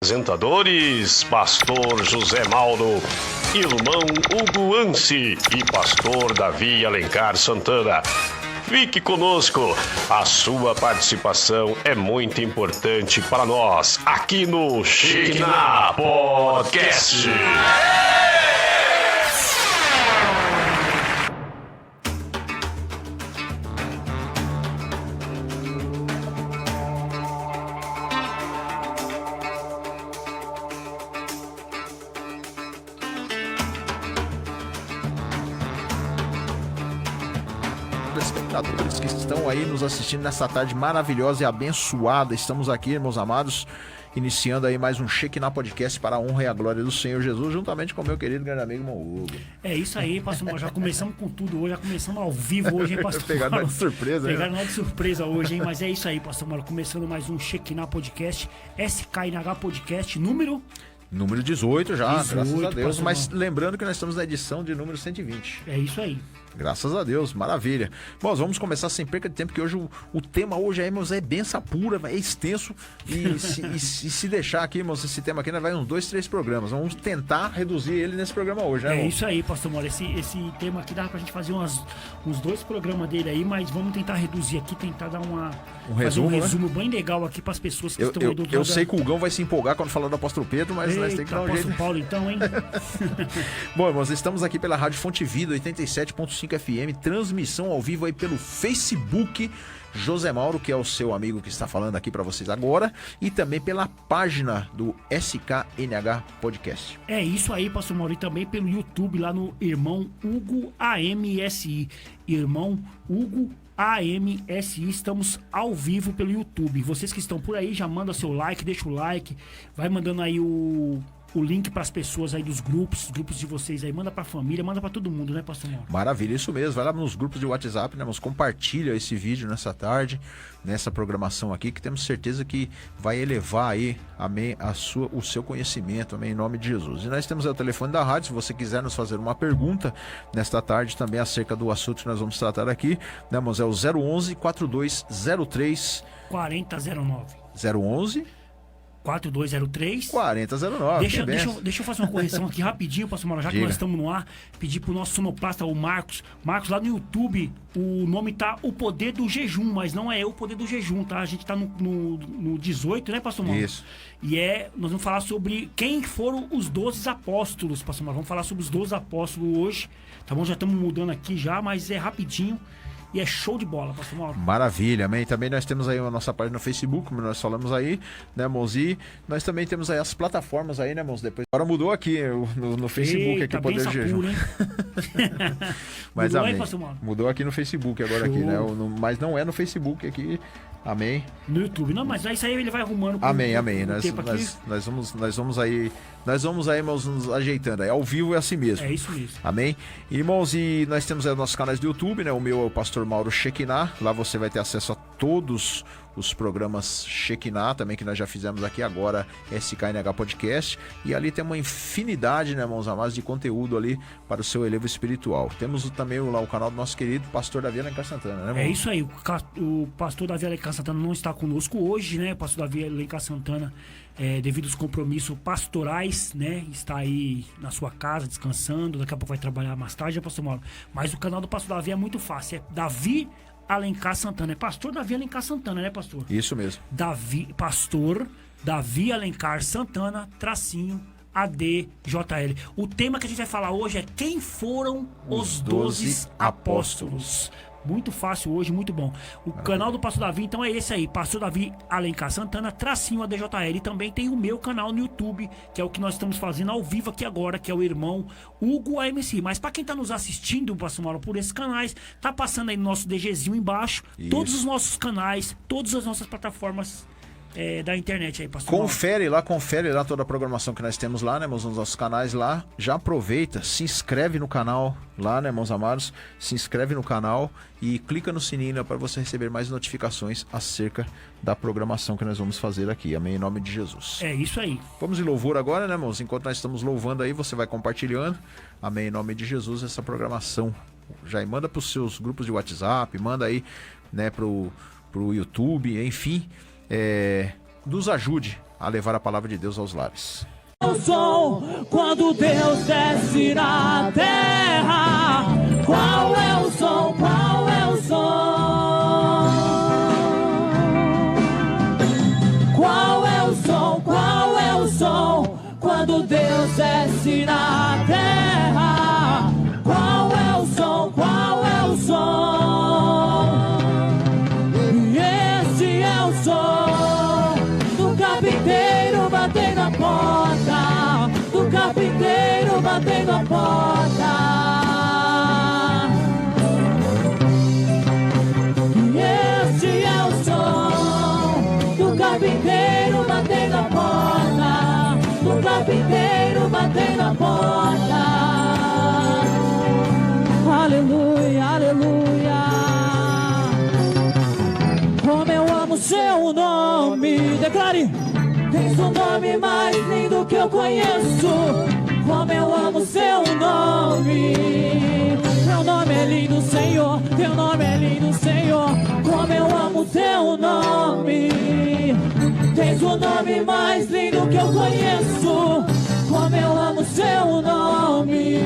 Apresentadores, Pastor José Mauro, Irmão Hugo Anci e Pastor Davi Alencar Santana. Fique conosco, a sua participação é muito importante para nós, aqui no Shekinah Podcast. Espectadores que estão aí nos assistindo nessa tarde maravilhosa e abençoada, estamos aqui, irmãos amados, iniciando aí mais um Shekinah Podcast para a honra e a glória do Senhor Jesus, juntamente com o meu querido grande amigo, irmão Hugo. É isso aí, pastor Mauro, já começamos com tudo hoje, já começamos ao vivo hoje, hein, pastor Pegaram Mauro? de surpresa, Pegaram nós de surpresa hoje, hein, mas é isso aí, pastor Mauro, começando mais um Shekinah Podcast, SKNH Podcast, número 18 já, 18, graças a Deus, pastor mas Mauro. lembrando que nós estamos na edição de número 120. É isso aí. Graças a Deus, maravilha. Bom, vamos começar sem perca de tempo, que hoje o tema hoje aí, irmãos, é benção pura, é extenso. E se deixar aqui, irmãos, esse tema aqui, nós vai uns 2, 3 programas. Vamos tentar reduzir ele nesse programa hoje, né, É irmão? isso aí, pastor Mauro, esse tema aqui dá pra gente fazer uns 2 programas dele aí, mas vamos tentar reduzir aqui, tentar dar fazer um resumo bem legal aqui pras pessoas que estão aí do outro Eu lado. sei que o Gão vai se empolgar quando falar do apóstolo Pedro, mas nós temos que dar um apóstolo jeito. Paulo então, hein? Bom, irmãos, estamos aqui pela Rádio Fonte Vida 87.5 FM, transmissão ao vivo aí pelo Facebook, José Mauro, que é o seu amigo que está falando aqui para vocês agora, e também pela página do SKNH Podcast. É isso aí, pastor Mauro, e também pelo YouTube lá no Irmão Hugo AMSI. Irmão Hugo AMSI, estamos ao vivo pelo YouTube. Vocês que estão por aí, já manda seu like, deixa o like, vai mandando aí o link para as pessoas aí dos grupos de vocês aí, manda para a família, manda para todo mundo, né, pastor Mauro? Maravilha, isso mesmo, vai lá nos grupos de WhatsApp, né, mas compartilha esse vídeo nessa tarde, nessa programação aqui, que temos certeza que vai elevar aí, amém, o seu conhecimento, amém, em nome de Jesus. E nós temos aí o telefone da rádio, se você quiser nos fazer uma pergunta nesta tarde também acerca do assunto que nós vamos tratar aqui, né, mas é o 011 4203 4009. 011 4203 4009. Deixa eu fazer uma correção aqui rapidinho, pastor Mauro, já que Diga. nós estamos no ar, pedir pro nosso sonoplasta, o Marcos. Marcos, lá no YouTube, o nome tá O Poder do Jejum, mas não é O Poder do Jejum, tá? A gente tá no 18, né, pastor Mauro? Isso. E nós vamos falar sobre quem foram os 12 apóstolos, pastor Mauro. Vamos falar sobre os 12 apóstolos hoje, tá bom? Já estamos mudando aqui já, mas é rapidinho. E é show de bola, pastor Mauro. Maravilha, amém. Também nós temos aí a nossa página no Facebook, como nós falamos aí, né, irmãos? E nós também temos aí as plataformas aí, né, irmãos? Depois, agora mudou aqui no Facebook, Eita, aqui, Poder do Jejum. pura, hein? Mas Mudou aí, amém. pastor Mauro? Mudou aqui no Facebook agora, aqui, né? Mas não é no Facebook aqui, amém. No YouTube. Não, mas isso aí ele vai arrumando. Amém, amém. com o Nós tempo aqui. vamos aí, irmãos, nos ajeitando aí. Ao vivo é assim mesmo. É isso mesmo. Amém? Irmãos, e nós temos aí os nossos canais do YouTube, né? O meu é o Pastor Mauro Shekinah. Lá você vai ter acesso a todos os programas Shekinah também, que nós já fizemos aqui agora, SKNH Podcast. E ali tem uma infinidade, né, irmãos amados, de conteúdo ali para o seu elevo espiritual. Temos também lá o canal do nosso querido Pastor Davi Alencar Santana, né, irmão? É isso aí. O pastor Davi Alencar Santana não está conosco hoje, né? O pastor Davi Alencar Santana, devido aos compromissos pastorais, né? Está aí na sua casa, descansando. Daqui a pouco vai trabalhar mais tarde, né, pastor Mauro? Mas o canal do pastor Davi é muito fácil. É Davi Alencar Santana. É pastor Davi Alencar Santana, né, pastor? Isso mesmo. Pastor Davi Alencar Santana, tracinho ADJL. O tema que a gente vai falar hoje é quem foram os 12 apóstolos. Muito fácil hoje, muito bom. O canal do Pastor Davi, então, é esse aí. Pastor Davi Alencar Santana, tracinho ADJL. E também tem o meu canal no YouTube, que é o que nós estamos fazendo ao vivo aqui agora, que é o Irmão Hugo AMC. Mas para quem tá nos assistindo, Pastor Mauro, por esses canais, tá passando aí no nosso DGzinho embaixo. Isso. Todos os nossos canais, todas as nossas plataformas da internet aí, pastor Mauro. Confere lá toda a programação que nós temos lá, né, irmãos, nos nossos canais lá. Já aproveita, se inscreve no canal lá, né, irmãos amados, se inscreve no canal e clica no sininho, né, para você receber mais notificações acerca da programação que nós vamos fazer aqui, amém, em nome de Jesus. É isso aí. Vamos em louvor agora, né, irmãos? Enquanto nós estamos louvando aí, você vai compartilhando, amém, em nome de Jesus, essa programação. Já manda para os seus grupos de WhatsApp, manda aí, né, pro YouTube, enfim, nos ajude a levar a palavra de Deus aos lares. O som quando Deus desce na terra. Qual é o som? Qual é o som? Qual é o som? Qual é o som quando Deus desce na terra? Qual é o som? Qual é o som? E esse é o som do carpinteiro batendo a porta, do carpinteiro batendo a porta. E esse é o som do carpinteiro batendo a porta, do carpinteiro batendo a porta. Aleluia, aleluia. Como eu amo seu nome, declare. Tens um nome mais lindo que eu conheço. Como eu amo seu nome. Teu nome é lindo, Senhor. Teu nome é lindo, Senhor. Como eu amo teu nome. Tens um nome mais lindo que eu conheço. Como eu amo seu nome.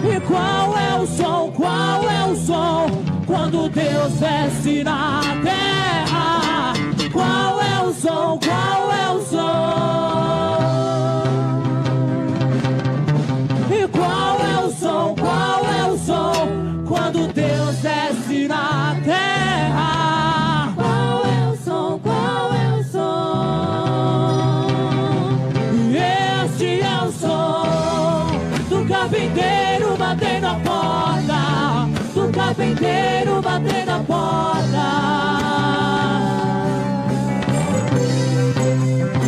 E qual é o som? Qual é o som quando Deus desce na terra? Qual é o som? Qual é o som? E qual é o som? Qual é o som quando Deus desce na terra? Qual é o som? Qual é o som? E este é o som do carpinteiro batendo a porta, do carpinteiro batendo a porta.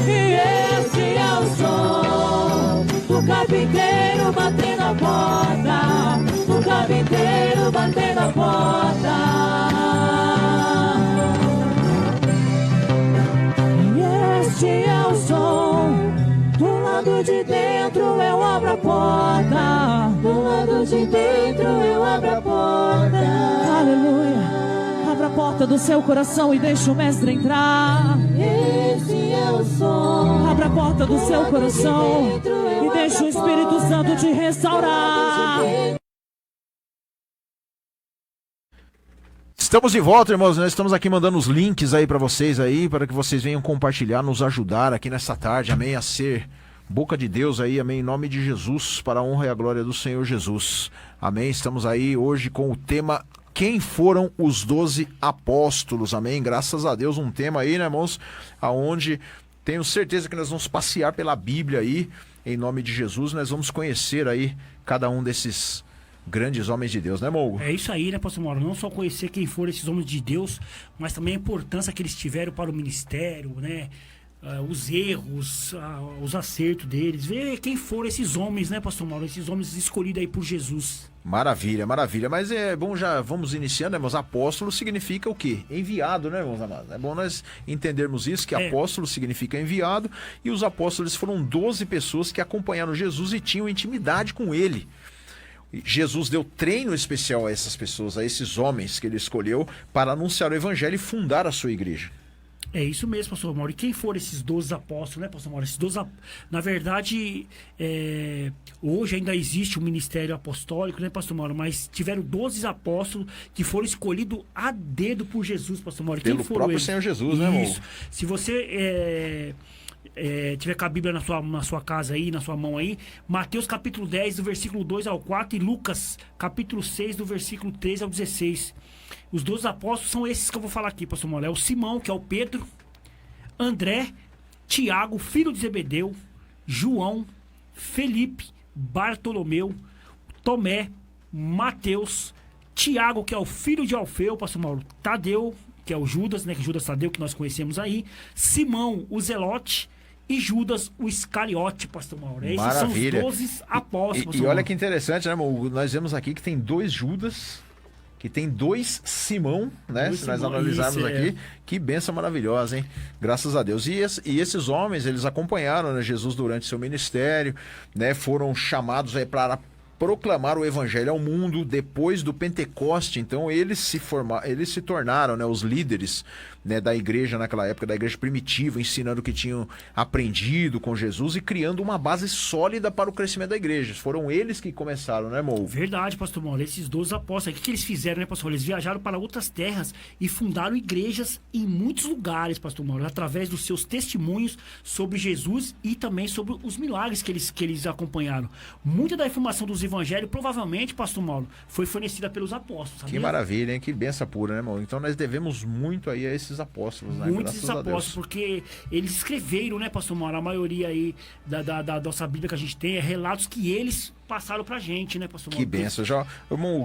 E esse é o som do carpinteiro batendo a porta, do carpinteiro batendo a porta. E este é o som. Do lado de dentro eu abro a porta, do lado de dentro eu abro a porta. Aleluia. Abra a porta do seu coração e deixa o mestre entrar. Esse é o som. Abra a porta do seu coração e deixa o Espírito Santo te restaurar. Estamos de volta, irmãos. Nós estamos aqui mandando os links aí para vocês aí, para que vocês venham compartilhar, nos ajudar aqui nessa tarde, amém, a ser boca de Deus aí, amém, em nome de Jesus, para a honra e a glória do Senhor Jesus, amém. Estamos aí hoje com o tema Quem foram os 12 apóstolos, amém, graças a Deus, um tema aí, né, irmãos, aonde tenho certeza que nós vamos passear pela Bíblia aí, em nome de Jesus, nós vamos conhecer aí cada um desses grandes homens de Deus, né, Mogo? É isso aí, né, pastor Mauro? Não só conhecer quem foram esses homens de Deus, mas também a importância que eles tiveram para o ministério, né? Os erros, os acertos deles. Ver quem foram esses homens, né, pastor Mauro? Esses homens escolhidos aí por Jesus. Maravilha, maravilha. Mas é bom, já vamos iniciando, né, irmãos? Apóstolo significa o quê? Enviado, né, irmãos amados? É bom nós entendermos isso, que apóstolo significa enviado, e os apóstolos foram 12 pessoas que acompanharam Jesus e tinham intimidade com ele. Jesus deu treino especial a essas pessoas, a esses homens que ele escolheu para anunciar o evangelho e fundar a sua igreja. É isso mesmo, pastor Mauro. E quem foram esses 12 apóstolos, né, pastor Mauro? Esses 12, na verdade, hoje ainda existe o ministério apostólico, né, pastor Mauro? Mas tiveram 12 apóstolos que foram escolhidos a dedo por Jesus, pastor Mauro. Pelo próprio Senhor Jesus, né, Isso. Se você tiver com a Bíblia na sua casa aí, na sua mão aí, Mateus capítulo 10, do versículo 2 ao 4, e Lucas capítulo 6, do versículo 13 ao 16. Os 12 apóstolos são esses que eu vou falar aqui, pastor Mauro. É o Simão, que é o Pedro, André, Tiago, filho de Zebedeu, João, Felipe, Bartolomeu, Tomé, Mateus, Tiago, que é o filho de Alfeu, pastor Mauro, Tadeu, que é o Judas, né, que Judas Tadeu, que nós conhecemos aí, Simão, o Zelote, e Judas, o Iscariote, pastor Mauro. Esses Maravilha. são os 12 apóstolos. E olha que interessante, né, irmão? Nós vemos aqui que tem 2 Judas, que tem 2 Simão, né? Se nós analisarmos aqui, que bênção maravilhosa, hein? Graças a Deus. E esses homens, eles acompanharam, né, Jesus durante seu ministério, né? Foram chamados aí para proclamar o evangelho ao mundo depois do Pentecoste. Então eles se tornaram, né, os líderes, né, da igreja naquela época, da igreja primitiva, ensinando o que tinham aprendido com Jesus e criando uma base sólida para o crescimento da igreja. Foram eles que começaram, né, Mo? Verdade, pastor Mauro. Esses 12 apóstolos, o que eles fizeram, né, pastor Mauro? Eles viajaram para outras terras e fundaram igrejas em muitos lugares, pastor Mauro, através dos seus testemunhos sobre Jesus e também sobre os milagres que eles acompanharam. Muita da informação dos evangelhos, provavelmente, pastor Mauro, foi fornecida pelos apóstolos. Sabia? Que maravilha, hein? Que benção pura, né, Mo? Então nós devemos muito aí a esses apóstolos, né? Muitos desses apóstolos, porque eles escreveram, né, pastor Mauro? A maioria aí da nossa Bíblia que a gente tem é relatos que eles passaram pra gente, né, pastor Mauro? Que benção.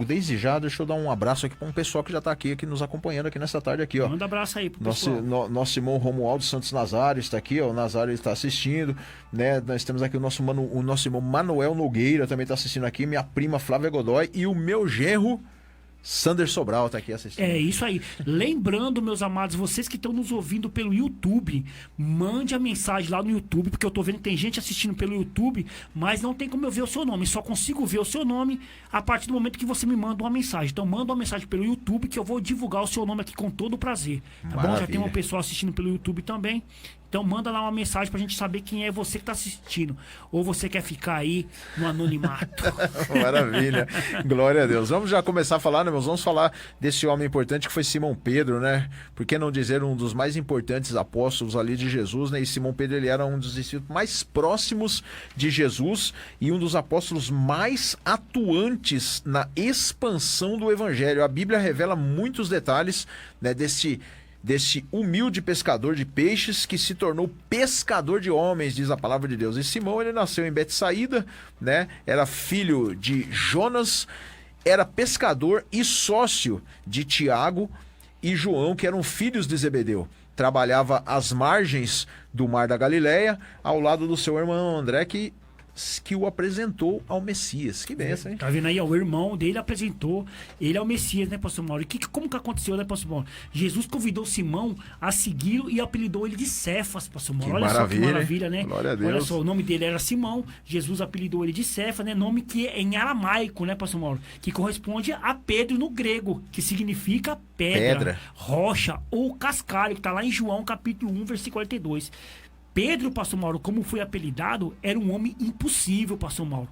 Desde já, deixa eu dar um abraço aqui para um pessoal que já tá aqui nos acompanhando aqui nessa tarde aqui, ó. Manda abraço aí pro pessoal. Nosso irmão Romualdo Santos Nazário está aqui, ó. O Nazário está assistindo, né? Nós temos aqui o nosso irmão Manuel Nogueira também está assistindo aqui, minha prima Flávia Godoy e o meu genro Sander Sobral tá aqui assistindo. É isso aí. Lembrando, meus amados, vocês que estão nos ouvindo pelo YouTube, mande a mensagem lá no YouTube, porque eu tô vendo que tem gente assistindo pelo YouTube, mas não tem como eu ver o seu nome. Só consigo ver o seu nome a partir do momento que você me manda uma mensagem. Então manda uma mensagem pelo YouTube que eu vou divulgar o seu nome aqui com todo o prazer. Tá bom? Já tem uma pessoa assistindo pelo YouTube também. Então manda lá uma mensagem pra gente saber quem é você que tá assistindo. Ou você quer ficar aí no anonimato. Maravilha. Glória a Deus. Vamos já começar a falar, né, meus? Vamos falar desse homem importante que foi Simão Pedro, né? Por que não dizer um dos mais importantes apóstolos ali de Jesus, né? E Simão Pedro, ele era um dos discípulos mais próximos de Jesus e um dos apóstolos mais atuantes na expansão do evangelho. A Bíblia revela muitos detalhes, né, desse humilde pescador de peixes que se tornou pescador de homens, diz a palavra de Deus. E Simão, ele nasceu em Betsaída, né? Era filho de Jonas, era pescador e sócio de Tiago e João, que eram filhos de Zebedeu. Trabalhava às margens do Mar da Galileia, ao lado do seu irmão André, que o apresentou ao Messias. Que benção, hein? Tá vendo aí? O irmão dele apresentou ele ao Messias, né, pastor Mauro? E como que aconteceu, né, pastor Mauro? Jesus convidou Simão a segui-lo e apelidou ele de Cefas, pastor Mauro. Olha só que maravilha, né? Glória a Deus. Olha só, o nome dele era Simão, Jesus apelidou ele de Cefas, né? Nome que é em aramaico, né, pastor Mauro? Que corresponde a Pedro no grego, que significa pedra, rocha ou cascalho, que tá lá em João capítulo 1, versículo 42. Pedro, pastor Mauro, como foi apelidado, era um homem impossível, pastor Mauro.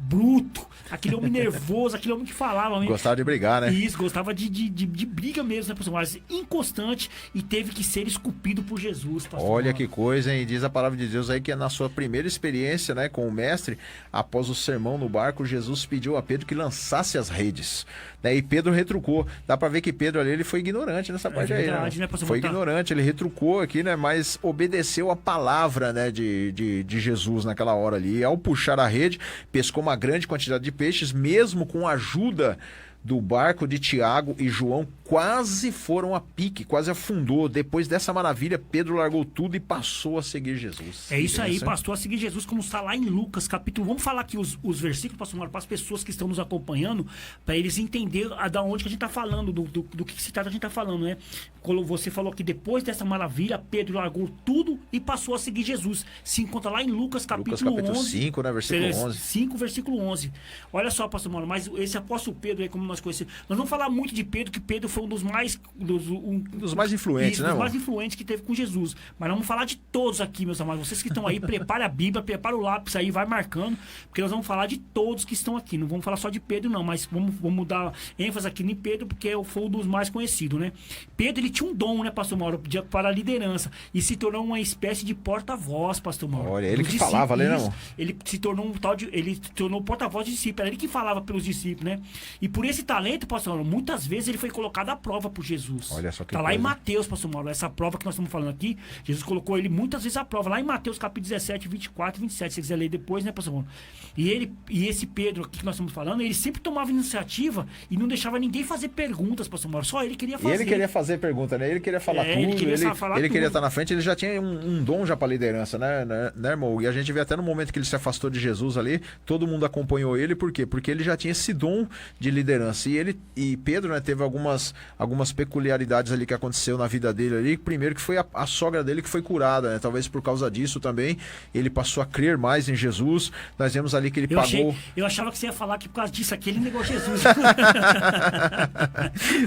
Bruto, aquele homem nervoso, aquele homem que falava. Gostava de brigar, né? Isso, gostava de briga mesmo, né, pastor? Mas inconstante e teve que ser esculpido por Jesus, pastor. Olha Mauro. que coisa, hein? Diz a palavra de Deus aí que na sua primeira experiência, né, com o mestre, após o sermão no barco, Jesus pediu a Pedro que lançasse as redes, né? E Pedro retrucou. Dá pra ver que Pedro ali, ele foi ignorante nessa parte verdade, aí, né? Pastor Foi Mauro? ignorante, ele retrucou aqui, né? Mas obedeceu a palavra, né, de Jesus naquela hora ali. E ao puxar a rede, pescou uma grande quantidade de peixes, mesmo com a ajuda do barco de Tiago e João, quase foram a pique, quase afundou. Depois dessa maravilha, Pedro largou tudo e passou a seguir Jesus. É isso aí, passou a seguir Jesus, como está lá em Lucas, capítulo. Vamos falar aqui os versículos, pastor Mauro, para as pessoas que estão nos acompanhando, para eles entenderem da onde que a gente está falando, do que se trata a gente está falando, né? Quando você falou que depois dessa maravilha, Pedro largou tudo e passou a seguir Jesus. Se encontra lá em Lucas, capítulo 11. 5, né? Versículo 11. 5, versículo 11. Olha só, pastor Mauro, mas esse apóstolo Pedro aí, como nós conhecemos, nós vamos falar muito de Pedro, que Pedro foi um dos mais... dos mais influentes, né? Dos mais influentes que teve com Jesus. Mas nós vamos falar de todos aqui, meus amados. Vocês que estão aí, prepare a Bíblia, prepare o lápis aí, vai marcando, porque nós vamos falar de todos que estão aqui. Não vamos falar só de Pedro, não, mas vamos dar ênfase aqui em Pedro, porque foi um dos mais conhecidos, né? Pedro, ele tinha um dom, né, pastor Mauro, para a liderança, e se tornou uma espécie de porta-voz, pastor Mauro. Olha, ele que falava ali, não? Ele se tornou ele se tornou porta-voz de discípulos, era ele que falava pelos discípulos, né? E por esse talento, pastor Mauro, muitas vezes ele foi colocado à prova por Jesus. Olha só que tá lá em Mateus, pastor Mauro, essa prova que nós estamos falando aqui, Jesus colocou ele muitas vezes à prova, lá em Mateus capítulo 17, 24 e 27, se você quiser ler depois, né, pastor Mauro? E esse Pedro aqui que nós estamos falando, ele sempre tomava iniciativa e não deixava ninguém fazer perguntas, pastor Mauro, só ele queria fazer. E ele queria fazer pergunta, né? Ele queria falar tudo, ele queria estar na frente, ele já tinha um dom já para liderança, né, irmão? E a gente vê até no momento que ele se afastou de Jesus ali, todo mundo acompanhou ele, por quê? Porque ele já tinha esse dom de liderança. criança. E Pedro, né, teve algumas peculiaridades ali que aconteceu na vida dele ali. Primeiro que foi a sogra dele que foi curada, né? Talvez por causa disso também ele passou a crer mais em Jesus. Nós vemos ali que ele pagou... Eu achava que você ia falar que por causa disso aqui ele negou Jesus.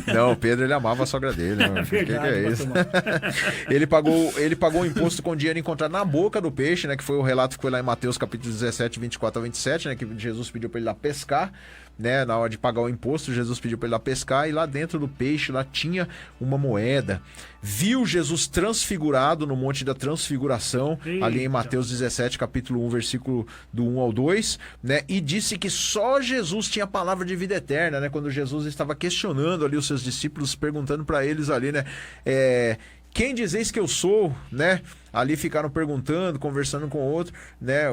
Não, Pedro, ele amava a sogra dele. Né? Verdade, que é isso? ele pagou o imposto com dinheiro encontrado na boca do peixe, né? Que foi o relato que foi lá em Mateus capítulo 17, 24 a 27, né? Que Jesus pediu para ele lá pescar, né? Na hora de pagar o imposto, Jesus pediu para ele lá pescar, e lá dentro do peixe lá tinha uma moeda. Viu Jesus transfigurado no Monte da Transfiguração, ali em Mateus 17, capítulo 1, versículo do 1 ao 2, né? E disse que só Jesus tinha a palavra de vida eterna, né? Quando Jesus estava questionando ali os seus discípulos, perguntando para eles ali, né? Quem dizeis que eu sou, né? Ali ficaram perguntando, conversando com o outro, né?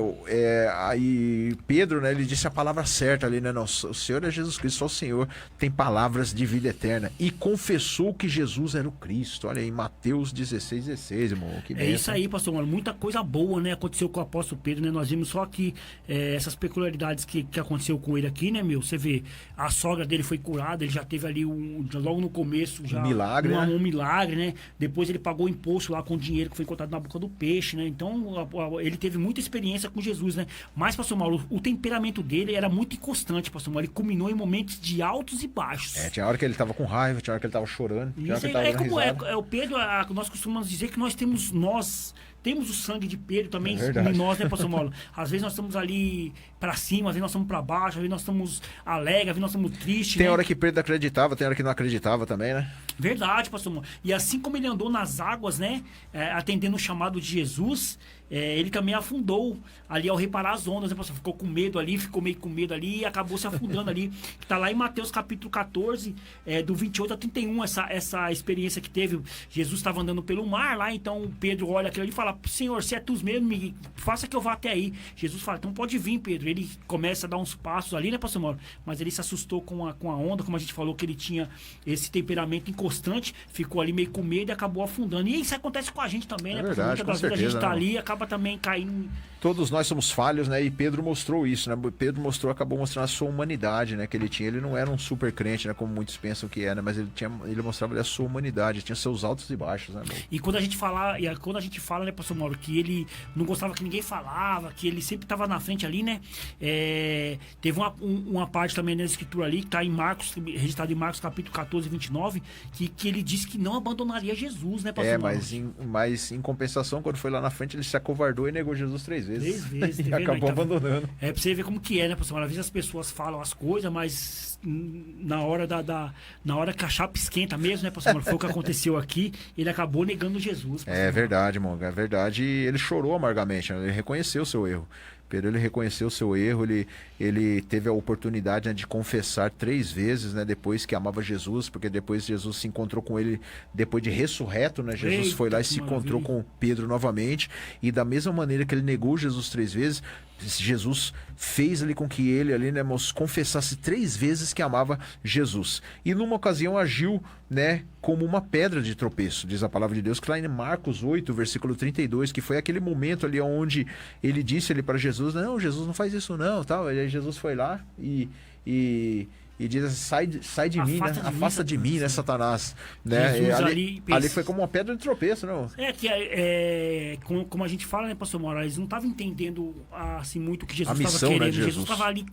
Aí Pedro, né? Ele disse a palavra certa ali, né? Não, o Senhor é Jesus Cristo, só o Senhor tem palavras de vida eterna. E confessou que Jesus era o Cristo. Olha aí, Mateus 16, 16, irmão. Que é isso aí, pastor Mauro. Muita coisa boa, né? Aconteceu com o apóstolo Pedro, né? Nós vimos só que essas peculiaridades que aconteceu com ele aqui, né, meu? Você vê, a sogra dele foi curada, ele já teve ali logo no começo já um milagre, um milagre, né? Depois ele pagou o imposto lá com o dinheiro que foi encontrado na boca do peixe, né? Então ele teve muita experiência com Jesus, né? Mas, pastor Mauro, o temperamento dele era muito inconstante, pastor Mauro. Ele culminou em momentos de altos e baixos. Tinha hora que ele tava com raiva, tinha hora que ele tava chorando, tinha hora que ele tava dando risada. O Pedro, nós costumamos dizer que nós temos o sangue de Pedro também em nós, né, pastor Mauro? Às vezes nós estamos ali pra cima, às vezes nós estamos pra baixo, às vezes nós estamos alegres, às vezes nós estamos tristes. Tem né? hora que Pedro acreditava, tem hora que não acreditava também, né? Verdade, pastor Mauro. E assim como ele andou nas águas, né, atendendo o chamado de Jesus, ele também afundou ali ao reparar as ondas, né, pastor? Ficou com medo ali, ficou meio com medo ali e acabou se afundando ali. Tá lá em Mateus capítulo 14, do 28 a 31, essa experiência que teve. Jesus estava andando pelo mar lá, então Pedro olha aquilo ali e fala: Senhor, se é tu mesmo, faça que eu vá até aí. Jesus fala: então pode vir, Pedro. Ele começa a dar uns passos ali, né, pastor Mauro? Mas ele se assustou com a onda, como a gente falou, que ele tinha esse temperamento inconstante, ficou ali meio com medo e acabou afundando. E isso acontece com a gente também, né? Verdade, muitas das vezes a gente tá ali e acaba também caindo. Todos nós somos falhos, né? E Pedro mostrou isso, né? Pedro acabou mostrando a sua humanidade, né? Que ele tinha. Ele não era um super crente, né? Como muitos pensam que é, né? Mas ele mostrava ali a sua humanidade, tinha seus altos e baixos, né, amor? E quando a gente fala, né, pastor Mauro, que ele não gostava que ninguém falava, que ele sempre estava na frente ali, né? Teve uma parte também na escritura ali, que está em Marcos, registrado em Marcos capítulo 14, 29, que ele disse que não abandonaria Jesus, né, pastor Mauro? Mas em compensação, quando foi lá na frente, ele se acovardou e negou Jesus 3 vezes. 3 vezes, E acabou abandonando. Pra você ver como que é, né, pastor Mauro? Às vezes as pessoas falam as coisas, mas na hora que a chapa esquenta mesmo, né, pastor Mauro? Foi o que aconteceu aqui, ele acabou negando Jesus. É verdade, irmão, é verdade. E ele chorou amargamente, né? Ele reconheceu o seu erro. Pedro, ele reconheceu o seu erro, ele teve a oportunidade, né, de confessar 3 vezes, né, depois que amava Jesus, porque depois Jesus se encontrou com ele, depois de ressurreto, né, Jesus foi lá e se encontrou com Pedro novamente, e da mesma maneira que ele negou Jesus 3 vezes, Jesus fez ali com que ele ali, né, confessasse 3 vezes que amava Jesus. E numa ocasião agiu, né, como uma pedra de tropeço, diz a palavra de Deus, que lá em Marcos 8, versículo 32, que foi aquele momento ali onde ele disse ali para Jesus: não, Jesus não faz isso não, tal. E aí Jesus foi lá e diz assim: sai de mim, né? Afasta de mim, né, Satanás, né? Ali foi como uma pedra de tropeço, não? Como a gente fala, né, pastor Mauro, eles não estavam entendendo assim muito o que Jesus estava querendo. Né, Jesus estava ali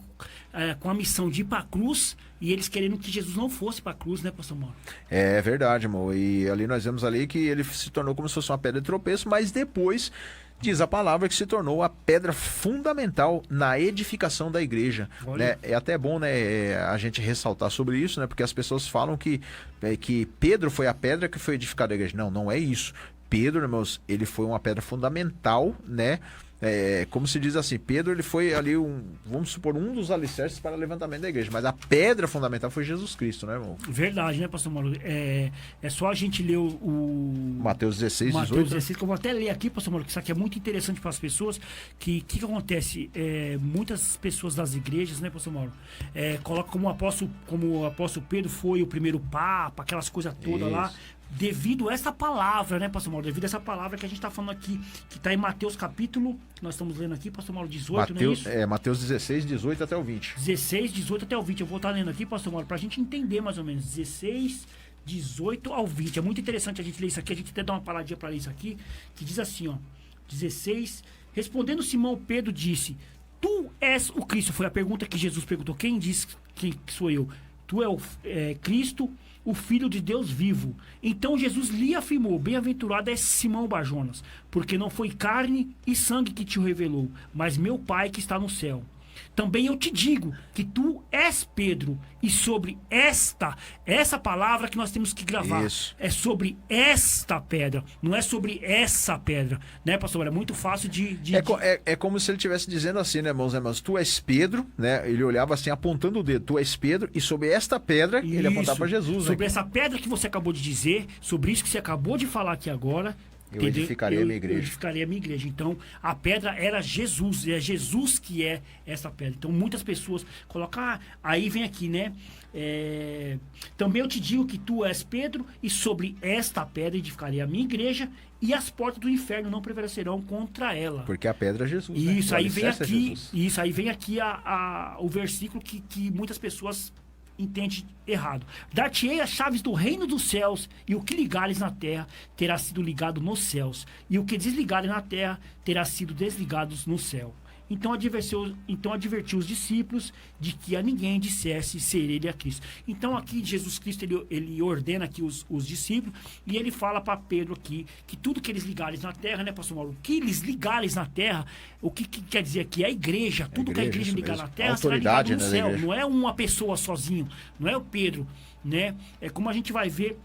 com a missão de ir para a cruz e eles querendo que Jesus não fosse para a cruz, né, pastor Mauro? É verdade, irmão. E ali nós vemos ali que ele se tornou como se fosse uma pedra de tropeço, mas depois diz a palavra que se tornou a pedra fundamental na edificação da igreja, né? É até bom, né, a gente ressaltar sobre isso, né? Porque as pessoas falam que Pedro foi a pedra que foi edificada a igreja. Não é isso. Pedro, irmãos, ele foi uma pedra fundamental, né? Como se diz assim, Pedro, ele foi ali vamos supor, um dos alicerces para o levantamento da igreja, mas a pedra fundamental foi Jesus Cristo, né, irmão? Verdade, né, pastor Mauro? É só a gente ler o Mateus 16, 18. Mateus 16, que eu vou até ler aqui, pastor Mauro, que isso aqui é muito interessante para as pessoas. Que acontece? Muitas pessoas das igrejas, né, pastor Mauro, colocam como o apóstolo Pedro foi o primeiro papa, aquelas coisas todas lá, devido a essa palavra, né, Pastor Mauro? Devido a essa palavra que a gente está falando aqui, que está em Mateus capítulo, nós estamos lendo aqui, Pastor Mauro, 18, não é isso? Mateus 16, 18 até o 20. 16, 18 até o 20. Eu vou estar lendo aqui, Pastor Mauro, para a gente entender mais ou menos. 16, 18 ao 20. É muito interessante a gente ler isso aqui. A gente até dá uma paradinha para ler isso aqui, que diz assim, ó. 16. Respondendo Simão, Pedro disse: Tu és o Cristo. Foi a pergunta que Jesus perguntou. Quem diz que sou eu? Tu é Cristo, o Filho de Deus vivo. Então Jesus lhe afirmou: Bem-aventurado é Simão Barjonas, porque não foi carne e sangue que te o revelou, mas meu Pai que está no céu. Também eu te digo que tu és Pedro, e sobre essa palavra que nós temos que gravar, Isso. é sobre esta pedra, não é sobre essa pedra, né, pastor? É muito fácil É como se ele estivesse dizendo assim, né, irmãos e irmãs? Tu és Pedro, né? Ele olhava assim, apontando o dedo. Tu és Pedro, e sobre esta pedra, ele apontava para Jesus. Sobre né? essa pedra que você acabou de dizer, sobre isso que você acabou de falar aqui agora. Eu edificarei a minha igreja. Eu edificarei a minha igreja. Então, a pedra era Jesus. É Jesus que é essa pedra. Então, muitas pessoas colocam... aí vem aqui, né? Também eu te digo que tu és Pedro, e sobre esta pedra edificarei a minha igreja, e as portas do inferno não prevalecerão contra ela. Porque a pedra é Jesus. Isso, né? aí vem aqui, isso aí vem aqui o versículo que muitas pessoas entende errado. Dar-te-ei as chaves do reino dos céus, e o que ligares na terra terá sido ligado nos céus, e o que desligares na terra terá sido desligado no céu. Então advertiu os discípulos de que a ninguém dissesse ser ele a Cristo. Então aqui Jesus Cristo ele ordena aqui os discípulos, e ele fala para Pedro aqui que tudo que eles ligares na terra, né, pastor Mauro? O que eles ligares na terra, o que quer dizer aqui? A igreja. Tudo que a igreja ligar na terra será ligado no céu. Não é uma pessoa sozinho, não é o Pedro, né? É como a gente vai ver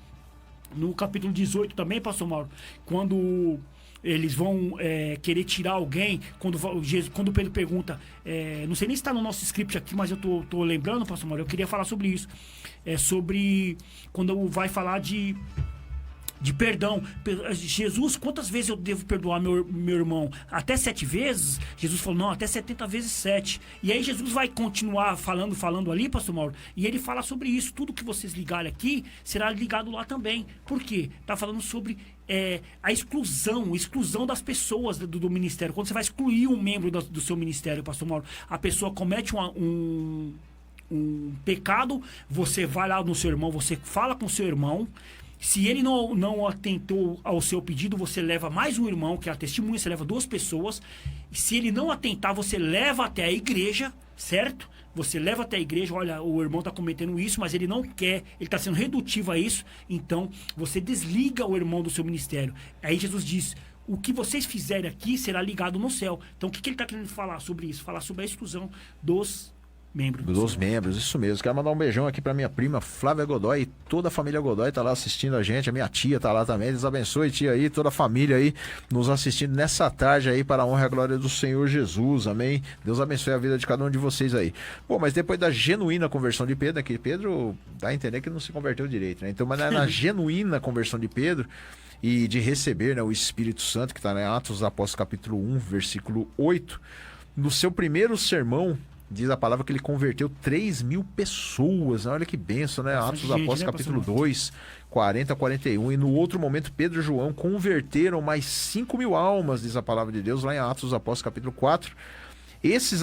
no capítulo 18 também, pastor Mauro, quando eles vão querer tirar alguém, quando Pedro pergunta, não sei nem se está no nosso script aqui, mas eu tô lembrando, pastor Mauro, eu queria falar sobre isso, sobre quando vai falar de perdão. Jesus, quantas vezes eu devo perdoar meu irmão? Até 7 vezes? Jesus falou, não, até 70 vezes 7. E aí Jesus vai continuar falando ali, pastor Mauro, e ele fala sobre isso. Tudo que vocês ligarem aqui será ligado lá também. Por quê? Tá falando sobre a exclusão das pessoas do ministério. Quando você vai excluir um membro do seu ministério, pastor Mauro, a pessoa comete um pecado, você vai lá no seu irmão, você fala com o seu irmão. Se ele não atentou ao seu pedido, você leva mais um irmão, que é a testemunha, você leva 2 pessoas. E se ele não atentar, você leva até a igreja, certo? Você leva até a igreja, olha, o irmão está cometendo isso, mas ele não quer, ele está sendo redutivo a isso. Então, você desliga o irmão do seu ministério. Aí Jesus diz, o que vocês fizerem aqui será ligado no céu. Então, o que ele está querendo falar sobre isso? Falar sobre a exclusão dos membros, isso mesmo. Quero mandar um beijão aqui pra minha prima Flávia Godoy, e toda a família Godoy tá lá assistindo a gente, a minha tia tá lá também. Deus abençoe, tia aí, toda a família aí nos assistindo nessa tarde aí, para a honra e a glória do Senhor Jesus, amém. Deus abençoe a vida de cada um de vocês aí. Bom, mas depois da genuína conversão de Pedro, aqui Pedro dá a entender que não se converteu direito, né? Então, mas na genuína conversão de Pedro e de receber, né, o Espírito Santo, que está em Atos dos Apóstolos capítulo 1, versículo 8, no seu primeiro sermão, diz a palavra que ele converteu 3.000 pessoas. Olha que benção, né? Atos dos Apóstolos, capítulo 2, 40 a 41. E no outro momento, Pedro e João converteram mais 5.000 almas, diz a palavra de Deus, lá em Atos dos Apóstolos, capítulo 4. Esses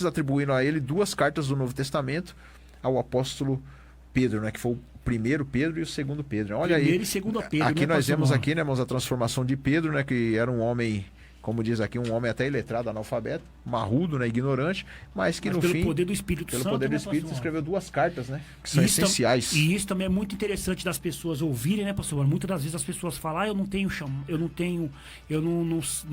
atribuíram a ele 2 cartas do Novo Testamento ao apóstolo Pedro, né? Que foi o primeiro Pedro e o segundo Pedro. Olha aí. Primeiro e segundo Pedro. Aqui né, nós vemos Mauro? aqui, né, irmãos, a transformação de Pedro, né? Que era um homem, como diz aqui, um homem até iletrado, analfabeto, marrudo, né, ignorante, mas que no fim, pelo poder do Espírito Santo, poder do né, Espírito, pastor? escreveu 2 cartas, né, que são Isso essenciais. E isso também é muito interessante das pessoas ouvirem, né, pastor? Muitas das vezes as pessoas falam, eu não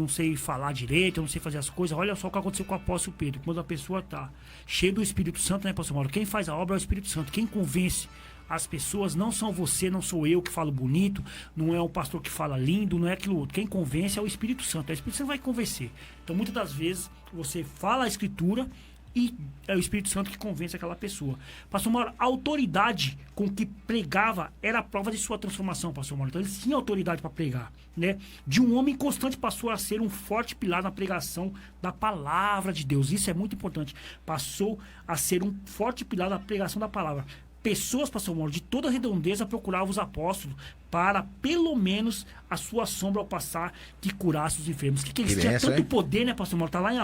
sei falar direito, eu não sei fazer as coisas. Olha só o que aconteceu com o apóstolo Pedro. Quando a pessoa tá cheia do Espírito Santo, né, pastor Mauro? Quem faz a obra é o Espírito Santo. Quem convence as pessoas não são você, não sou eu que falo bonito, não é o pastor que fala lindo, não é aquilo outro. Quem convence é o Espírito Santo. O Espírito Santo vai convencer. Então, muitas das vezes, você fala a Escritura e é o Espírito Santo que convence aquela pessoa. Pastor Mauro, a autoridade com que pregava era a prova de sua transformação, pastor Mauro. Então, ele tinha autoridade para pregar, né? De um homem constante passou a ser um forte pilar na pregação da palavra de Deus. Isso é muito importante. Passou a ser um forte pilar na pregação da palavra. Pessoas, pastor Mauro, de toda a redondeza procuravam os apóstolos para, pelo menos, a sua sombra ao passar, que curasse os enfermos. Que eles Que tinham benção, tanto hein? poder, né, pastor Mauro? Tá lá em,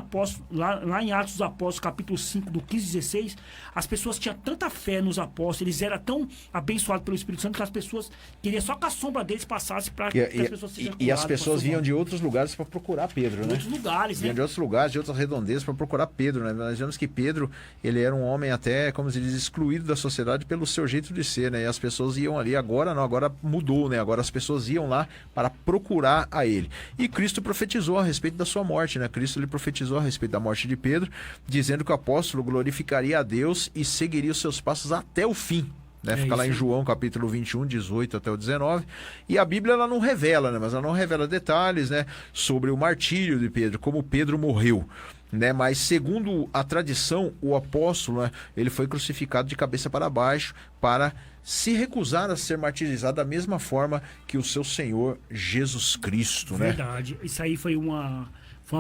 lá em Atos dos Apóstolos, capítulo 5, do 15 e 16. As pessoas tinham tanta fé nos apóstolos, eles eram tão abençoados pelo Espírito Santo que as pessoas queriam só que a sombra deles passasse para que as pessoas sejam curadas. E as pessoas pastor vinham Mauro. de outros lugares para procurar Pedro, De né? outros lugares, né? Vinham de outros lugares, de outras redondezas para procurar Pedro, né? Nós vemos que Pedro, ele era um homem até, como se diz, excluído da sociedade pelo seu jeito de ser, né? E as pessoas iam ali, agora não, agora mudou, né? Agora as pessoas iam lá para procurar a ele. E Cristo profetizou a respeito da sua morte, né? Cristo ele profetizou a respeito da morte de Pedro, dizendo que o apóstolo glorificaria a Deus e seguiria os seus passos até o fim. Né? Fica lá em isso. João capítulo 21, 18 até o 19. E a Bíblia ela não revela, né? Mas ela não revela detalhes, né? Sobre o martírio de Pedro, como Pedro morreu. Né? Mas segundo a tradição, o apóstolo, né? Ele foi crucificado de cabeça para baixo para se recusar a ser martirizado da mesma forma que o seu Senhor Jesus Cristo. Né? Verdade. Isso aí foi uma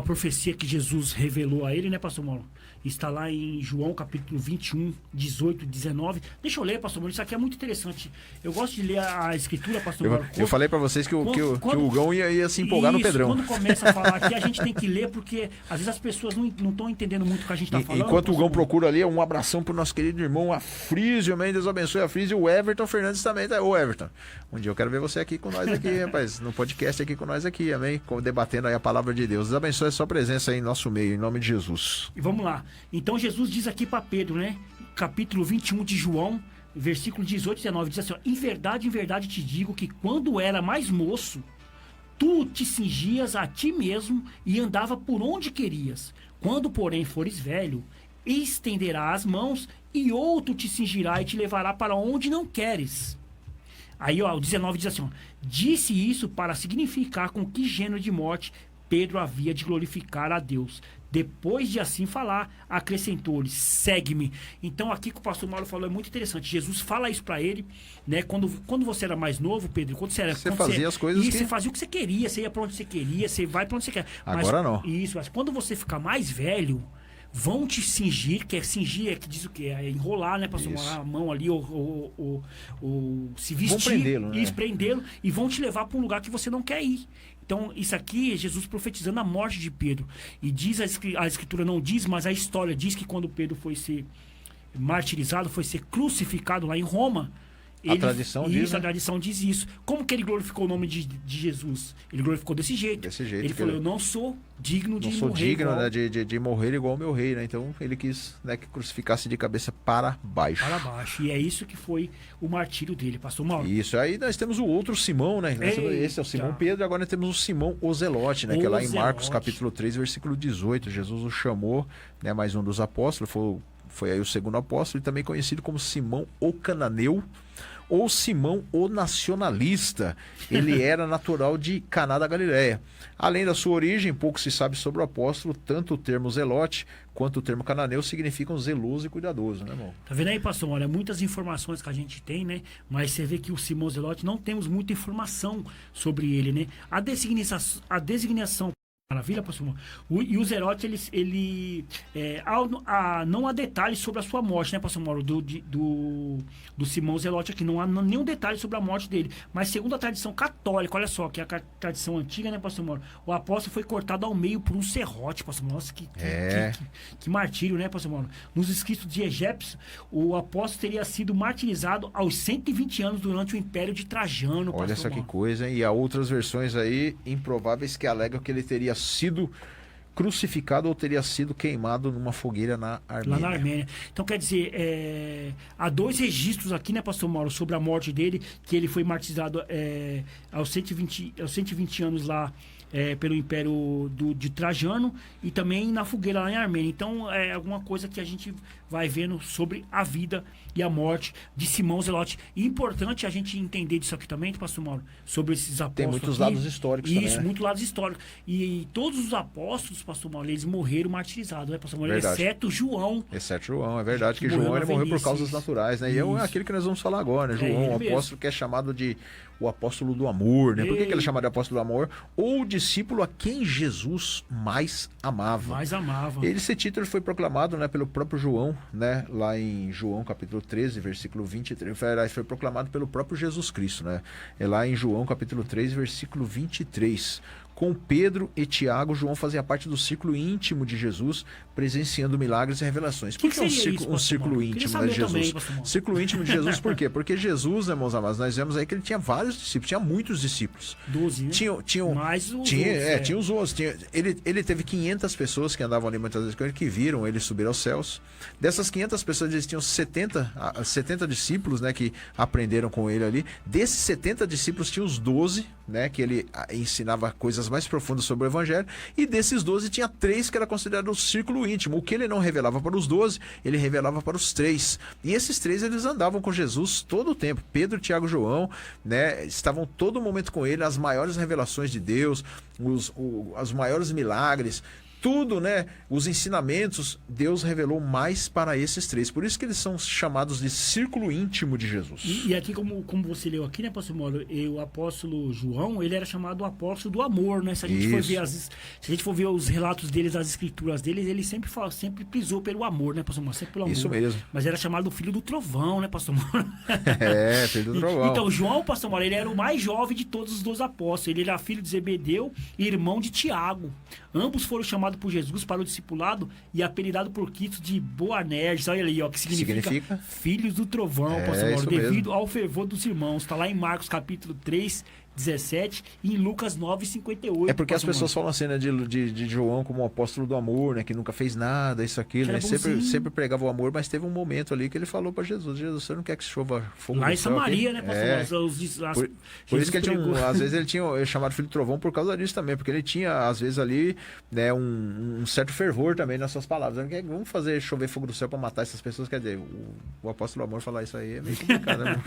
profecia que Jesus revelou a ele, né, pastor Mauro? Está lá em João, capítulo 21, 18 e 19. Deixa eu ler, pastor Mauro. Isso aqui é muito interessante. Eu gosto de ler a escritura, pastor Mauro. Eu falei para vocês que o Hugão ia se empolgar no Isso, Pedrão. Quando começa a falar aqui, a gente tem que ler, porque às vezes as pessoas não estão entendendo muito o que a gente está falando. Enquanto o Hugão pastor Mauro. procura ali, um abração pro nosso querido irmão Afrísio, amém, Deus abençoe a Afrísio, e o Everton Fernandes também, tá? Ô Everton, um dia eu quero ver você aqui com nós aqui, rapaz, no podcast aqui com nós aqui, amém, debatendo aí a palavra de Deus. Deus abençoe a sua presença aí em nosso meio, em nome de Jesus. E vamos lá. Então Jesus diz aqui para Pedro, né? Capítulo 21 de João, versículo 18 e 19, diz assim, ó, em verdade te digo que quando era mais moço, tu te cingias a ti mesmo e andava por onde querias. Quando, porém, fores velho, estenderás as mãos e outro te cingirá e te levará para onde não queres. Aí, ó, o 19 diz assim, ó, disse isso para significar com que gênero de morte Pedro havia de glorificar a Deus. Depois de assim falar, acrescentou-lhe, segue-me. Então aqui que o pastor Mauro falou é muito interessante. Jesus fala isso para ele, né? Quando você era mais novo, Pedro, quando você fazia as coisas você fazia o que você queria, você ia para onde você queria, você vai para onde você quer. Agora não. Isso, mas quando você ficar mais velho, vão te cingir, que que diz o quê? É enrolar, né? Pra somar a mão ali, ou se vestir. Vão prendê-lo, né? Isso, prendê-lo, e vão te levar para um lugar que você não quer ir. Então, isso aqui é Jesus profetizando a morte de Pedro. E diz a Escritura não diz, mas a história diz que quando Pedro foi ser martirizado, foi ser crucificado lá em Roma, A tradição diz, né? A tradição diz isso. Como que ele glorificou o nome de Jesus? Ele glorificou desse jeito. Desse jeito. Ele falou, eu não sou digno de não sou morrer digno, igual... né, de morrer igual o meu rei, né? Então ele quis, né, que crucificasse de cabeça para baixo. Para baixo. E é isso que foi o martírio dele, pastor Mauro. Isso. Aí nós temos o outro Simão, né? Esse é o Simão Pedro, agora nós temos o Simão Ozelote, né? Que é lá em Marcos capítulo 3, versículo 18. Jesus o chamou, né? Mais um dos apóstolos, foi aí o segundo apóstolo, e também conhecido como Simão o Cananeu, ou Simão o Nacionalista. Ele era natural de Caná da Galileia. Além da sua origem, pouco se sabe sobre o apóstolo, tanto o termo zelote quanto o termo cananeu significam zeloso e cuidadoso, né, irmão? Tá vendo aí, pastor? Olha, muitas informações que a gente tem, né? Mas você vê que o Simão Zelote não temos muita informação sobre ele, né? A designação maravilha, pastor. E o Zelote, não há detalhes sobre a sua morte, né, pastor Mauro? Do Simão Zelote aqui. Não há nenhum detalhe sobre a morte dele. Mas segundo a tradição católica, olha só, que é a tradição antiga, né, pastor Mauro? O apóstolo foi cortado ao meio por um serrote, pastor Mauro. Nossa, que martírio, né, pastor Mauro? Nos escritos de Egépcio, o apóstolo teria sido martirizado aos 120 anos durante o Império de Trajano, pastor Olha só que Mauro. coisa, hein? E há outras versões aí improváveis que alegam que ele teria sido crucificado ou teria sido queimado numa fogueira na Armênia. Lá na Armênia. Então, quer dizer, há dois registros aqui, né, pastor Mauro, sobre a morte dele, que ele foi martirizado aos 120 anos lá pelo Império de Trajano e também na fogueira lá em Armênia. Então, é alguma coisa que a gente vai vendo sobre a vida e a morte de Simão Zelote. E importante a gente entender disso aqui também, pastor Mauro, sobre esses apóstolos. Tem muitos aqui. lados históricos também, Isso, né? muitos lados históricos. E todos os apóstolos, pastor Mauro, eles morreram martirizados, né, pastor Mauro? Verdade. Exceto João. Exceto João, é verdade que Que João morreu ele na morreu por velhice, causas isso. naturais, né? E é Isso. aquilo que nós vamos falar agora, né? João, ele um mesmo. apóstolo que é chamado de o apóstolo do amor, né? Por que ele é chamado de apóstolo do amor? Ou o discípulo a quem Jesus mais amava. Mais amava. Esse título foi proclamado, né, pelo próprio João, né? Lá em João capítulo 13, versículo 23. Foi proclamado pelo próprio Jesus Cristo, né? É lá em João capítulo 3, versículo 23. Com Pedro e Tiago, João fazia parte do círculo íntimo de Jesus, presenciando milagres e revelações. Por que um círculo íntimo, né, de Jesus? Círculo íntimo de Jesus, por quê? Porque Jesus, né, meus amados, nós vemos aí que ele tinha vários discípulos, tinha muitos discípulos. 12, né? Mais os tinha os outros. Ele teve 500 pessoas que andavam ali muitas vezes com ele, que viram ele subir aos céus. Dessas 500 pessoas, eles tinham 70 discípulos, né, que aprenderam com ele ali. Desses 70 discípulos, tinha os 12, né, que ele ensinava coisas mais profundas sobre o evangelho, e desses 12 tinha 3 que era considerado o círculo íntimo. O que ele não revelava para os 12, ele revelava para os 3. E esses 3 eles andavam com Jesus todo o tempo. Pedro, Tiago e João, né, estavam todo momento com ele, as maiores revelações de Deus, os maiores milagres, tudo, né? Os ensinamentos, Deus revelou mais para esses 3. Por isso que eles são chamados de círculo íntimo de Jesus. E aqui, como você leu aqui, né, pastor Mauro, o apóstolo João, ele era chamado o apóstolo do amor, né? Se a gente for ver os relatos deles, das escrituras deles, ele sempre pisou pelo amor, né, pastor Mauro? Sempre pelo amor. Isso mesmo. Mas era chamado filho do trovão, né, pastor Mauro? Filho do trovão. Então, João, pastor Mauro, ele era o mais jovem de todos os 12 apóstolos. Ele era filho de Zebedeu e irmão de Tiago. Ambos foram chamados por Jesus para o discipulado e apelidado por Cristo de Boanerges. Olha ali, ó, que significa filhos do trovão, pastor Mauro, devido ao fervor dos irmãos. Está lá em Marcos capítulo 3, 17 e em Lucas 9, 58. É porque as pessoas falam assim, né, de João como um apóstolo do amor, né, que nunca fez nada, isso, aquilo, né, sempre pregava o amor, mas teve um momento ali que ele falou para Jesus, você não quer que chova fogo lá do em céu Samaria, aqui? né, pastor? Por isso que ele às vezes ele tinha chamado filho do trovão por causa disso também, porque ele tinha, às vezes ali, né, um certo fervor também nas suas palavras. Vamos fazer chover fogo do céu para matar essas pessoas, quer dizer, o apóstolo do amor falar isso aí é meio complicado, né?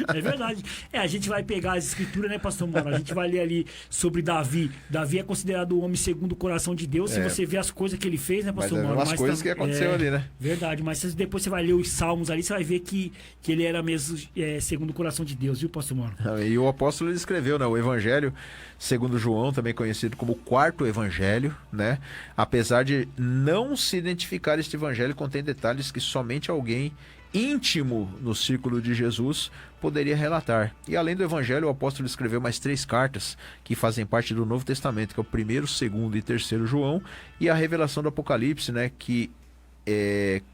É verdade. A gente vai pegar as escrituras, né, pastor Mauro? A gente vai ler ali sobre Davi. Davi é considerado o homem segundo o coração de Deus. Se você vê as coisas que ele fez, né, pastor Mauro? As coisas que aconteceu ali, né? Verdade, mas depois você vai ler os salmos ali, você vai ver que ele era mesmo segundo o coração de Deus, viu, pastor Mauro? E o apóstolo ele escreveu, né, o evangelho segundo João, também conhecido como o quarto evangelho, né? Apesar de não se identificar, este evangelho contém detalhes que somente alguém íntimo no círculo de Jesus poderia relatar. E além do evangelho, o apóstolo escreveu mais 3 cartas que fazem parte do Novo Testamento, que é o 1º, 2º e 3º João, e a revelação do Apocalipse, né, que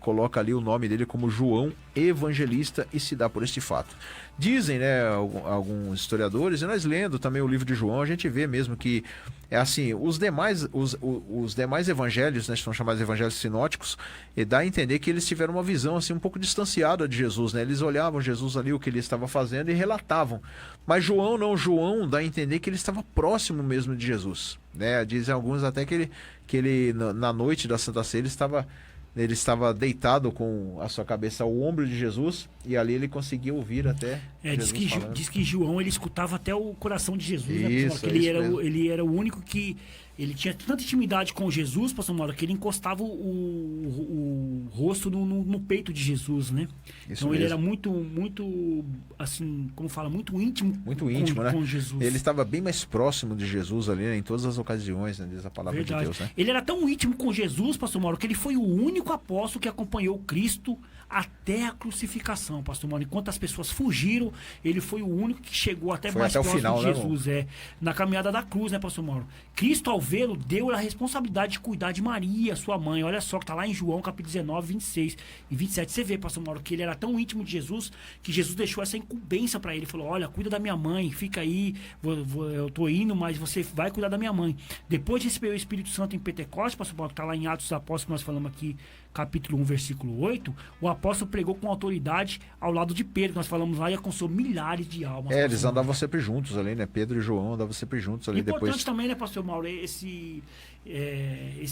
coloca ali o nome dele como João Evangelista e se dá por este fato. Dizem, né, alguns historiadores, e nós lendo também o livro de João, a gente vê mesmo que é assim, os demais evangelhos, né, são chamados evangelhos sinóticos, e dá a entender que eles tiveram uma visão assim um pouco distanciada de Jesus, né? Eles olhavam Jesus ali, o que ele estava fazendo e relatavam. Mas João não, João dá a entender que ele estava próximo mesmo de Jesus, né? Dizem alguns até que ele na noite da Santa Ceia ele estava deitado com a sua cabeça ao ombro de Jesus e ali ele conseguia ouvir até Jesus diz que João ele escutava até o coração de Jesus, né? Isso, ele era o único que ele tinha tanta intimidade com Jesus, pastor Mauro, que ele encostava o rosto no peito de Jesus, né? Isso então mesmo. ele era muito assim, como fala, muito íntimo né? com Jesus. Ele estava bem mais próximo de Jesus ali, né? Em todas as ocasiões, né? Diz a palavra Verdade. de Deus, né? Ele era tão íntimo com Jesus, pastor Mauro, que ele foi o único apóstolo que acompanhou Cristo até a crucificação, pastor Mauro. Enquanto as pessoas fugiram, ele foi o único que chegou até mais próximo final, de né, Jesus, na caminhada da cruz, né, pastor Mauro? Cristo, ao vê-lo, deu a responsabilidade de cuidar de Maria, sua mãe. Olha só, que tá lá em João, capítulo 19, 26 e 27. Você vê, pastor Mauro, que ele era tão íntimo de Jesus, que Jesus deixou essa incumbência para ele. Falou, olha, cuida da minha mãe, fica aí, eu tô indo, mas você vai cuidar da minha mãe. Depois de receber o Espírito Santo em Pentecostes, pastor Mauro, que tá lá em Atos dos Apóstolos, que nós falamos aqui, capítulo 1, versículo 8, o apóstolo pregou com autoridade ao lado de Pedro, que nós falamos lá, e alcançou milhares de almas. Eles andavam sempre juntos ali, né? Pedro e João andavam sempre juntos ali. Importante depois também, né, pastor Mauro, esse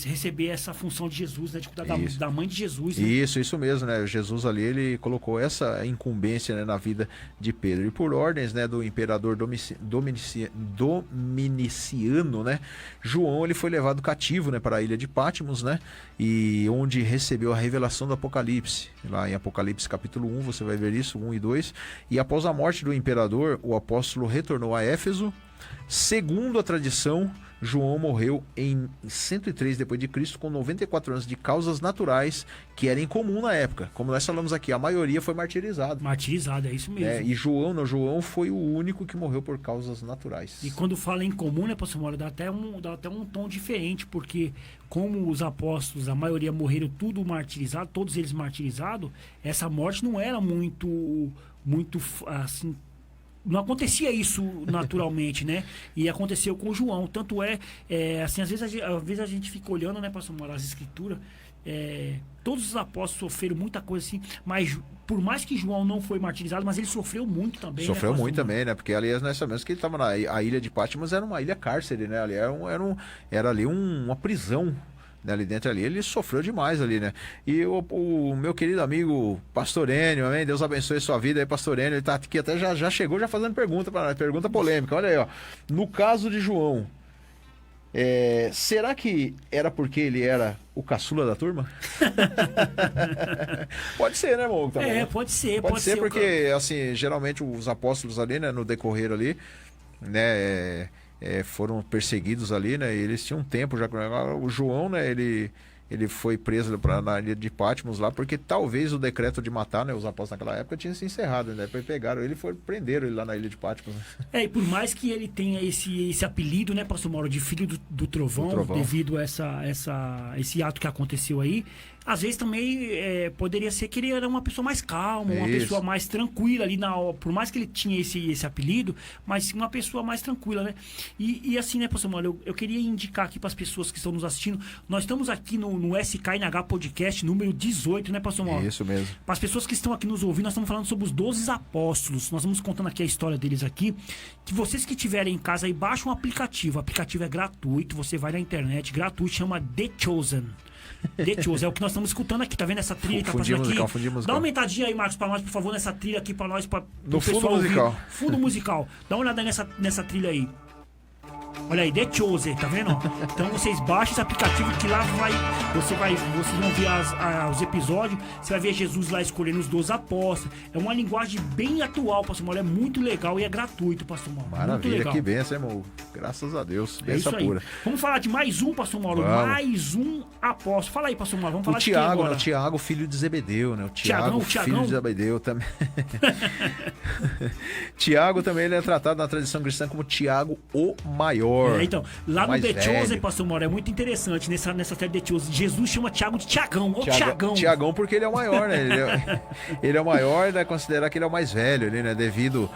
receber essa função de Jesus, né, de cuidar da mãe de Jesus, né? Isso mesmo, né? Jesus ali, ele colocou essa incumbência, né, na vida de Pedro. E por ordens, né, do imperador Dominiciano, né, João ele foi levado cativo, né, para a ilha de Patmos, né, e onde recebeu a revelação do Apocalipse. Lá em Apocalipse capítulo 1, você vai ver isso, 1 e 2. E após a morte do imperador, o apóstolo retornou a Éfeso. Segundo a tradição, João morreu em 103 depois de Cristo com 94 anos de causas naturais, que era incomum na época. Como nós falamos aqui, a maioria foi martirizado. Martirizado, é isso mesmo. E João foi o único que morreu por causas naturais. E quando fala em comum, né, pastor Mauro, dá até um tom diferente, porque como os apóstolos, a maioria morreram tudo martirizado, todos eles martirizados, essa morte não era muito assim, não acontecia isso naturalmente, né? E aconteceu com João. Tanto assim, às vezes a gente fica olhando, né, pastor Mauro, as escrituras, todos os apóstolos sofreram muita coisa assim, mas por mais que João não foi martirizado, mas ele sofreu muito também. Sofreu né, muito também, né? Porque ali nós sabemos que ele estava a ilha de Patmos, era uma ilha cárcere, né? Ali era ali uma prisão. Ali dentro ali, ele sofreu demais ali, né? E o meu querido amigo Pastor Enio, amém? Deus abençoe sua vida aí, Pastor Enio. Ele tá aqui até já chegou fazendo pergunta para nós, pergunta polêmica. Olha aí, ó. No caso de João, será que era porque ele era o caçula da turma? Pode ser, né, irmão? Pode ser. Pode ser porque, assim, geralmente os apóstolos ali, né, no decorrer ali, né, foram perseguidos ali, né? E eles tinham um tempo já. O João, né? Ele foi preso na ilha de Patmos lá, porque talvez o decreto de matar, né, os apóstolos naquela época tinha se encerrado, né? Depois pegaram ele e prenderam ele lá na ilha de Patmos. E por mais que ele tenha esse apelido, né, pastor Mauro, de filho do trovão, devido a esse ato que aconteceu aí, às vezes também poderia ser que ele era uma pessoa mais calma, uma pessoa mais tranquila ali por mais que ele tinha esse apelido, mas uma pessoa mais tranquila, né? E assim, né, pastor Mauro, eu queria indicar aqui para as pessoas que estão nos assistindo, nós estamos aqui no SKNH Podcast número 18, né, pastor Mauro? Isso mesmo. Para as pessoas que estão aqui nos ouvindo, nós estamos falando sobre os 12 apóstolos, nós vamos contando aqui a história deles aqui, que vocês que estiverem em casa aí, baixem um aplicativo, o aplicativo é gratuito, você vai na internet, gratuito, chama The Chosen. The Chosen, é o que nós estamos escutando aqui, tá vendo essa trilha que tá passando aqui? Dá uma aumentadinha aí, Marcos, pra nós, por favor, nessa trilha aqui, pra nós, no fundo musical. Ouvir. Fundo musical. Dá uma olhada nessa trilha aí. Olha aí, The Chosen, tá vendo? Então vocês baixem esse aplicativo que lá vocês vão ver os episódios, você vai ver Jesus lá escolhendo os 12 apóstolos. É uma linguagem bem atual, pastor Mauro, é muito legal e é gratuito, pastor Mauro. Maravilha, que benção, irmão. Graças a Deus, benção pura. Vamos falar de mais um, pastor Mauro, mais um apóstolo. Fala aí, pastor Mauro, vamos falar de quem agora? O Tiago, filho de Zebedeu, né? O Tiago, filho de Zebedeu também. Tiago também ele é tratado na tradição cristã como Tiago o Maior. Então, lá no The Chosen, pastor Mauro, é muito interessante nessa série The Chosen. Jesus chama Tiago de Tiagão. Tiagão porque ele é o maior, né? Ele é o maior, né? Considerar que ele é o mais velho ali, né? Devido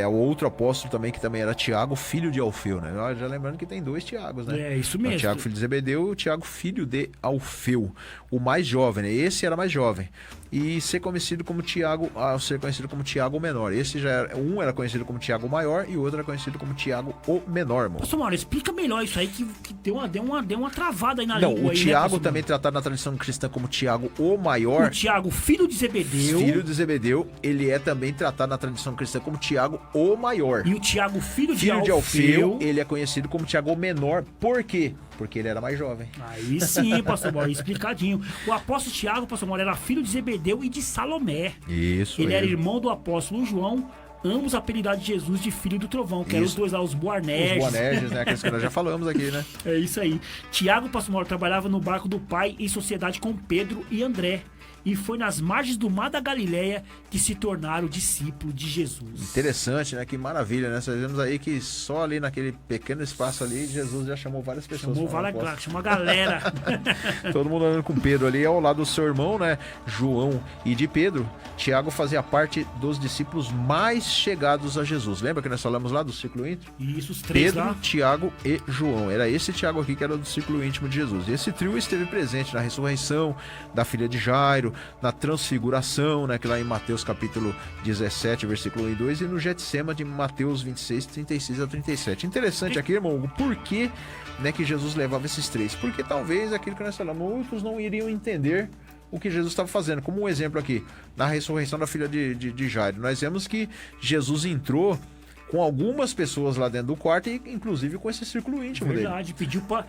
ao outro apóstolo também, que também era Tiago, filho de Alfeu, né? Já lembrando que tem 2 Tiagos, né? É, isso mesmo. O Tiago, filho de Zebedeu, e o Tiago, filho de Alfeu. O mais jovem, né? Esse era mais jovem. E ser conhecido como Tiago, o Menor. Esse um era conhecido como Tiago o Maior e o outro era conhecido como Tiago o Menor, irmão. Pastor Mauro, explica melhor isso aí, que deu uma travada aí na língua. Não, o Tiago também tratado na tradição cristã como Tiago o Maior. O Tiago, filho de Zebedeu. Filho de Zebedeu, ele é também tratado na tradição cristã como Tiago o Maior. E o Tiago, filho de Alfeu, ele é conhecido como Tiago o Menor. Por quê? Porque ele era mais jovem. Aí sim, pastor Mauro, explicadinho. O apóstolo Tiago, pastor Mauro, era filho de Zebedeu e de Salomé. Isso. Ele era irmão do apóstolo João, ambos apelidados de Jesus de filho do trovão, que eram os dois lá, os Boanerges. Os Boanerges, né? Aqueles que nós já falamos aqui, né? É isso aí. Tiago, pastor Mauro, trabalhava no barco do pai em sociedade com Pedro e André. E foi nas margens do mar da Galileia que se tornaram discípulos de Jesus. Interessante, né? Que maravilha, né? Nós vemos aí que só ali naquele pequeno espaço ali, Jesus já chamou várias pessoas. Chamou a galera. Todo mundo andando com Pedro ali, ao lado do seu irmão, né? João e de Pedro. Tiago fazia parte dos discípulos mais chegados a Jesus. Lembra que nós falamos lá do círculo íntimo? Isso, os 3 Pedro, lá. Tiago e João. Era esse Tiago aqui que era do círculo íntimo de Jesus. E esse trio esteve presente na ressurreição da filha de Jairo, na transfiguração, né, que lá em Mateus capítulo 17, versículo 1 e 2, e no Getsema de Mateus 26, 36 a 37. Interessante aqui, irmão, por que, né, que Jesus levava esses 3? Porque talvez aquilo que nós falamos, muitos não iriam entender o que Jesus estava fazendo. Como um exemplo aqui, na ressurreição da filha de Jairo, nós vemos que Jesus entrou com algumas pessoas lá dentro do quarto e inclusive com esse círculo íntimo dele. Verdade, pediu para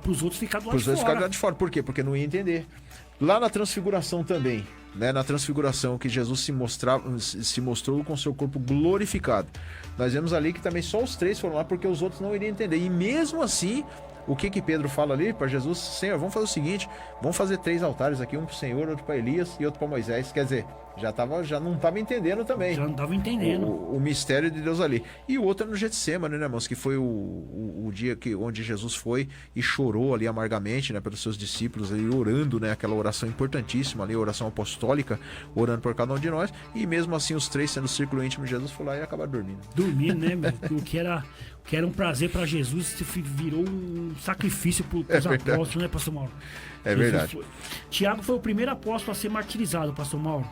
os outros ficar do lado Para os de outros fora. ficarem lá de fora. Por quê? Porque não ia entender. Lá na transfiguração também, né? Na transfiguração que Jesus se mostrou com seu corpo glorificado. Nós vemos ali que também só os 3 foram lá porque os outros não iriam entender. E mesmo assim, o que Pedro fala ali para Jesus? Senhor, vamos fazer o seguinte, vamos fazer 3 altares aqui, um para o Senhor, outro para Elias e outro para Moisés. Quer dizer, já não estava entendendo também. Já não estava entendendo. O mistério de Deus ali. E o outro é no Getsemane, né, irmãos? Que foi o dia onde Jesus foi e chorou ali amargamente, né, pelos seus discípulos, ali orando, né, aquela oração importantíssima ali, a oração apostólica, orando por cada um de nós. E mesmo assim, os 3 sendo o círculo íntimo de Jesus, foi lá e acabaram dormindo. Dormindo, né, meu? O que era um prazer para Jesus virou um sacrifício para os apóstolos, né, pastor Mauro? É verdade. Tiago foi o primeiro apóstolo a ser martirizado, pastor Mauro.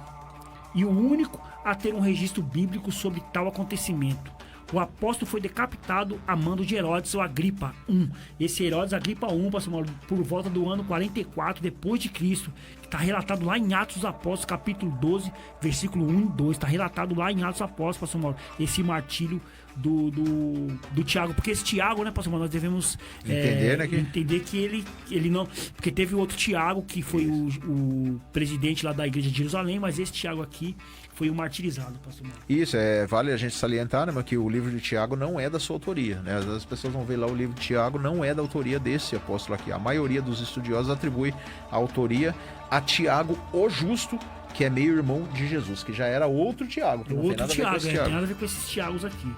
E o único a ter um registro bíblico sobre tal acontecimento. O apóstolo foi decapitado a mando de Herodes ou Agripa I. Esse Herodes Agripa I, pastor Mauro, por volta do ano 44 depois de Cristo, que está relatado lá em Atos dos Apóstolos, capítulo 12, versículo 1 e 2. Está relatado lá em Atos dos Apóstolos, pastor Mauro, esse martírio do Tiago. Porque esse Tiago, né, pastor Mauro, nós devemos entender, né, entender que ele não... Porque teve o outro Tiago, que foi o presidente lá da igreja de Jerusalém, mas esse Tiago aqui foi o martirizado, pastor Mauro. Isso, vale a gente salientar, né, que o livro de Tiago não é da sua autoria, né? Às vezes as pessoas vão ver lá o livro de Tiago, não é da autoria desse apóstolo aqui. A maioria dos estudiosos atribui a autoria a Tiago o Justo, que é meio irmão de Jesus, que já era outro Tiago. Outro Tiago, tem nada a ver com esses Tiagos aqui.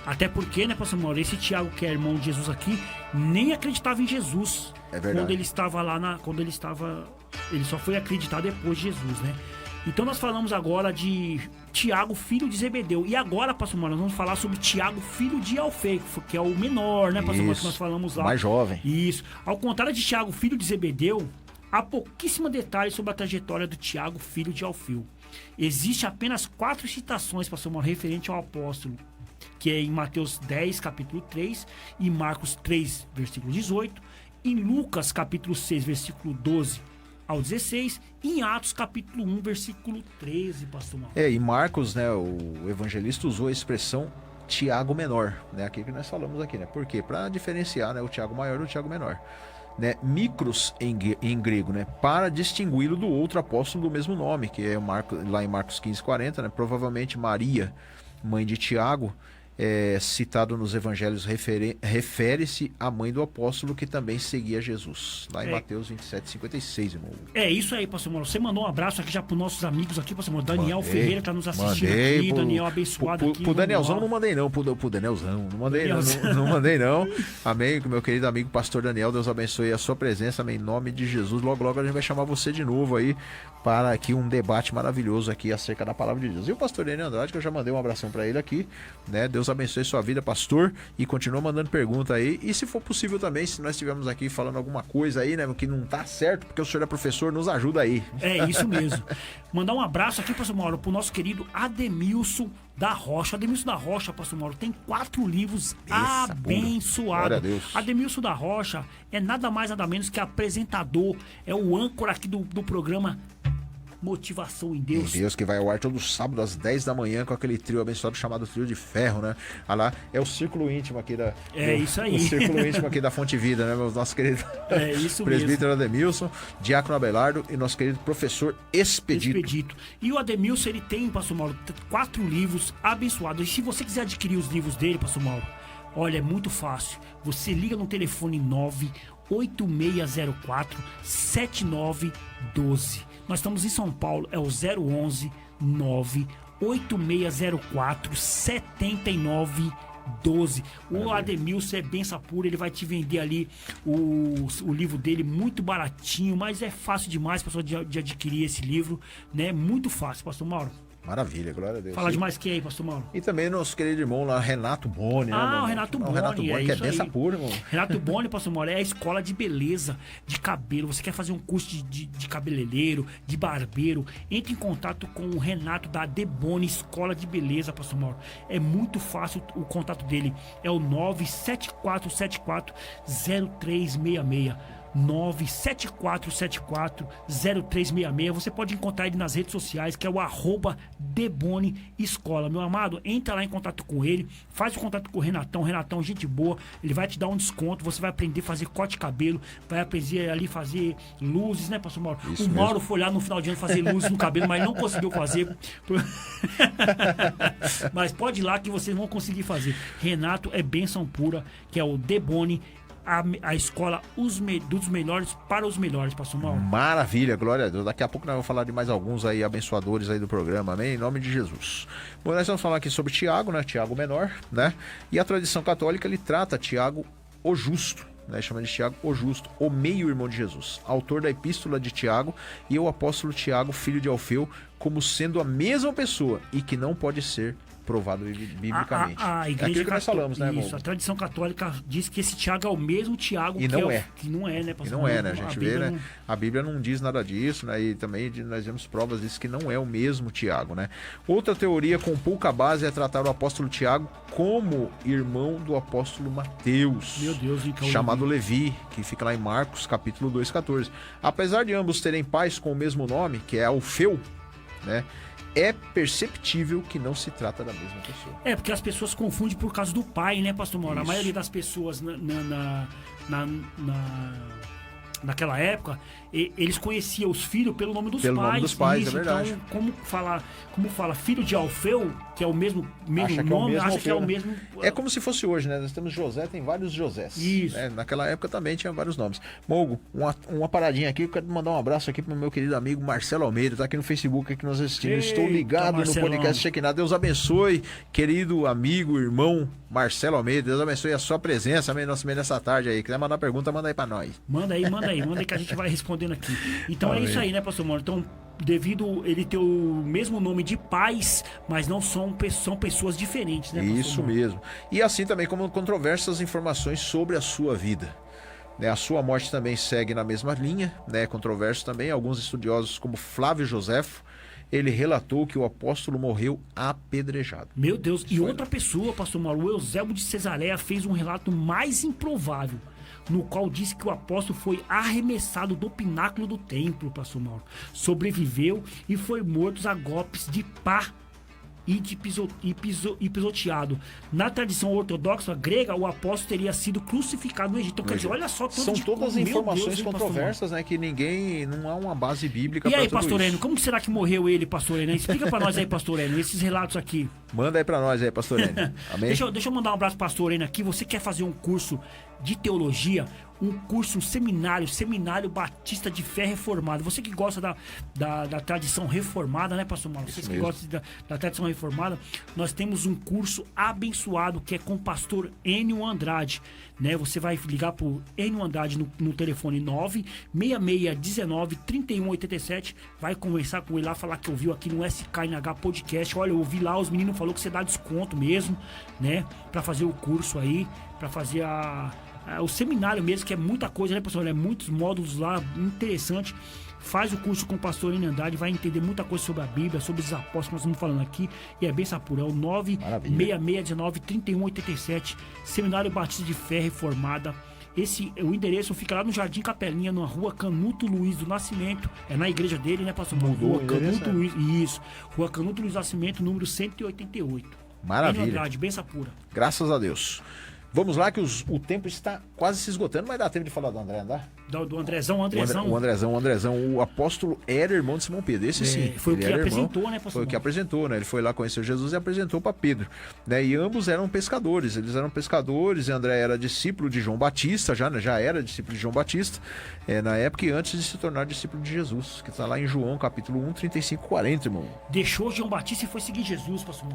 Até porque, né, pastor Mauro, esse Tiago que é irmão de Jesus aqui, nem acreditava em Jesus. É verdade. Quando ele estava lá ele só foi acreditar depois de Jesus, né? Então nós falamos agora de Tiago, filho de Zebedeu. E agora, pastor Mauro, nós vamos falar sobre Tiago, filho de Alfeu, que é o menor, né, pastor Mauro, que nós falamos lá. Mais jovem. Isso. Ao contrário de Tiago, filho de Zebedeu, há pouquíssimo detalhe sobre a trajetória do Tiago, filho de Alfeu. Existe apenas 4 citações, pastor Mauro, referente ao apóstolo, que é em Mateus 10, capítulo 3, em Marcos 3, versículo 18, em Lucas, capítulo 6, versículo 12 ao 16, e em Atos, capítulo 1, versículo 13, pastor Mauro. E Marcos, né, o evangelista usou a expressão Tiago menor, né, aqui que nós falamos aqui, né, por quê? Para diferenciar, né, o Tiago maior do Tiago menor. Né, micros em grego, né, para distingui-lo do outro apóstolo do mesmo nome, que é lá em Marcos 15:40, né, provavelmente Maria, mãe de Tiago, citado nos evangelhos, refere-se à mãe do apóstolo que também seguia Jesus, lá em Mateus 27:56, irmão. É isso aí, pastor Mauro. Você mandou um abraço aqui já para os nossos amigos aqui, pastor Mauro. Daniel Ferreira está nos assistindo aqui, Daniel abençoado aqui. Pro Danielzão não mandei não, pro Danielzão, não mandei não. Amém, meu querido amigo pastor Daniel, Deus abençoe a sua presença, amém, em nome de Jesus. Logo a gente vai chamar você de novo aí para aqui um debate maravilhoso aqui acerca da palavra de Deus. E o pastor Daniel Andrade, que eu já mandei um abração para ele aqui, né, Deus abençoe sua vida, pastor, e continua mandando pergunta aí, e se for possível também, se nós estivermos aqui falando alguma coisa aí, né, que não tá certo, porque o senhor é professor, nos ajuda aí. É isso mesmo. Mandar um abraço aqui, pastor Mauro, pro nosso querido Ademilson da Rocha. Ademilson da Rocha, pastor Mauro, tem 4 livros abençoados. Glória a Deus. Ademilson da Rocha é nada mais, nada menos que apresentador, é o âncora aqui do programa Motivação em Deus. Em Deus, que vai ao ar todo sábado às 10 da manhã com aquele trio abençoado chamado Trio de Ferro, né? Ah lá, é o círculo íntimo aqui isso aí. O círculo íntimo aqui da Fonte Vida, né, meu nosso querido isso presbítero mesmo. Ademilson, diácono Abelardo e nosso querido professor Expedito. E o Ademilson, ele tem, pastor Mauro, 4 livros abençoados. E se você quiser adquirir os livros dele, pastor Mauro, olha, é muito fácil. Você liga no telefone 98604-7912. Nós estamos em São Paulo, é o 011 98604-7912. O Ademilson é benção pura, ele vai te vender ali o livro dele muito baratinho, mas é fácil demais, pessoal, de adquirir esse livro, né? Muito fácil, pastor Mauro. Maravilha, glória a Deus. Fala demais quem aí, pastor Mauro? E também nosso querido irmão lá, Renato Boni, né? O Renato Boni. O Renato Boni, que é benção pura, irmão. Renato Boni, pastor Mauro, é a escola de beleza, de cabelo. Você quer fazer um curso de cabeleireiro, de barbeiro? Entre em contato com o Renato da Deboni Escola de Beleza, pastor Mauro. É muito fácil o contato dele. É o 974740366. 974740366. Você pode encontrar ele nas redes sociais, que é o @deboneescola. Meu amado, entra lá em contato com ele, faz o contato com o Renatão. Renatão, gente boa, ele vai te dar um desconto, você vai aprender a fazer corte de cabelo, vai aprender ali fazer luzes, né, pastor Mauro? Isso o Mauro mesmo. foi lá no final de ano fazer luzes no cabelo, mas não conseguiu fazer. Mas pode ir lá que vocês vão conseguir fazer. Renato é bênção pura, que é o Debone, a escola dos melhores para os melhores, pastor Mauro. Maravilha, glória a Deus. Daqui a pouco nós vamos falar de mais alguns aí abençoadores aí do programa, amém? Em nome de Jesus. Bom, nós vamos falar aqui sobre Tiago, né? Tiago menor, né? E a tradição católica, ele trata Tiago o Justo, né? Chama de Tiago o Justo, o meio-irmão de Jesus, autor da epístola de Tiago, e o apóstolo Tiago, filho de Alfeu, como sendo a mesma pessoa e que não pode ser provado biblicamente. A é igreja aquilo que nós falamos, né, irmão? Isso, a tradição católica diz que esse Tiago é o mesmo Tiago E que não que não é, né, E pastor? não é, né? A gente Bíblia vê, né? não- A Bíblia não diz nada disso, né? E também nós vemos provas disso que não é o mesmo Tiago, né? Outra teoria com pouca base é tratar o apóstolo Tiago como irmão do apóstolo Mateus. Meu Deus, então, chamado Levi, que fica lá em Marcos, capítulo 2:14. Apesar de ambos terem pais com o mesmo nome, que é Alfeu, né? É perceptível que não se trata da mesma pessoa. É, porque as pessoas confundem por causa do pai, né, pastor Mauro? A Isso. maioria das pessoas naquela época, eles conheciam os filhos pelo nome dos Pelo pais. nome dos pais, Isso, é verdade. Então, como fala filho de Alfeu, que é o mesmo Acha que é o nome, mesmo acha que é o Alfeu, né? mesmo... É como se fosse hoje, né? Nós temos José, tem vários Josés. Isso. Né? Naquela época também tinha vários nomes. Mogo, uma paradinha aqui, eu quero mandar um abraço aqui pro meu querido amigo Marcelo Almeida, tá aqui no Facebook aqui nos assistindo. Eita, Estou ligado Marcelão. no podcast Shekinah. Deus abençoe, querido amigo, irmão Marcelo Almeida. Deus abençoe a sua presença, amém, nosso meio nessa tarde aí. Quiser mandar pergunta, manda aí pra nós. Manda aí que a gente vai respondendo aqui. Então Amém. é isso aí, né, pastor Mauro? Então, devido ele ter o mesmo nome de pais, mas não são pessoas diferentes, né, pastor Isso Mauro? mesmo. E assim também como controversas informações sobre a sua vida. Né, a sua morte também segue na mesma linha, né, controverso também. Alguns estudiosos, como Flávio Joséfo, ele relatou que o apóstolo morreu apedrejado. Meu Deus, e Foi. outra pessoa, pastor Mauro, o Eusébio de Cesareia, fez um relato mais improvável, no qual disse que o apóstolo foi arremessado do pináculo do templo, pastor Mauro. Sobreviveu e foi morto a golpes de pá e pisoteado. Na tradição ortodoxa grega, o apóstolo teria sido crucificado no Egito. Então, quer dizer, olha só tanto São de todas meu informações Deus, hein, pastor controversas, né? Que não há uma base bíblica E para aí, tudo pastor isso. Enio, como que será que morreu ele, pastor Enio? Explica pra nós aí, pastor Enio, esses relatos aqui. Manda aí pra nós aí, pastor Enio. Amém? Deixa eu mandar um abraço pro pastor Enio aqui. Você quer fazer um curso de teologia, um seminário Batista de Fé Reformado. Você que gosta da tradição reformada, né, pastor Mauro? Você que mesmo. gosta da tradição reformada, nós temos um curso abençoado que é com o pastor Enio Andrade, né? Você vai ligar pro Enio Andrade no telefone 966193187, vai conversar com ele lá, falar que ouviu aqui no SKNH Podcast. Olha, eu ouvi lá, os meninos falaram que você dá desconto mesmo, né? Pra fazer o curso aí, pra fazer o seminário mesmo, que é muita coisa, né, pastor? É muitos módulos lá, interessante. Faz o curso com o pastor Enio Andrade, vai entender muita coisa sobre a Bíblia, sobre os apóstolos que nós estamos falando aqui. E é bem sapurão, 966193187, Seminário Batista de Fé Reformada. O endereço fica lá no Jardim Capelinha, na rua Canuto Luiz do Nascimento. É na igreja dele, né, pastor? Mudou Rua o endereço, Canuto Luiz, isso. Rua Canuto Luiz do Nascimento, número 188. Maravilha. Enio Andrade, benção pura. Graças a Deus. Vamos lá que o tempo está quase se esgotando, mas dá tempo de falar do André, não dá? Do Andrezão. O Andrezão, o apóstolo era irmão de Simão Pedro. Esse sim. Foi o ele que era apresentou, irmão, né, pastor? Foi o que apresentou, né? Ele foi lá conhecer Jesus e apresentou para Pedro. Né? E ambos eram pescadores. Eles eram pescadores. E André era discípulo de João Batista, já era discípulo de João Batista, na época e antes de se tornar discípulo de Jesus, que está lá em João, capítulo 1, 35, 40, irmão. Deixou João Batista e foi seguir Jesus, pastor.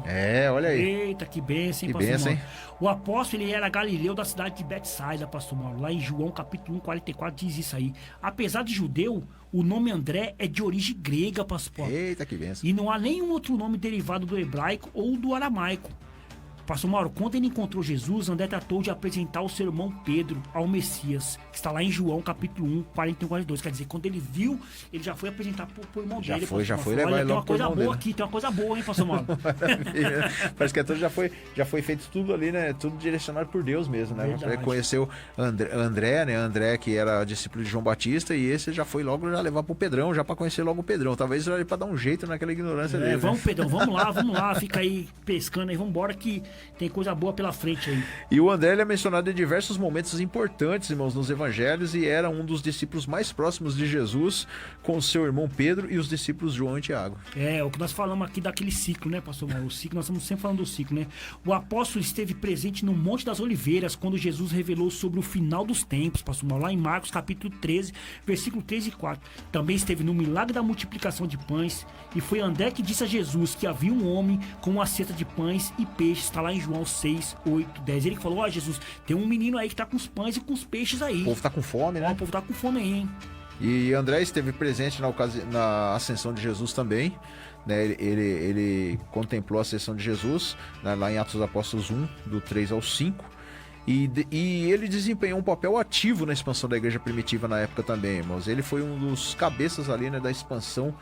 Olha aí. Eita, que bênção, hein, Que pastor bênção, Mauro? O apóstolo, ele era galileu da cidade de Betsaida, pastor Mauro. Lá em João, capítulo 1, 44, diz isso aí. Apesar de judeu, o nome André é de origem grega, pastor. Eita, que bênção. E não há nenhum outro nome derivado do hebraico ou do aramaico. Pastor Mauro, quando ele encontrou Jesus, André tratou de apresentar o seu irmão Pedro ao Messias, que está lá em João, capítulo 1, 41 e 42. Quer dizer, quando ele viu, ele já foi apresentar pro irmão dele. Já foi levar ele tem uma logo pro coisa irmão boa dele. aqui, tem uma coisa boa, hein, Pastor Mauro? Parece que tudo já foi feito tudo ali, né? Tudo direcionado por Deus mesmo, né? Verdade. Ele conheceu André, né? André, que era discípulo de João Batista, e esse já foi logo já levar pro Pedrão, já pra conhecer logo o Pedrão. Talvez era pra dar um jeito naquela ignorância dele. Vamos, Pedrão, vamos lá, fica aí pescando aí, vamos embora que tem coisa boa pela frente aí. E o André ele é mencionado em diversos momentos importantes, irmãos, nos evangelhos, e era um dos discípulos mais próximos de Jesus, com seu irmão Pedro e os discípulos João e Tiago. É, o que nós falamos aqui daquele ciclo, né, pastor Mauro? O ciclo, nós estamos sempre falando do ciclo, né? O apóstolo esteve presente no Monte das Oliveiras, quando Jesus revelou sobre o final dos tempos, pastor Mauro, lá em Marcos, capítulo 13, versículo 3 e 4. Também esteve no milagre da multiplicação de pães, e foi André que disse a Jesus que havia um homem com uma cesta de pães e peixes, está lá em João 6, 8, 10. Ele que falou, Jesus, tem um menino aí que tá com os pães e com os peixes aí. O povo tá com fome, né? O povo tá com fome aí, hein? E André esteve presente na ascensão de Jesus também, né? Ele contemplou a ascensão de Jesus, né? Lá em Atos dos Apóstolos 1, do 3 ao 5. E ele desempenhou um papel ativo na expansão da igreja primitiva na época também, irmãos. Ele foi um dos cabeças ali, né, da expansão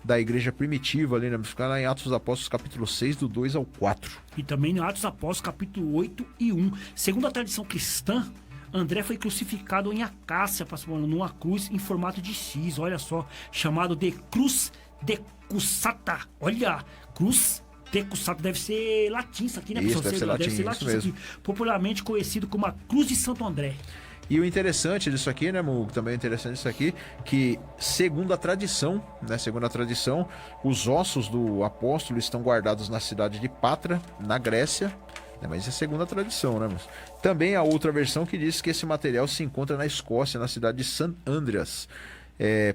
da igreja primitiva ali, né? Ficar lá em Atos dos Apóstolos, capítulo 6, do 2 ao 4. E também em Atos dos Apóstolos, capítulo 8 e 1. Segundo a tradição cristã, André foi crucificado em Acácia, numa cruz em formato de X, olha só, chamado de Cruz de Cussata. Olha, Cruz de Cussata, deve ser latim isso aqui, né, isso, pessoal? deve ser latim, isso mesmo. Aqui, popularmente conhecido como a Cruz de Santo André. E o interessante disso aqui, né, Mugo, também é interessante isso aqui, que segundo a tradição, os ossos do apóstolo estão guardados na cidade de Patra, na Grécia, né, mas isso é segundo a tradição, né, mas também há outra versão que diz que esse material se encontra na Escócia, na cidade de St. Andreas,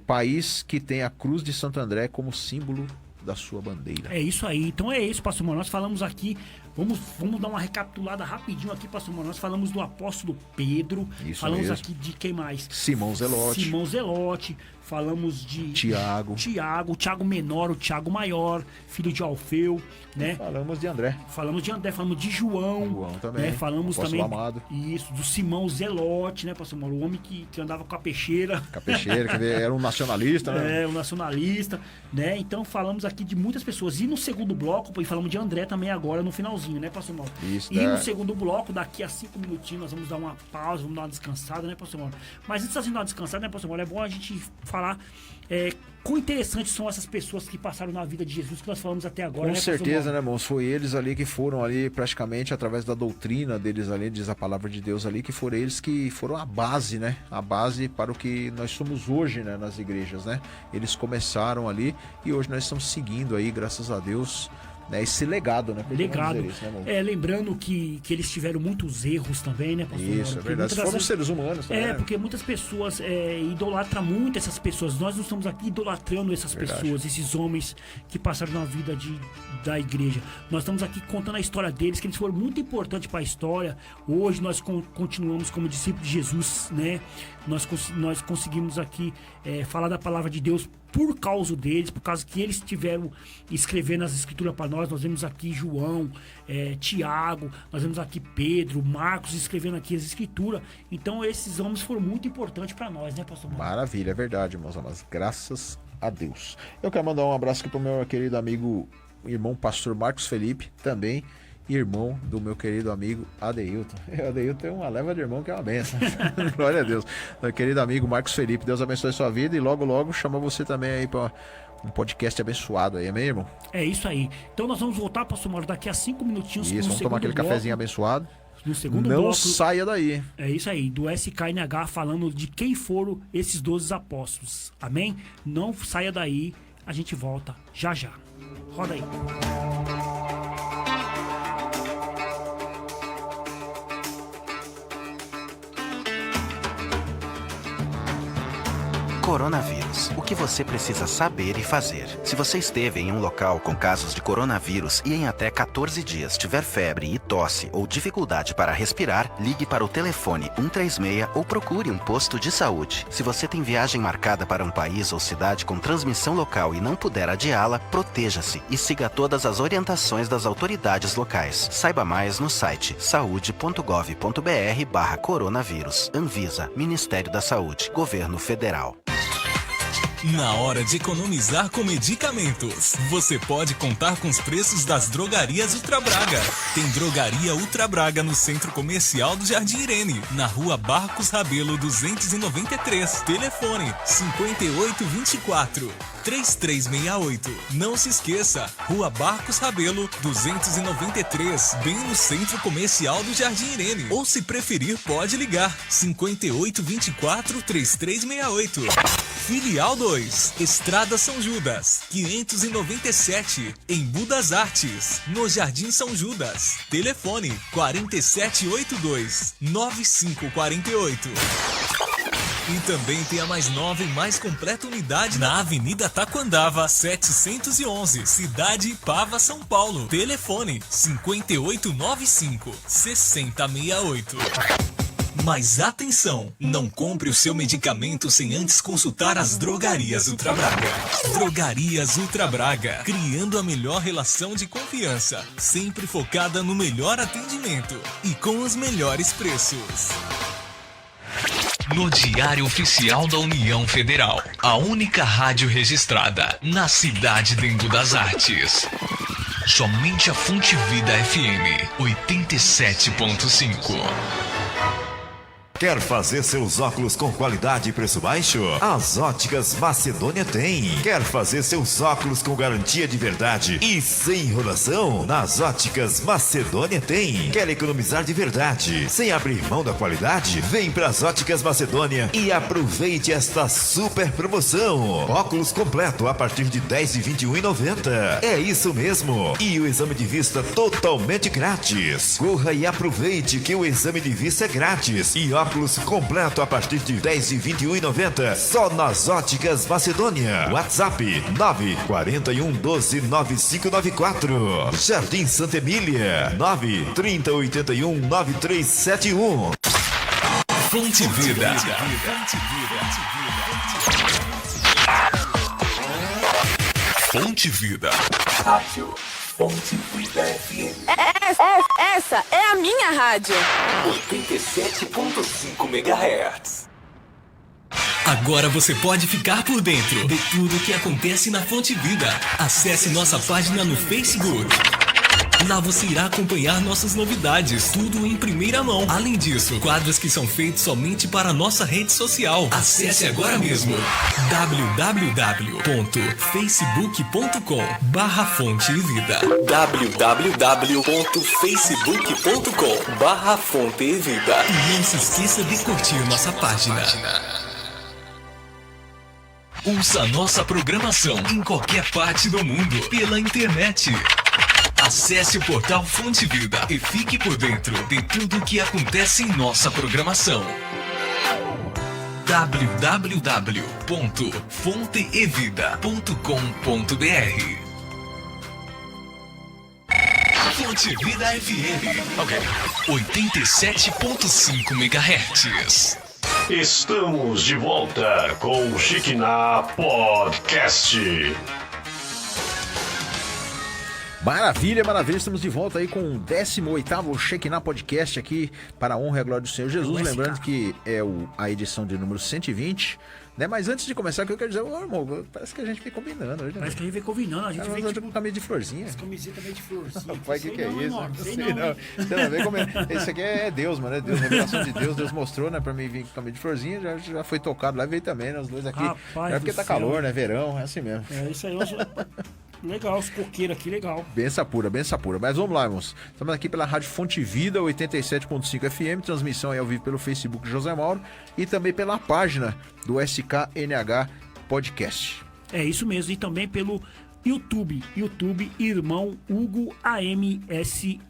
país que tem a cruz de Santo André como símbolo da sua bandeira. É isso aí. Então é isso, pastor Mauro. Nós falamos aqui, vamos dar uma recapitulada rapidinho aqui, pastor Mauro. Nós falamos do apóstolo Pedro, isso falamos mesmo. Aqui de quem mais? Simão Zelote. Falamos de Tiago, o Tiago menor, o Tiago maior, filho de Alfeu, né? Falamos de André. Falamos de João. João também. Né? Falamos apóstolo também amado. Isso, do Simão Zelote, né, pastor Mauro? O homem que andava com a peixeira. Que era um nacionalista, né? Um nacionalista, né? Então falamos aqui de muitas pessoas. E no segundo bloco, e falamos de André também agora no finalzinho, né, pastor Mauro? Isso, e no segundo bloco, daqui a 5 minutinhos, nós vamos dar uma pausa, vamos dar uma descansada, né, pastor Mauro? Mas antes de dar uma descansada, né, pastor Mauro, é bom a gente falar quão interessantes são essas pessoas que passaram na vida de Jesus, que nós falamos até agora. Com certeza, né, irmãos? Foi eles ali que foram ali, praticamente, através da doutrina deles ali, diz a palavra de Deus ali, que foram eles que foram a base, né? A base para o que nós somos hoje, né, nas igrejas, né? Eles começaram ali e hoje nós estamos seguindo aí, graças a Deus, né, esse legado, né? Legado. Isso, né, lembrando que eles tiveram muitos erros também, né, pastor? Isso, é verdade. Foram seres humanos também, né? Porque muitas pessoas idolatram muito essas pessoas. Nós não estamos aqui idolatrando essas pessoas, esses homens que passaram na vida da igreja. Nós estamos aqui contando a história deles, que eles foram muito importantes para a história. Hoje nós continuamos como discípulos de Jesus, né? Nós conseguimos aqui falar da palavra de Deus por causa deles, por causa que eles tiveram escrevendo as escrituras para nós. Nós vemos aqui João, Tiago, nós vemos aqui Pedro, Marcos escrevendo aqui as escrituras. Então esses homens foram muito importantes para nós, né, pastor? Maravilha, é verdade, irmãos amados. Graças a Deus. Eu quero mandar um abraço aqui pro meu querido amigo, irmão pastor Marcos Felipe, também irmão do meu querido amigo Adeilton. Adeilton tem uma leva de irmão que é uma benção. Glória a Deus. Meu querido amigo Marcos Felipe, Deus abençoe sua vida e logo chama você também aí para um podcast abençoado aí, amém, irmão? É isso aí. Então nós vamos voltar, pastor Mauro, daqui a 5 minutinhos. Isso, vamos tomar aquele cafezinho abençoado. No segundo Não bloco, saia daí. É isso aí, do SKNH, falando de quem foram esses 12 apóstolos. Amém? Não saia daí, a gente volta já. Roda aí. Coronavírus. coronavírus. O que você precisa saber e fazer? Se você esteve em um local com casos de coronavírus e em até 14 dias tiver febre e tosse ou dificuldade para respirar, ligue para o telefone 136 ou procure um posto de saúde. Se você tem viagem marcada para um país ou cidade com transmissão local e não puder adiá-la, proteja-se e siga todas as orientações das autoridades locais. Saiba mais no site saude.gov.br/coronavírus. Anvisa, Ministério da Saúde, Governo Federal. Na hora de economizar com medicamentos, você pode contar com os preços das drogarias Ultra Braga. Tem Drogaria Ultra Braga no Centro Comercial do Jardim Irene, na Rua Barcos Rabelo 293. Telefone 5824-3368. Não se esqueça, Rua Barcos Rabelo 293, bem no Centro Comercial do Jardim Irene. Ou se preferir, pode ligar 5824-3368. Filial 2, Estrada São Judas, 597, em Budas Artes, no Jardim São Judas. Telefone 4782-9548. E também tem a mais nova e mais completa unidade na Avenida Taquandava, 711, Cidade Ipava, São Paulo. Telefone 5895-6068. Mas atenção, não compre o seu medicamento sem antes consultar as Drogarias Ultra Braga. Drogarias Ultra Braga, criando a melhor relação de confiança, sempre focada no melhor atendimento e com os melhores preços. No Diário Oficial da União Federal, a única rádio registrada na cidade de Embu das Artes. Somente a Fonte Vida FM 87.5. Quer fazer seus óculos com qualidade e preço baixo? As Óticas Macedônia tem. Quer fazer seus óculos com garantia de verdade e sem enrolação? Nas Óticas Macedônia tem. Quer economizar de verdade sem abrir mão da qualidade? Vem para as Óticas Macedônia e aproveite esta super promoção. Óculos completo a partir de R$10 e R$21,90. É isso mesmo. E o exame de vista totalmente grátis. Corra e aproveite que o exame de vista é grátis. E óculos completo a partir de R$10 e R$21,90. Só nas Óticas Macedônia. WhatsApp 941129594. Jardim Santa Emília 930819371. Fonte Vida. Fonte Vida. Rádio Fonte Vida FM. Essa é a minha rádio. 87.5 MHz. Agora você pode ficar por dentro de tudo o que acontece na Fonte Vida. Acesse nossa página no Facebook. Lá você irá acompanhar nossas novidades, tudo em primeira mão. Além disso, quadros que são feitos somente para a nossa rede social. Acesse agora mesmo www.facebook.com/Fonte-Vida. www.facebook.com/Fonte-Vida. E não se esqueça de curtir nossa página. Ouça nossa programação em qualquer parte do mundo pela internet. Acesse o portal Fonte Vida e fique por dentro de tudo o que acontece em nossa programação. www.fonteevida.com.br. Fonte Vida FM. 87.5 MHz. Estamos de volta com o Chiquiná Podcast. Maravilha, maravilha, estamos de volta aí com o 18º Shekinah Podcast aqui para a honra e a glória do Senhor Jesus, lembrando que é a edição de número 120, né? Mas antes de começar, o que eu quero dizer, irmão, parece que a gente vem combinando hoje, né? Parece que a gente vem combinando, a gente vem tipo camisa de florzinha. As camisetas meio de florzinha. Pai, o que é isso? Irmão, Não sei não. Você não vê como é. Isso aqui é Deus, mano, é Deus, revelação de Deus, Deus mostrou, né, pra mim vir com camisa de florzinha, já foi tocado lá, veio também, né, os dois aqui. Rapaz, é porque tá calor, né, verão, é assim mesmo. É isso aí, legal, os coqueiros aqui, legal. Benção pura, benção pura. Mas vamos lá, irmãos. Estamos aqui pela Rádio Fonte Vida, 87.5 FM, transmissão aí ao vivo pelo Facebook José Mauro e também pela página do SKNH Podcast. É isso mesmo, e também pelo YouTube, Irmão Hugo AMSI.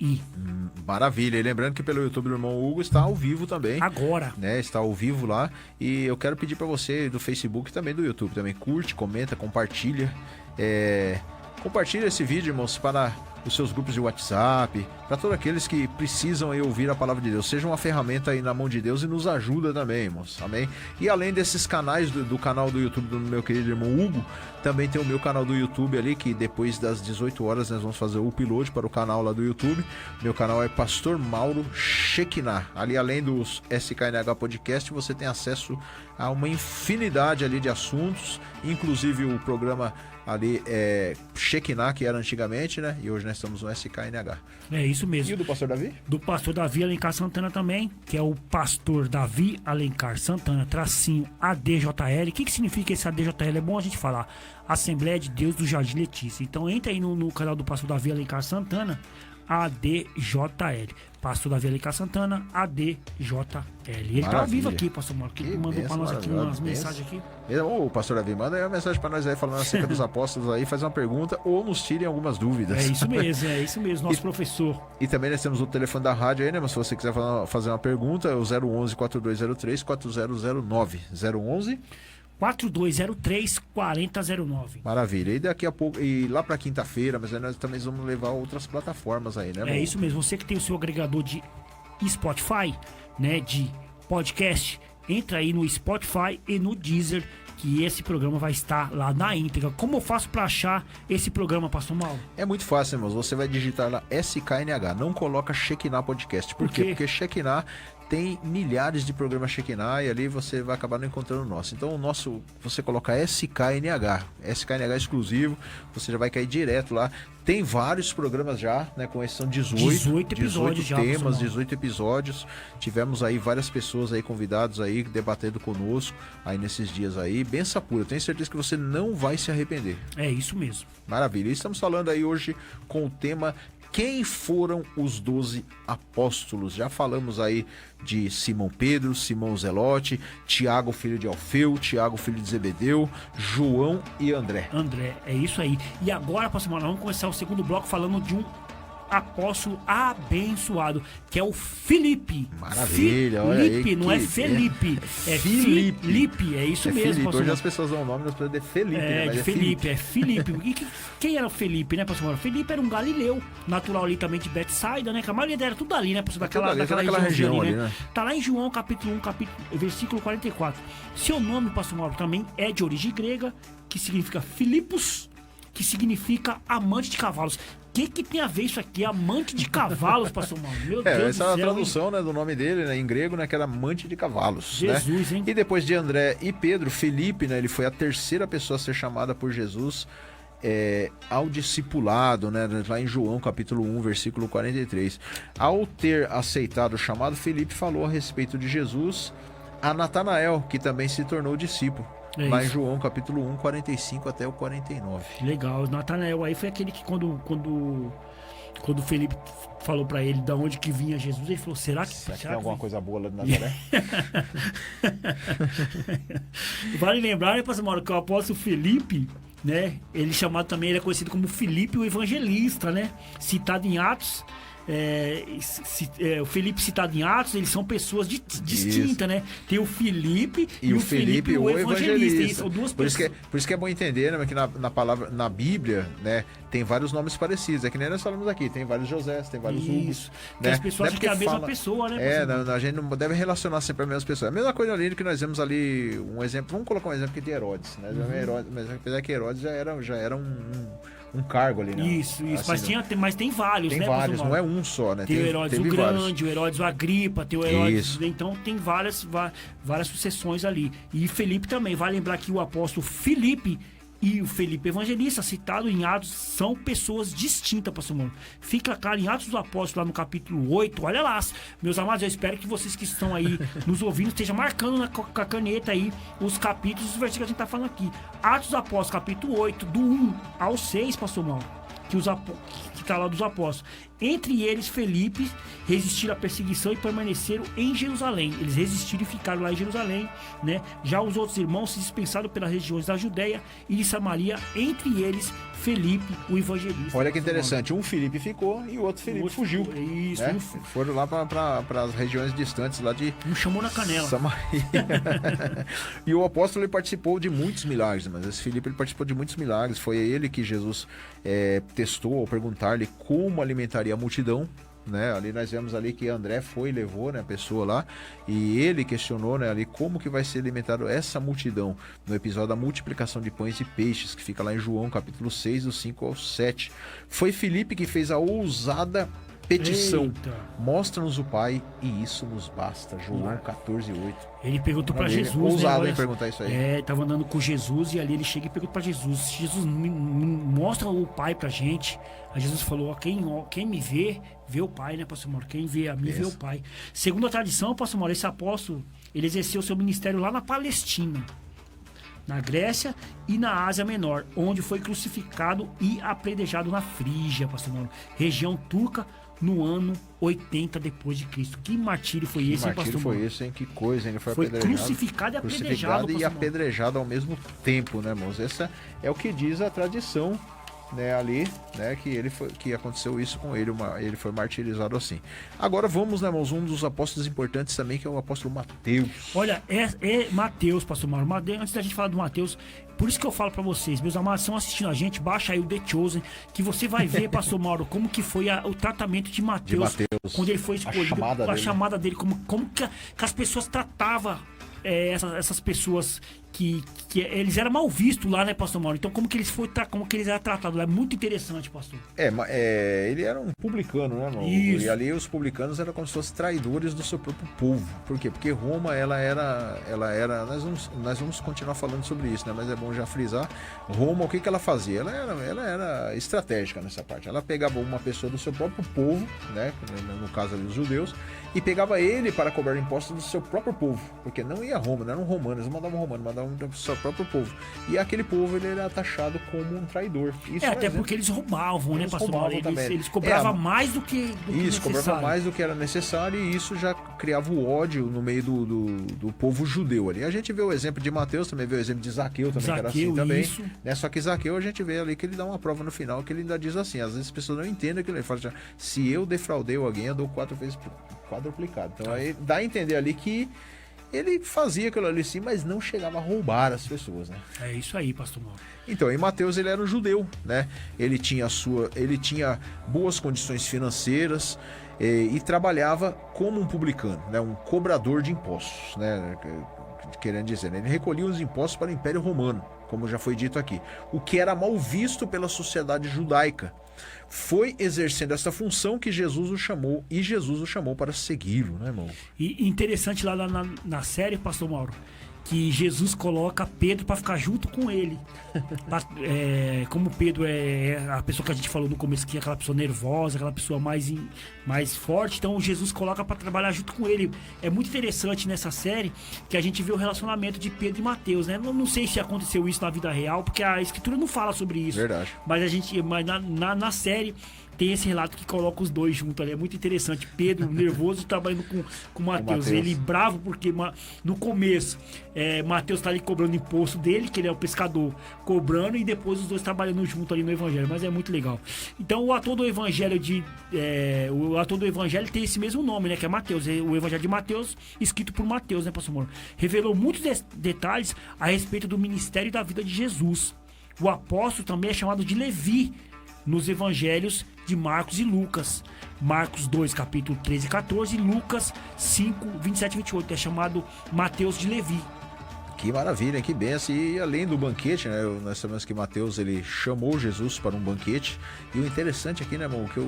Maravilha. E lembrando que pelo YouTube do Irmão Hugo está ao vivo também. Agora. Né? Está ao vivo lá. E eu quero pedir para você do Facebook e também do YouTube também. Curte, comenta, compartilha. Compartilha esse vídeo, irmãos, para os seus grupos de WhatsApp, para todos aqueles que precisam aí ouvir a palavra de Deus. Seja uma ferramenta aí na mão de Deus e nos ajuda também, irmãos. Amém? E além desses canais do canal do YouTube do meu querido irmão Hugo, também tem o meu canal do YouTube ali, que depois das 18 horas nós vamos fazer o upload para o canal lá do YouTube. Meu canal é Pastor Mauro Shekinah. Ali, além dos SKNH Podcast, você tem acesso a uma infinidade ali de assuntos, inclusive o programa ali Shekinah, que era antigamente, né? E hoje nós estamos no SKNH. É isso mesmo. E o do Pastor Davi? Do Pastor Davi Alencar Santana também, que é o Pastor Davi Alencar Santana, tracinho ADJL. O que significa esse ADJL? É bom a gente falar. Assembleia de Deus do Jardim Letícia. Então entra aí no canal do Pastor Davi Alencar Santana, ADJL. Pastor Davi Alencar Santana, ADJL. Ele tá ao vivo aqui, Pastor Mauro, que mandou pra nós aqui umas mensagens aqui. Ô, Pastor Davi, manda aí uma mensagem pra nós aí, falando acerca dos apóstolos aí, faz uma pergunta ou nos tirem algumas dúvidas. É isso mesmo, nosso professor. E também nós temos o telefone da rádio aí, né? Mas se você quiser fazer uma pergunta, é o 011-4203-4009. 011 4203-4009. Maravilha. E daqui a pouco, e lá pra quinta-feira, mas aí nós também vamos levar outras plataformas aí, né? É isso mesmo. Você que tem o seu agregador de Spotify, né? De podcast, entra aí no Spotify e no Deezer, que esse programa vai estar lá na íntegra. Como eu faço pra achar esse programa, Pastor Mauro? É muito fácil, irmãos. Você vai digitar lá SKNH. Não coloca Shekinah Podcast. Por quê? Porque Shekinah tem milhares de programas Shekinah e ali você vai acabar não encontrando o nosso. Então o nosso, você coloca SKNH exclusivo, você já vai cair direto lá. Tem vários programas já, né? Com esses são 18 episódios já, temas, 18 episódios. Tivemos aí várias pessoas aí convidados aí debatendo conosco aí nesses dias aí. Benção pura, eu tenho certeza que você não vai se arrepender. É isso mesmo. Maravilha. E estamos falando aí hoje com o tema quem foram os 12 apóstolos. Já falamos aí de Simão Pedro, Simão Zelote, Tiago, filho de Alfeu, Tiago, filho de Zebedeu, João e André. André, é isso aí. E agora, Pastor Mauro, vamos começar o segundo bloco falando de um apóstolo abençoado, que é o Filipe. Maravilha, olha aí. Filipe, não é Felipe, é Filipe, é isso mesmo. Felipe. Hoje as pessoas dão o nome das pessoas de Felipe, né? Mas é Filipe. E quem era o Felipe, né, Pastor Mauro? Felipe era um galileu, natural ali também de Betsaida, né? Que a maioria era tudo ali, né, Pastor? Daquela região ali, né? Tá lá em João, capítulo 1, versículo 44. Seu nome, Pastor Mauro, também é de origem grega, que significa Filipos, que significa amante de cavalos. O que tem a ver isso aqui? Amante de cavalos, Pastor Mauro? Meu Deus do céu. Essa é a tradução, né, do nome dele, né, em grego, né, que era amante de cavalos. Jesus, né? hein? E depois de André e Pedro, Felipe, né, ele foi a terceira pessoa a ser chamada por Jesus ao discipulado, né, lá em João, capítulo 1, versículo 43. Ao ter aceitado o chamado, Felipe falou a respeito de Jesus a Natanael, que também se tornou discípulo. Lá em João, capítulo 1, 45 até o 49. Legal. Natanael aí foi aquele que quando o Felipe falou pra ele de onde que vinha Jesus, ele falou, será que tem alguma coisa boa lá de Nazaré? Vale lembrar, né, Pastor Mauro, que o apóstolo Felipe, né, ele é conhecido como Felipe o Evangelista, né, citado em Atos. O Felipe citado em Atos, eles são pessoas distintas, né? Tem o Felipe e o Felipe o Evangelista. São duas pessoas. Por isso que é bom entender, né, que na palavra, na Bíblia, né, tem vários nomes parecidos. É que nem nós falamos aqui, tem vários Josés, tem vários Hugos. Né? As pessoas acham que é a mesma pessoa, né? A gente não deve relacionar sempre a mesma pessoa. É a mesma coisa ali que nós vemos ali, um exemplo, vamos colocar um exemplo aqui de Herodes, né? Mas apesar que Herodes já era um cargo ali, né? Isso. Assim, mas tem vários, tem né? Tem vários, não é um só, né? Tem o Herodes o Grande, vários. o Herodes o Agripa, tem o Herodes... Isso. Então tem várias sucessões ali. E Felipe também. Vale lembrar que o apóstolo Felipe e o Felipe Evangelista, citado em Atos, são pessoas distintas, Pastor Mauro. Fica claro em Atos dos Apóstolos, lá no capítulo 8. Olha lá, meus amados, eu espero que vocês que estão aí nos ouvindo estejam marcando com a caneta aí os capítulos, os versículos que a gente tá falando aqui. Atos dos Apóstolos, capítulo 8, do 1 ao 6, Pastor Mauro. que está lá dos apóstolos. Entre eles, Felipe, resistiram à perseguição e permaneceram em Jerusalém. Eles resistiram e ficaram lá em Jerusalém, né? Já os outros irmãos se dispersaram pelas regiões da Judéia e de Samaria, entre eles, Felipe, o evangelista. Olha que interessante, um Felipe ficou e o outro Felipe fugiu. Isso, né? Foram lá para as regiões distantes lá de não chamou na canela. Samaria. E o apóstolo ele participou de muitos milagres, mas esse Felipe ele participou de muitos milagres. Foi ele que Jesus testou ao perguntar-lhe como alimentaria a multidão. Né? Ali nós vemos ali que André foi e levou, né, a pessoa lá, e ele questionou, né, ali como que vai ser alimentado essa multidão no episódio da multiplicação de pães e peixes, que fica lá em João capítulo 6, do 5 ao 7. Foi Filipe que fez a ousada petição: mostra-nos o Pai e isso nos basta. João 14:8. Ele perguntou para Jesus, ousado, né? Em perguntar isso aí. Tava andando com Jesus e ali ele chega e pergunta para Jesus: Jesus, mostra o Pai pra gente. Aí Jesus falou: ó, quem me vê o Pai, né, pastor Mauro? Quem vê a mim vê o Pai. Segundo a tradição, pastor Mauro, esse apóstolo ele exerceu seu ministério lá na Palestina, na Grécia e na Ásia Menor, onde foi crucificado e apredejado na Frígia, pastor Mauro, região turca, no ano 80 depois de Cristo. Que martírio foi esse, hein, pastor Mauro? Foi esse, hein? Que coisa, hein? Ele foi crucificado e apedrejado. E apedrejado ao mesmo tempo, né, irmãos? Essa é o que diz a tradição, né, ali, né, que aconteceu isso com ele, ele foi martirizado assim. Agora vamos, né, irmãos, um dos apóstolos importantes também, que é o apóstolo Mateus. Olha, é Mateus, pastor Mauro. Antes da gente falar do Mateus, por isso que eu falo pra vocês, meus amados, estão assistindo a gente, baixa aí o The Chosen, que você vai ver, pastor Mauro, como que foi o tratamento de Mateus, quando ele foi escolhido, a chamada dele, como que as pessoas tratavam essas pessoas que eles eram mal vistos lá, né, pastor Mauro? Então como que eles eram tratados lá? É muito interessante, pastor. Ele era um publicano, né, irmão? Isso. E ali os publicanos eram como se fossem traidores do seu próprio povo. Por quê? Porque Roma, ela era nós vamos continuar falando sobre isso, né? Mas é bom já frisar. Roma, o que ela fazia? Ela era estratégica nessa parte. Ela pegava uma pessoa do seu próprio povo, né, no caso ali os judeus, e pegava ele para cobrar impostos do seu próprio povo, porque não ia a Roma, não eram romanos, não mandavam romanos, mandavam do seu próprio povo. E aquele povo ele era taxado como um traidor. Isso até porque eles roubavam, né, pastor Mauro? Eles cobravam mais do que isso, cobrava mais do que era necessário, e isso já criava o ódio no meio do povo judeu ali. A gente vê o exemplo de Mateus, também vê o exemplo de Zaqueu, também, que era assim também. Né? Só que Zaqueu, a gente vê ali que ele dá uma prova no final, que ele ainda diz assim, às vezes as pessoas não entendem aquilo. Ele fala assim: se eu defraudei alguém, eu dou 4 vezes quadruplicado. Então aí dá a entender ali que ele fazia aquilo ali sim, mas não chegava a roubar as pessoas, né? É isso aí, pastor Mauro. Então, e Mateus, ele era um judeu, né? Ele tinha boas condições financeiras e trabalhava como um publicano, né? Um cobrador de impostos, né? Querendo dizer, né? Ele recolhia os impostos para o Império Romano, como já foi dito aqui, o que era mal visto pela sociedade judaica. Foi exercendo essa função que Jesus o chamou, e Jesus o chamou para segui-lo, né, irmão? E interessante lá na série, pastor Mauro, que Jesus coloca Pedro para ficar junto com ele. Como Pedro é a pessoa que a gente falou no começo, que é aquela pessoa nervosa, aquela pessoa mais forte, então Jesus coloca para trabalhar junto com ele. É muito interessante nessa série que a gente vê o relacionamento de Pedro e Mateus, né? Não sei se aconteceu isso na vida real, porque a escritura não fala sobre isso. Verdade. Mas na série tem esse relato que coloca os dois juntos ali. É muito interessante. Pedro nervoso trabalhando com Mateus. Ele bravo porque no começo Mateus tá ali cobrando imposto dele, que ele é o pescador, cobrando, e depois os dois trabalhando junto ali no evangelho. Mas é muito legal. Então o ator do evangelho tem esse mesmo nome, né, que é Mateus. O evangelho de Mateus, escrito por Mateus, né, pastor Moro? Revelou muitos detalhes a respeito do ministério e da vida de Jesus. O apóstolo também é chamado de Levi nos evangelhos de Marcos e Lucas. Marcos 2, capítulo 13 e 14, e Lucas 5, 27 e 28. É chamado Mateus de Levi. Que maravilha, que benção. E além do banquete, né, nós sabemos que Mateus ele chamou Jesus para um banquete. E o interessante aqui, né, irmão, que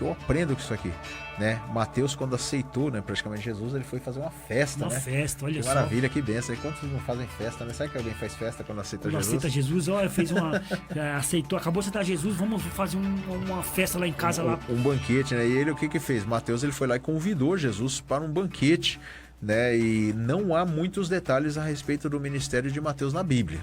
eu aprendo com isso aqui, né? Mateus, quando aceitou, né, praticamente Jesus, ele foi fazer uma festa, Uma festa, olha só. Que maravilha, que benção. E quantos não fazem festa, né? Sabe que alguém faz festa quando aceita Jesus? Aceita Jesus, olha, fez aceitou, acabou de aceitar Jesus, vamos fazer uma festa lá em casa. Um banquete, né? E ele, o que fez? Mateus, ele foi lá e convidou Jesus para um banquete, né? E não há muitos detalhes a respeito do ministério de Mateus na Bíblia.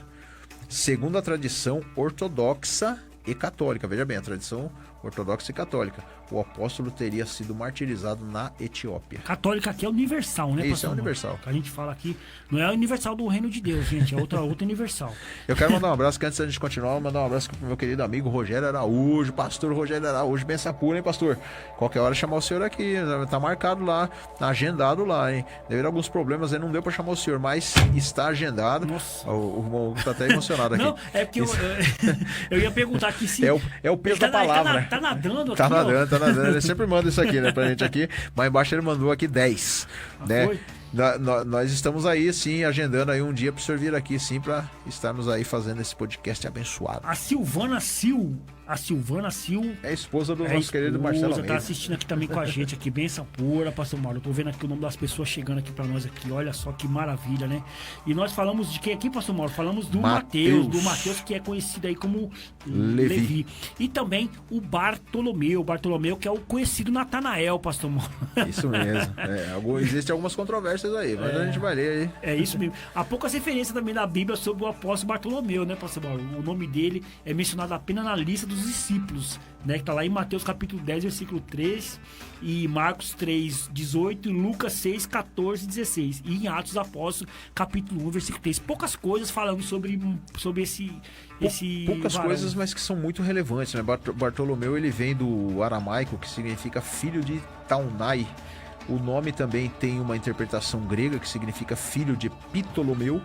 Segundo a tradição ortodoxa e católica. Veja bem, a tradição ortodoxa e católica. O apóstolo teria sido martirizado na Etiópia. Católica aqui é universal, né, Isso, pastor? é universal. Que a gente fala aqui, não é a universal do reino de Deus, gente, é outra universal. Eu quero mandar um abraço, que antes da gente continuar, mandar um abraço pro meu querido amigo Rogério Araújo, pastor Rogério Araújo, benção pura, hein, pastor? Qualquer hora chamar o senhor aqui, tá marcado lá, agendado lá, hein? Devido a alguns problemas aí, não deu pra chamar o senhor, mas está agendado. Nossa. O irmão tá até emocionado aqui. Não, é porque eu ia perguntar aqui se... É o peso da palavra. Tá nadando aqui, Tá ó. nadando. Ele sempre manda isso aqui, né, pra gente aqui. Mas embaixo ele mandou aqui 10, né? Foi? Nós estamos aí, sim, agendando aí um dia pro senhor vir aqui, sim, pra estarmos aí fazendo esse podcast abençoado. A Silvana Sil É a esposa do nosso querido Marcelo Tá Almeida. assistindo aqui também com a gente aqui, benção pura, pastor Mauro. Eu tô vendo aqui o nome das pessoas chegando aqui pra nós aqui, olha só que maravilha, né? E nós falamos de quem aqui, pastor Mauro? Falamos do Mateus, que é conhecido aí como Levi. E também o Bartolomeu, que é o conhecido Natanael, pastor Mauro. Isso mesmo. Existem algumas controvérsias aí, mas a gente vai ler aí. É isso mesmo. Há poucas referências também na Bíblia sobre o apóstolo Bartolomeu, né, pastor Mauro? O nome dele é mencionado apenas na lista dos discípulos, né, que tá lá em Mateus capítulo 10, versículo 3, e Marcos 3, 18, e Lucas 6, 14 e 16, e em Atos dos Apóstolos, capítulo 1, versículo 3. Poucas coisas falando sobre esse Poucas varão. coisas, mas que são muito relevantes, né? Bartolomeu, ele vem do aramaico, que significa filho de Taunai. O nome também tem uma interpretação grega, que significa filho de Ptolomeu.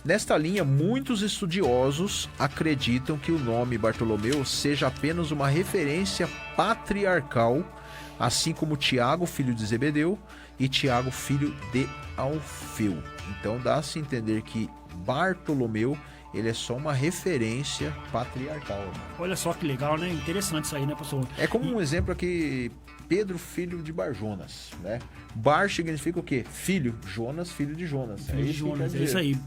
Nesta linha, muitos estudiosos acreditam que o nome Bartolomeu seja apenas uma referência patriarcal, assim como Tiago, filho de Zebedeu, e Tiago, filho de Alfeu. Então dá-se a entender que Bartolomeu, ele é só uma referência patriarcal. Olha só que legal, né? Interessante isso aí, né, pastor? É como um exemplo aqui, Pedro, filho de Bar-Jonas, né? Bar significa o quê? Filho. Jonas, filho de Jonas. Filho de Jonas, é isso aí.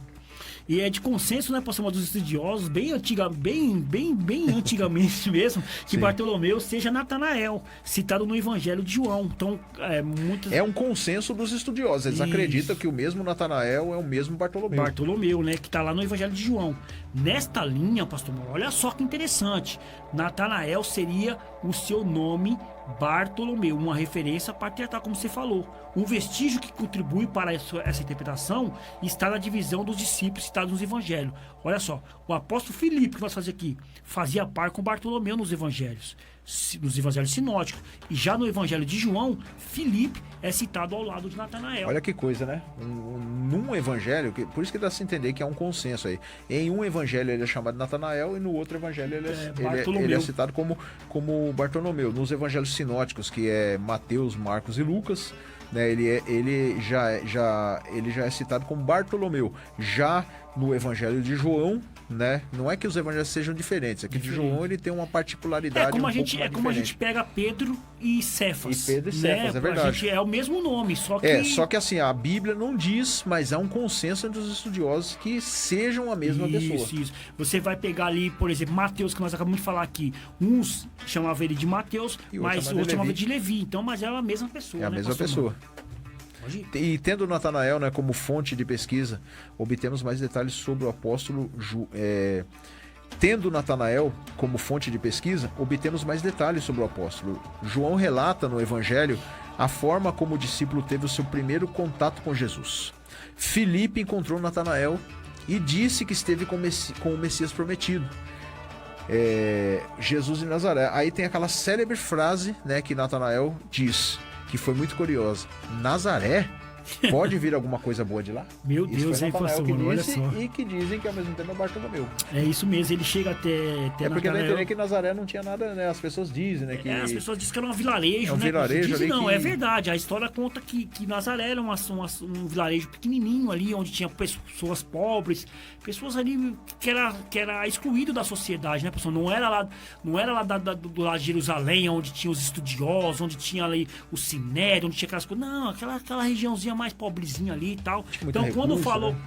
E é de consenso, né, pastor, dos estudiosos, bem antigamente mesmo, que Sim. Bartolomeu seja Natanael, citado no Evangelho de João. Então, É um consenso dos estudiosos. Eles acreditam que o mesmo Natanael é o mesmo Bartolomeu. Bartolomeu, né, que tá lá no Evangelho de João. Nesta linha, pastor, olha só que interessante. Natanael seria o seu nome Bartolomeu, uma referência patriarcal, como você falou. Um vestígio que contribui para essa interpretação está na divisão dos discípulos citados nos evangelhos. Olha só, o apóstolo Filipe, que nós fazemos aqui, fazia par com Bartolomeu nos evangelhos sinóticos. E já no evangelho de João, Filipe é citado ao lado de Natanael. Olha que coisa, né? Num evangelho, por isso que dá a se entender que é um consenso aí. Em um evangelho ele é chamado de Natanael e no outro evangelho ele é citado como Bartolomeu. Nos evangelhos sinóticos, que é Mateus, Marcos e Lucas, né, ele já é citado como Bartolomeu. Já no evangelho de João, né, não é que os evangelhos sejam diferentes, é que de João ele tem uma particularidade como um a gente pouco mais a gente pega Pedro e Cefas. E Pedro e Cefas, é verdade. A gente é o mesmo nome, só que... Só que assim, a Bíblia não diz, mas há um consenso entre os estudiosos que sejam a mesma pessoa. Isso. Você vai pegar ali, por exemplo, Mateus, que nós acabamos de falar aqui. Uns chamavam ele de Mateus, mas outros chamavam de Levi. Então, mas é a mesma pessoa, É a né, mesma pastor pessoa. Mano? E tendo Natanael, né, como fonte de pesquisa, obtemos mais detalhes sobre o apóstolo Tendo Natanael como fonte de pesquisa, obtemos mais detalhes sobre o apóstolo. João relata no Evangelho a forma como o discípulo teve o seu primeiro contato com Jesus. Filipe encontrou Natanael e disse que esteve com o Messias prometido, Jesus de Nazaré. Aí tem aquela célebre frase, né, que Natanael diz, que foi muito curiosa: Nazaré? Pode vir alguma coisa boa de lá? Meu Deus, hein, pastor, olha só. E que dizem que ao mesmo tempo é Bartolomeu. É isso mesmo, ele chega até porque Natanael. na internet que Nazaré não tinha nada, né? As pessoas dizem, né? Que... As pessoas dizem que era um vilarejo, é um né? vilarejo Dizem, ali não, que... é verdade. A história conta que Nazaré era um vilarejo pequenininho ali, onde tinha pessoas pobres, pessoas ali que era excluído da sociedade, né, pessoal? Não era lá do lado de Jerusalém, onde tinha os estudiosos, onde tinha ali o sinédrio, onde tinha aquelas coisas. Não, aquela regiãozinha mais pobrezinha ali e tal. Então, quando falou, né?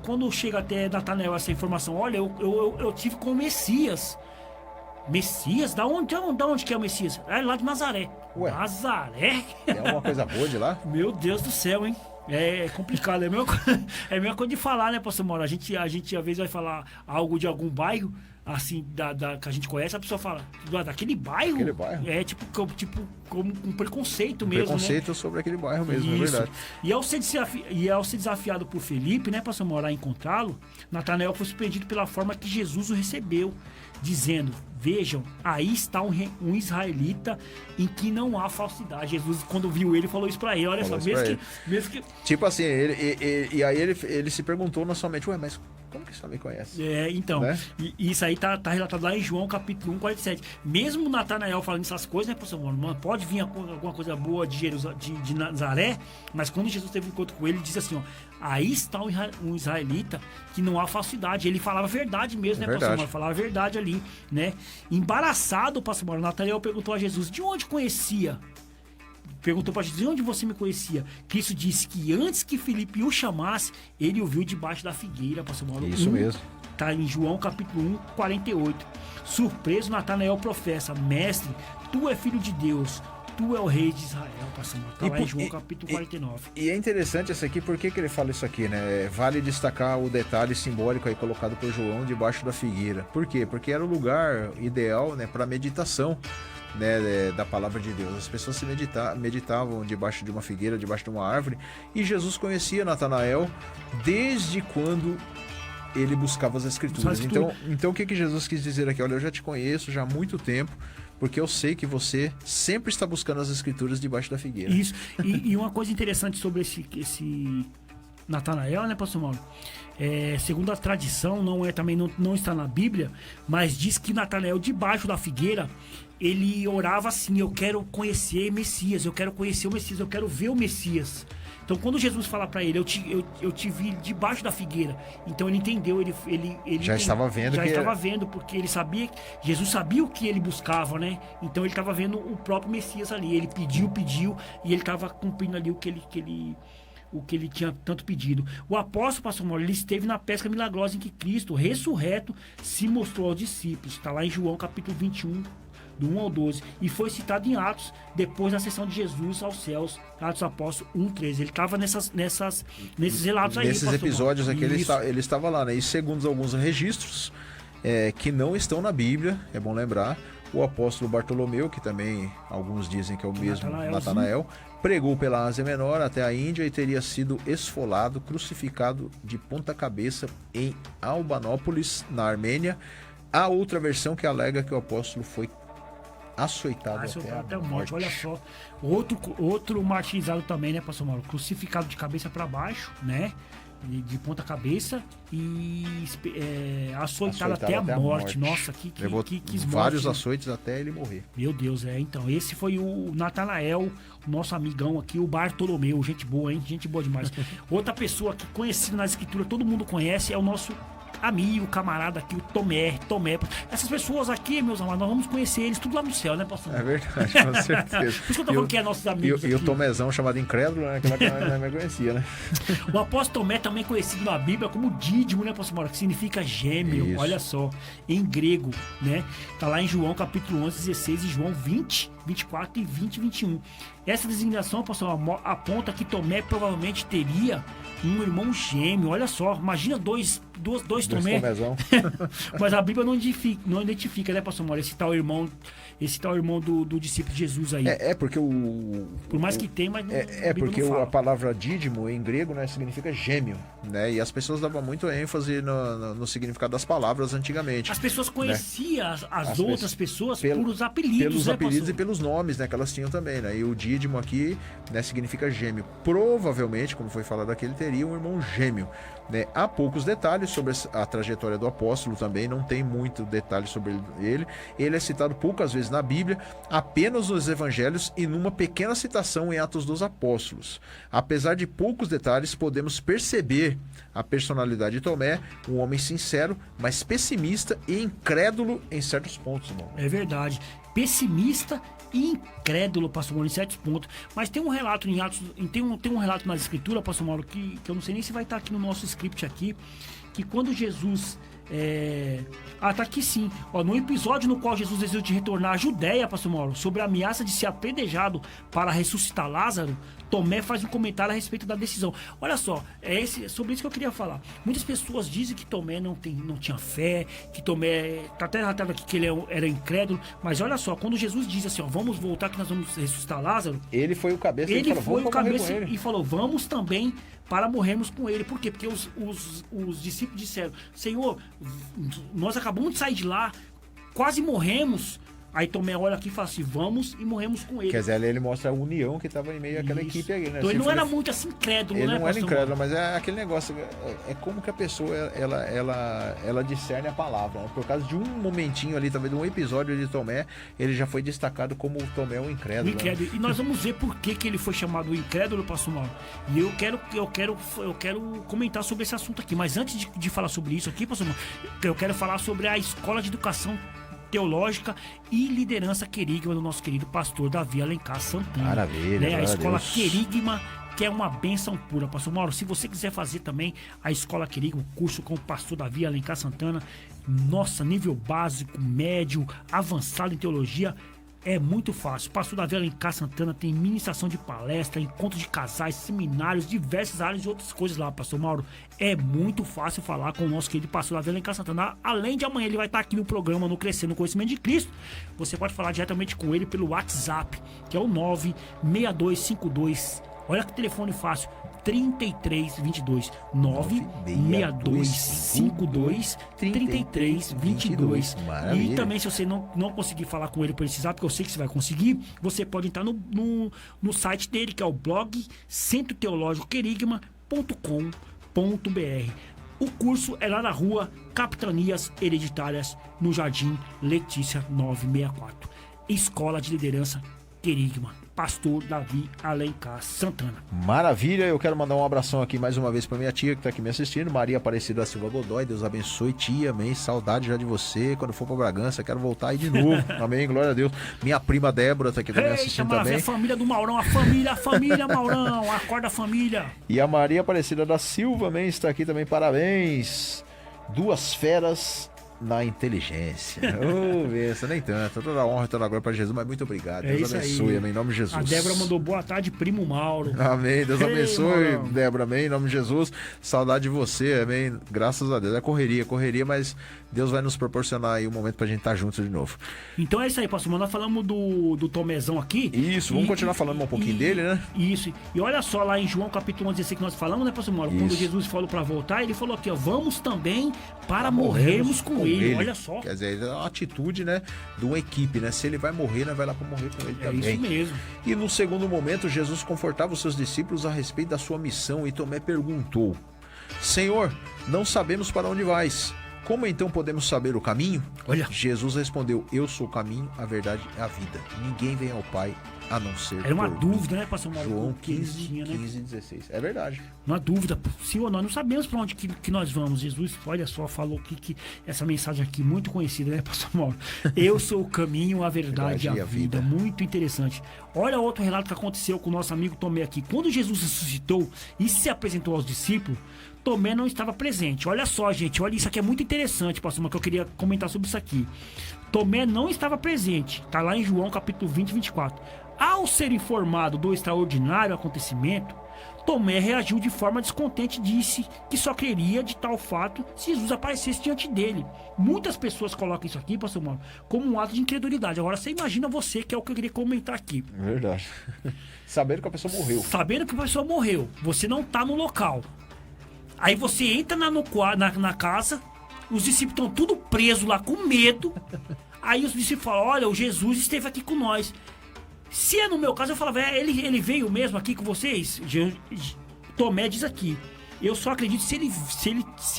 quando chega até Natanael essa informação, olha, eu tive com o Messias. Messias? Da onde que é o Messias? É lá de Nazaré. Ué, Nazaré? É uma coisa boa de lá? Meu Deus do céu, hein? É complicado, é a mesma coisa de falar, né, pastor Mauro? A gente às vezes vai falar algo de algum bairro, assim, que a gente conhece, a pessoa fala, daquele bairro? Aquele bairro. É tipo como um preconceito mesmo, Preconceito né? sobre aquele bairro mesmo, é Isso. verdade. E ao ser desafiado por Felipe, né, para morar e encontrá-lo, Natanael foi surpreendido pela forma que Jesus o recebeu, dizendo: vejam, aí está um israelita em que não há falsidade. Jesus, quando viu ele, falou isso para ele. Olha Falou só, isso pra mesmo que Tipo assim, e aí ele se perguntou na sua mente, ué, mas como que você também conhece? então, Né? e isso aí tá relatado lá em João capítulo 1, 47. Mesmo Natanael falando essas coisas, né, pastor Mano, pode vir alguma coisa boa de Nazaré, mas quando Jesus teve um encontro com ele, ele disse assim, ó, aí está um israelita que não há falsidade. Ele falava a verdade mesmo, né, pastor Mano? Falava a verdade ali, né? Embaraçado, pastor Mano, Natanael perguntou a Jesus, de onde conhecia? Perguntou para Jesus, de onde você me conhecia? Cristo disse que antes que Felipe o chamasse, ele o viu debaixo da figueira, pastor Mauro. Isso mesmo. Tá em João capítulo 1, 48. Surpreso, Natanael professa, mestre, tu é filho de Deus, tu é o rei de Israel, pastor Mauro. Tá lá em João capítulo 49. E é interessante essa aqui, por que ele fala isso aqui, né? Vale destacar o detalhe simbólico aí colocado por João debaixo da figueira. Por quê? Porque era o lugar ideal, né, para meditação, né, da palavra de Deus. As pessoas se meditavam debaixo de uma figueira, debaixo de uma árvore, e Jesus conhecia Natanael desde quando ele buscava as escrituras. Então o que Jesus quis dizer aqui? Olha, eu já te conheço já há muito tempo, porque eu sei que você sempre está buscando as escrituras debaixo da figueira. Isso. E uma coisa interessante sobre esse Natanael, né, pastor Mauro? Segundo a tradição, não está na Bíblia, mas diz que Natanael, debaixo da figueira, ele orava assim: eu quero conhecer Messias, eu quero conhecer o Messias, eu quero ver o Messias. Então, quando Jesus fala para ele, eu te vi debaixo da figueira, então ele entendeu, ele estava vendo porque ele sabia, Jesus sabia o que ele buscava, né? Então ele estava vendo o próprio Messias ali. Ele pediu e ele estava cumprindo ali o que ele tinha tanto pedido. O apóstolo, pastor Mauro, ele esteve na pesca milagrosa em que Cristo, ressurreto, se mostrou aos discípulos. Está lá em João capítulo 21, do 1 ao 12. E foi citado em Atos, depois da ascensão de Jesus aos céus. Atos Apóstolos 1:13. Ele estava nesses relatos aí. Nesses episódios aqui ele estava lá, né? E segundo alguns registros que não estão na Bíblia, é bom lembrar, o apóstolo Bartolomeu, que também alguns dizem que é o mesmo Natanael, pregou pela Ásia Menor até a Índia e teria sido esfolado, crucificado de ponta cabeça em Albanópolis, na Armênia. Há outra versão que alega que o apóstolo foi açoitado até a morte. Olha só, outro martirizado também, né, pastor Mauro? Crucificado de cabeça para baixo, né? De ponta cabeça e açoitado até a morte. Nossa, que vários açoites até ele morrer. Meu Deus, então esse foi o Natanael, o nosso amigão aqui, o Bartolomeu. Gente boa, hein? Gente boa demais. Outra pessoa que conhecida nas escrituras, todo mundo conhece, é o nosso amigo, camarada aqui, o Tomé. Essas pessoas aqui, meus amados, nós vamos conhecer eles tudo lá no céu, né, pastor? É verdade, com certeza. Por isso que eu tô falando que é nossos amigos. E o Tomézão, chamado incrédulo, né? Que nós não conhecia, né? O apóstolo Tomé, também conhecido na Bíblia como Dídimo, né, pastor Mauro? Que significa gêmeo. Isso. Olha só, em grego, né? Tá lá em João capítulo 11, 16 e João 20, 24 e 20 e 21. Essa designação, pastor, aponta que Tomé provavelmente teria um irmão gêmeo. Olha só, imagina dois Tomé. Mas a Bíblia não identifica, né, pastor Mauro? Esse tal irmão do discípulo de Jesus aí. Porque por mais que tenha, mas porque a palavra dídimo em grego, né, significa gêmeo, né? E as pessoas davam muito ênfase no significado das palavras antigamente. As pessoas conheciam, né, as outras pessoas pelos apelidos, pelos apelidos e pelos nomes, né, que elas tinham também, né? E o dídimo aqui, né, significa gêmeo. Provavelmente, como foi falado aqui, ele teria um irmão gêmeo, né? Há poucos detalhes sobre a trajetória do apóstolo também, não tem muito detalhe sobre ele. Ele é citado poucas vezes na Bíblia, apenas nos evangelhos e numa pequena citação em Atos dos Apóstolos. Apesar de poucos detalhes, podemos perceber a personalidade de Tomé, um homem sincero, mas pessimista e incrédulo em certos pontos, irmão. É verdade. Pessimista e incrédulo, pastor Mauro, em certos pontos. Mas tem um relato em Atos, tem um relato nas escrituras, pastor Mauro, que eu não sei nem se vai estar aqui no nosso script aqui, que quando Jesus Tá aqui sim. Ó, no episódio no qual Jesus decidiu de retornar à Judéia, pastor Mauro, sobre a ameaça de ser apedrejado para ressuscitar Lázaro, Tomé faz um comentário a respeito da decisão. Olha só, sobre isso que eu queria falar. Muitas pessoas dizem que Tomé não tinha fé, que Tomé, tá até relatado aqui que ele era incrédulo, mas olha só, quando Jesus diz assim, ó, vamos voltar que nós vamos ressuscitar Lázaro, ele foi o cabeça, ele falou, foi o cabeça e falou, vamos também para morrermos com ele. Por quê? Porque os discípulos disseram, Senhor, nós acabamos de sair de lá, quase morremos. Aí Tomé olha aqui e fala assim, vamos e morremos com ele. Quer dizer, ali ele mostra a união que estava em meio àquela equipe aí, né? Então ele não era muito assim crédulo, né? Ele não era incrédulo, mas é aquele negócio, é como que a pessoa, ela discerne a palavra, né? Por causa de um momentinho ali, talvez de um episódio de Tomé, ele já foi destacado como o Tomé o incrédulo. Né? E nós vamos ver por que ele foi chamado o incrédulo, pastor Mauro. E eu quero comentar sobre esse assunto aqui. Mas antes de falar sobre isso aqui, pastor Mauro, eu quero falar sobre a Escola de Educação Teológica e Liderança Querigma do nosso querido pastor Davi Alencar Santana. Maravilha, né? A Escola Querigma, que é uma bênção pura. Pastor Mauro, se você quiser fazer também a Escola Querigma, curso com o pastor Davi Alencar Santana, nossa, nível básico, médio, avançado em teologia, é muito fácil. O pastor Davi Alencar Santana tem ministração de palestra, encontro de casais, seminários, diversas áreas e outras coisas lá, pastor Mauro. É muito fácil falar com o nosso querido pastor Davi Alencar Santana. Além de amanhã ele vai estar aqui no programa, no Crescendo no Conhecimento de Cristo. Você pode falar diretamente com ele pelo WhatsApp, que é o 96252. Olha que telefone fácil. 3322 96252 3322. E também, se você não conseguir falar com ele por esse zap, porque eu sei que você vai conseguir, você pode entrar no site dele, que é o blog centroteologicoquerigma.com.br. O curso é lá na rua Capitanias Hereditárias, no Jardim Letícia 964. Escola de Liderança Querigma. Pastor Davi Alencar Santana. Maravilha, eu quero mandar um abração aqui mais uma vez para minha tia que tá aqui me assistindo, Maria Aparecida Silva Godoy. Deus abençoe, tia, amém, saudade já de você, quando for para Bragança, quero voltar aí de novo, amém, glória a Deus. Minha prima Débora tá aqui também assistindo também. A família do Maurão, a família Maurão, acorda a família. E a Maria Aparecida da Silva, amém, está aqui também, parabéns. Duas feras na inteligência. Benção, nem tanto. Toda a honra e toda a glória para Jesus, mas muito obrigado. Deus abençoe, amém, em nome de Jesus. A Débora mandou boa tarde, primo Mauro. Amém, Deus abençoe, Débora, amém, em nome de Jesus. Saudade de você, amém, graças a Deus. É correria, mas Deus vai nos proporcionar aí um momento pra gente estar juntos de novo. Então é isso aí, pastor. Nós falamos do Tomézão aqui. Isso, vamos continuar falando um pouquinho dele, né? Isso. E olha só, lá em João capítulo 11 que nós falamos, né, pastor Mauro? Quando Jesus falou pra voltar, ele falou aqui, ó, vamos também para morrermos com ele. Olha só. Quer dizer, é uma atitude, né, de uma equipe, né? Se ele vai morrer, nós vai lá para morrer com ele também. É isso mesmo. E no segundo momento, Jesus confortava os seus discípulos a respeito da sua missão e Tomé perguntou: Senhor, não sabemos para onde vais. Como então podemos saber o caminho? Olha. Jesus respondeu: eu sou o caminho, a verdade e a vida. Ninguém vem ao Pai a não ser Era uma por dúvida, mim. né, pastor Mauro? João Que 15, tinha, né? 15 e 16. É verdade. Uma dúvida, Senhor, nós não sabemos para onde que nós vamos. Jesus, olha só, falou que essa mensagem aqui, muito conhecida, né, pastor Mauro? Eu sou o caminho, a verdade e a vida. Muito interessante. Olha outro relato que aconteceu com o nosso amigo Tomé aqui. Quando Jesus ressuscitou e se apresentou aos discípulos, Tomé não estava presente. Olha só, gente, olha, isso aqui é muito interessante, pastor Mauro, que eu queria comentar sobre isso aqui. Tomé não estava presente. Está lá em João capítulo 20, 24. Ao ser informado do extraordinário acontecimento, Tomé reagiu de forma descontente e disse que só creria de tal fato se Jesus aparecesse diante dele. Muitas pessoas colocam isso aqui, pastor Mauro, como um ato de incredulidade. Agora você imagina você, que é o que eu queria comentar aqui. Verdade. Sabendo que a pessoa morreu. Sabendo que a pessoa morreu, você não está no local. Aí você entra na casa, os discípulos estão tudo presos lá com medo. Aí os discípulos falam: olha, o Jesus esteve aqui com nós. Se é no meu caso, eu falava: ele veio mesmo aqui com vocês? Tomé diz aqui: eu só acredito se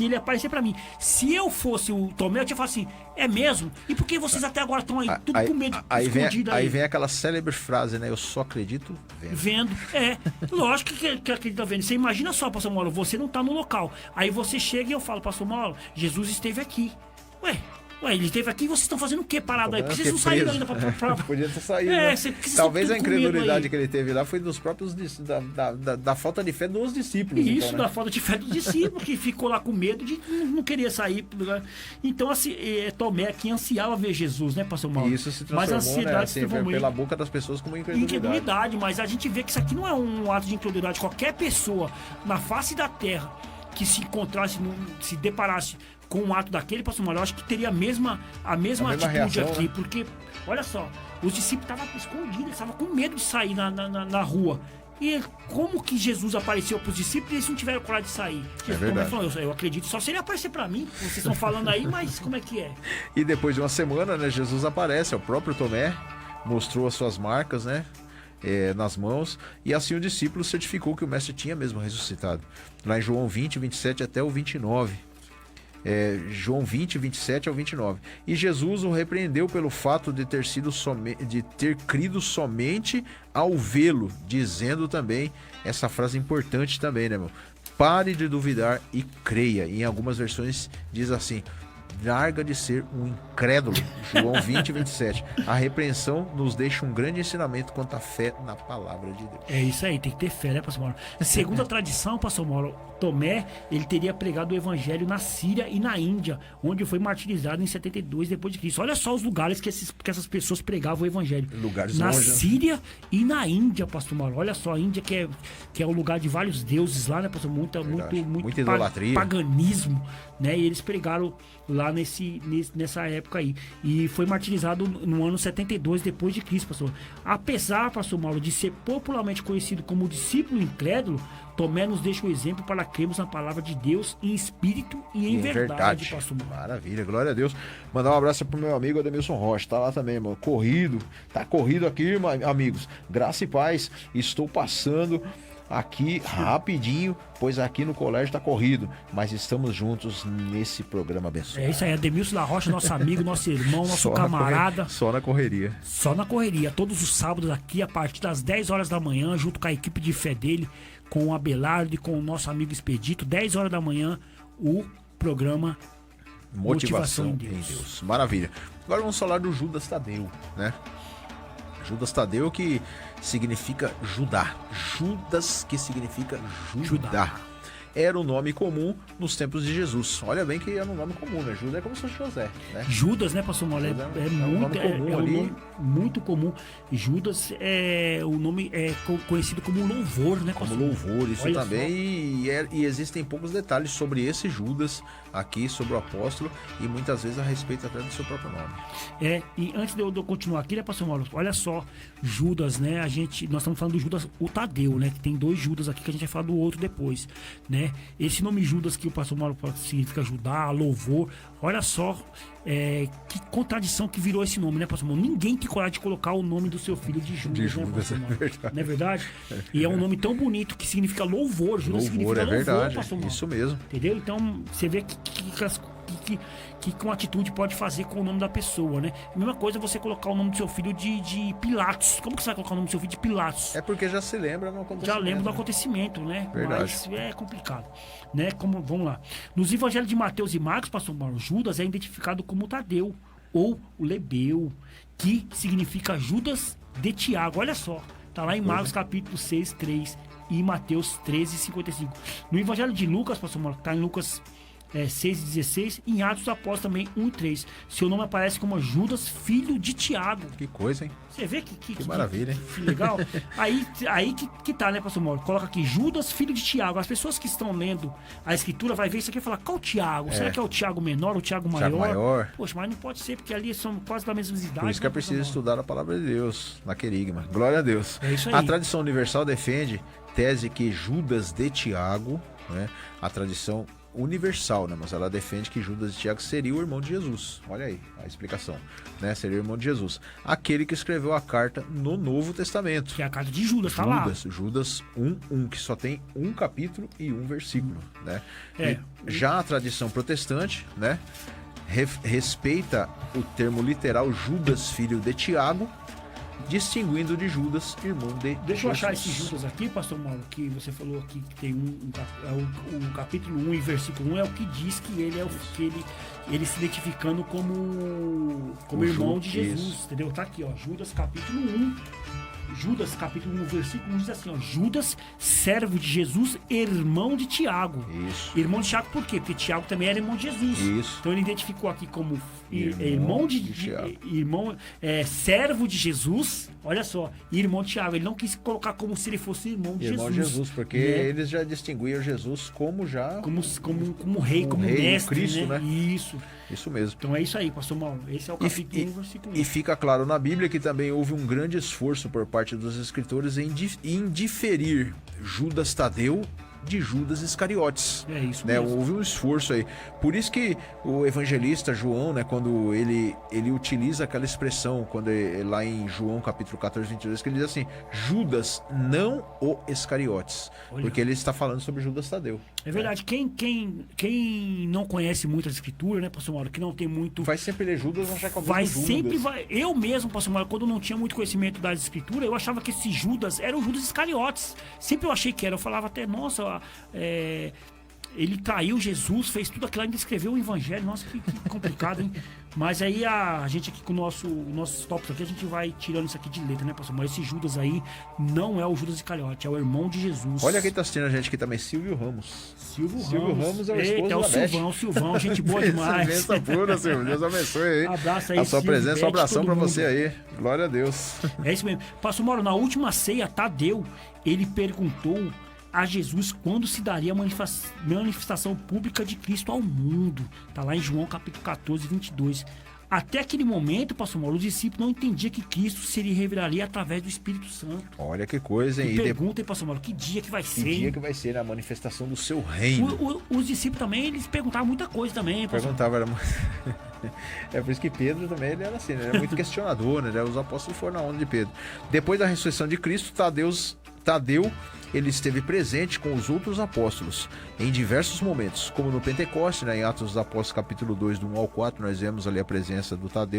ele aparecer pra mim. Se eu fosse o Tomé, eu tinha falado assim: é mesmo? E por que vocês até agora estão aí tudo com medo, escondido aí? Aí vem aquela célebre frase, né? Eu só acredito vendo. Lógico que acredita vendo. Você imagina só, pastor Mauro, você não tá no local. Aí você chega e eu falo: pastor Mauro, Jesus esteve aqui. Ué, Ué, ele esteve aqui e vocês estão fazendo o quê parado aí? Por que vocês não Porque saíram preso. ainda pra... Podia ter saído, É, né? vocês Talvez estão a tudo com medo incredulidade aí. que ele teve lá foi dos próprios da falta de fé dos discípulos. Isso, então, né? da falta de fé do discípulo, que ficou lá com medo de não querer sair. Então, assim, Tomé aqui ansiava ver Jesus, né, pastor Mauro? E isso se Mas a transformou, né, ansiedade assim, se transformou pela boca das pessoas como incredulidade. incredulidade, mas a gente vê que isso aqui não é um ato de incredulidade. Qualquer pessoa na face da terra que se encontrasse, se deparasse com um ato daquele, pastor Mauro, eu acho que teria a mesma atitude reação, aqui, né? porque, olha só, os discípulos estavam escondidos, eles estavam com medo de sair na rua. E como que Jesus apareceu para os discípulos e eles não tiveram coragem de sair? Jesus verdade. falou, eu acredito só se ele aparecer para mim. Vocês estão falando aí, mas como é que é? E depois de uma semana, né, Jesus aparece, o próprio Tomé mostrou as suas marcas, né, nas mãos, e assim o discípulo certificou que o mestre tinha mesmo ressuscitado. Lá em João 20, 27 até o 29. João 20, 27 ao 29. E Jesus o repreendeu pelo fato de ter crido somente ao vê-lo, dizendo também essa frase importante também, né, meu? Pare de duvidar e creia. Em algumas versões diz assim: larga de ser um incrédulo. João 20, 27. A repreensão nos deixa um grande ensinamento quanto à fé na palavra de Deus. É isso aí, tem que ter fé, né, pastor Mauro? Segundo a tradição, pastor Mauro, Tomé, ele teria pregado o evangelho na Síria e na Índia, onde foi martirizado em 72 depois de Cristo. Olha só os lugares que essas pessoas pregavam o evangelho. Lugares na longe, né? Síria e na Índia, pastor Mauro. Olha só, a Índia que é o lugar de vários deuses lá, né, pastor? Muita idolatria. Paganismo, né? E eles pregaram lá nessa época aí. E foi martirizado no ano 72 depois de Cristo, pastor. Apesar, pastor Mauro, de ser popularmente conhecido como discípulo incrédulo, Tomé nos deixa o exemplo para crermos na palavra de Deus em espírito e em verdade, pastor Mauro. Maravilha, glória a Deus. Mandar um abraço pro meu amigo Ademilson Rocha, tá lá também, mano. Tá corrido aqui, amigos. Graça e paz. Estou passando aqui rapidinho, pois aqui no colégio tá corrido, mas estamos juntos nesse programa abençoado. É isso aí, Ademilson da Rocha, nosso amigo, nosso irmão, nosso camarada. Só na correria. Só na correria. Todos os sábados aqui, a partir das 10 horas da manhã, junto com a equipe de fé dele, com o Abelardo e com o nosso amigo Expedito, 10 horas da manhã, o programa Motivação em Deus. Maravilha. Agora vamos falar do Judas Tadeu, né? Judas Tadeu, que significa Judá. Judas, que significa Judá. Era um nome comum nos tempos de Jesus. Olha bem que era um nome comum, né? Judas é como se fosse José, né? Judas, né, pastor Mauro? É um nome muito comum. Judas o nome é conhecido como louvor, né, pastor? Como louvor, isso Olha também. E existem poucos detalhes sobre esse Judas aqui, sobre o apóstolo, e muitas vezes a respeito até do seu próprio nome. E antes de eu continuar aqui, né, pastor Mauro? Olha só, Judas, né? Nós estamos falando do Judas, o Tadeu, né? Que tem dois Judas aqui que a gente vai falar do outro depois, né? Esse nome Judas que o pastor Mauro significa ajudar, louvor. Olha só que contradição que virou esse nome, né, pastor Mauro? Ninguém tem coragem de colocar o nome do seu filho de Judas, né, pastor Mauro? Não é verdade? E é um nome tão bonito que significa louvor. Judas significa louvor, verdade, pastor Mauro. isso mesmo. Entendeu? Então, você vê que uma atitude pode fazer com o nome da pessoa, né? A mesma coisa é você colocar o nome do seu filho de Pilatos. Como que você vai colocar o nome do seu filho de Pilatos? É porque já se lembra do acontecimento. Já lembra do acontecimento, né? Verdade. Mas é complicado, né? Vamos lá. Nos evangelhos de Mateus e Marcos, pastor Mauro, Judas é identificado como Tadeu ou o Lebeu, que significa Judas de Tiago. Olha só, tá lá em Marcos capítulo 6, 3 e Mateus 13, 55. No evangelho de Lucas, pastor Mauro, tá em Lucas 6,16, em Atos dos Apóstolos também 1,3. Seu nome aparece como Judas, filho de Tiago. Que coisa, hein? Você vê que maravilha, hein? Que legal. aí que tá, né, pastor Mauro? Coloca aqui, Judas, filho de Tiago. As pessoas que estão lendo a escritura vai ver isso aqui e falar, qual Tiago? Será que é o Tiago menor, o Tiago maior? Tiago maior. Poxa, mas não pode ser, porque ali são quase da mesma idade. Por isso que é preciso estudar a palavra de Deus na querigma. Glória a Deus. É isso aí. A tradição universal defende tese que Judas de Tiago, né? A tradição universal, né? Mas ela defende que Judas de Tiago seria o irmão de Jesus. Olha aí a explicação, né? Seria o irmão de Jesus. Aquele que escreveu a carta no Novo Testamento. Que é a carta de Judas, tá lá. Judas 1:1, que só tem um capítulo e um versículo, né? Já a tradição protestante, né? Respeita o termo literal Judas, filho de Tiago, distinguindo de Judas, irmão de Deixa eu achar Jesus. esse Judas aqui, pastor Mauro, que você falou aqui que tem o capítulo 1 e versículo 1 é o que diz que ele é o que ele se identificando como O irmão de Ju- Jesus, isso. entendeu? Tá aqui, ó, Judas capítulo 1. Judas, capítulo 1, versículo 1 diz assim, ó, Judas, servo de Jesus, irmão de Tiago. Isso. Irmão de Tiago por quê? Porque Tiago também era irmão de Jesus. Isso. Então ele identificou aqui como Irmão de Tiago. servo de Jesus, olha só, e irmão de Tiago. Ele não quis colocar como se ele fosse irmão de Irmão de Jesus. Jesus, porque né? eles já distinguiam Jesus como já... Como rei, como rei, mestre, Cristo, né? Isso. Isso mesmo. Então é isso aí, pastor Mauro. Esse é o capítulo 1, versículo 1. E fica claro na Bíblia que também houve um grande esforço por parte dos escritores em diferir Judas Tadeu de Judas Iscariotes. É isso né? mesmo. Houve um esforço aí. Por isso que o evangelista João, né, quando ele utiliza aquela expressão, quando lá em João capítulo 14, 22, que ele diz assim, Judas, não o Iscariotes. Olha. Porque ele está falando sobre Judas Tadeu. É verdade. Quem não conhece muito a escritura, né, pastor Mauro, que não tem muito... Vai sempre ler Judas, achar que é o Vai mesmo sempre Judas. vai. Eu mesmo, pastor Mauro, quando não tinha muito conhecimento das escrituras, eu achava que esse Judas era o Judas Iscariotes. Sempre eu achei que era. Eu falava até, nossa, ele traiu Jesus, fez tudo aquilo, ainda escreveu o evangelho. Nossa, que complicado, hein? Mas aí a gente aqui com nossos tópicos aqui, a gente vai tirando isso aqui de letra, né, pastor Mauro? Esse Judas aí não é o Judas Iscariote, é o irmão de Jesus. Olha quem tá assistindo a gente aqui também, Silvio Ramos. Silvio Ramos é o esposo Eita, é o da Beth. Silvão, gente boa demais. Benção pura, Silvio. Deus abençoe aí. Abraço aí, a sua Silvio, presença, Beth, um abração todo pra mundo. você aí. Glória a Deus. É isso mesmo. Pastor Mauro, na última ceia, Tadeu, ele perguntou a Jesus quando se daria a manifestação pública de Cristo ao mundo. Tá lá em João capítulo 14, 22. Até aquele momento, pastor Mauro, os discípulos não entendiam que Cristo se revelaria através do Espírito Santo. Olha que coisa, hein? E pergunta, pastor Mauro, que dia que vai Que ser? dia hein? que vai ser a manifestação do seu reino? Os discípulos também, eles perguntavam muita coisa também, pastor. Perguntava, era... É por isso que Pedro também ele era assim, né? Ele era muito questionador, né? Os apóstolos foram na onda de Pedro. Depois da ressurreição de Cristo, Tadeu ele esteve presente com os outros apóstolos em diversos momentos, como no Pentecoste, né, em Atos dos Apóstolos capítulo 2, do 1 ao 4, nós vemos ali a presença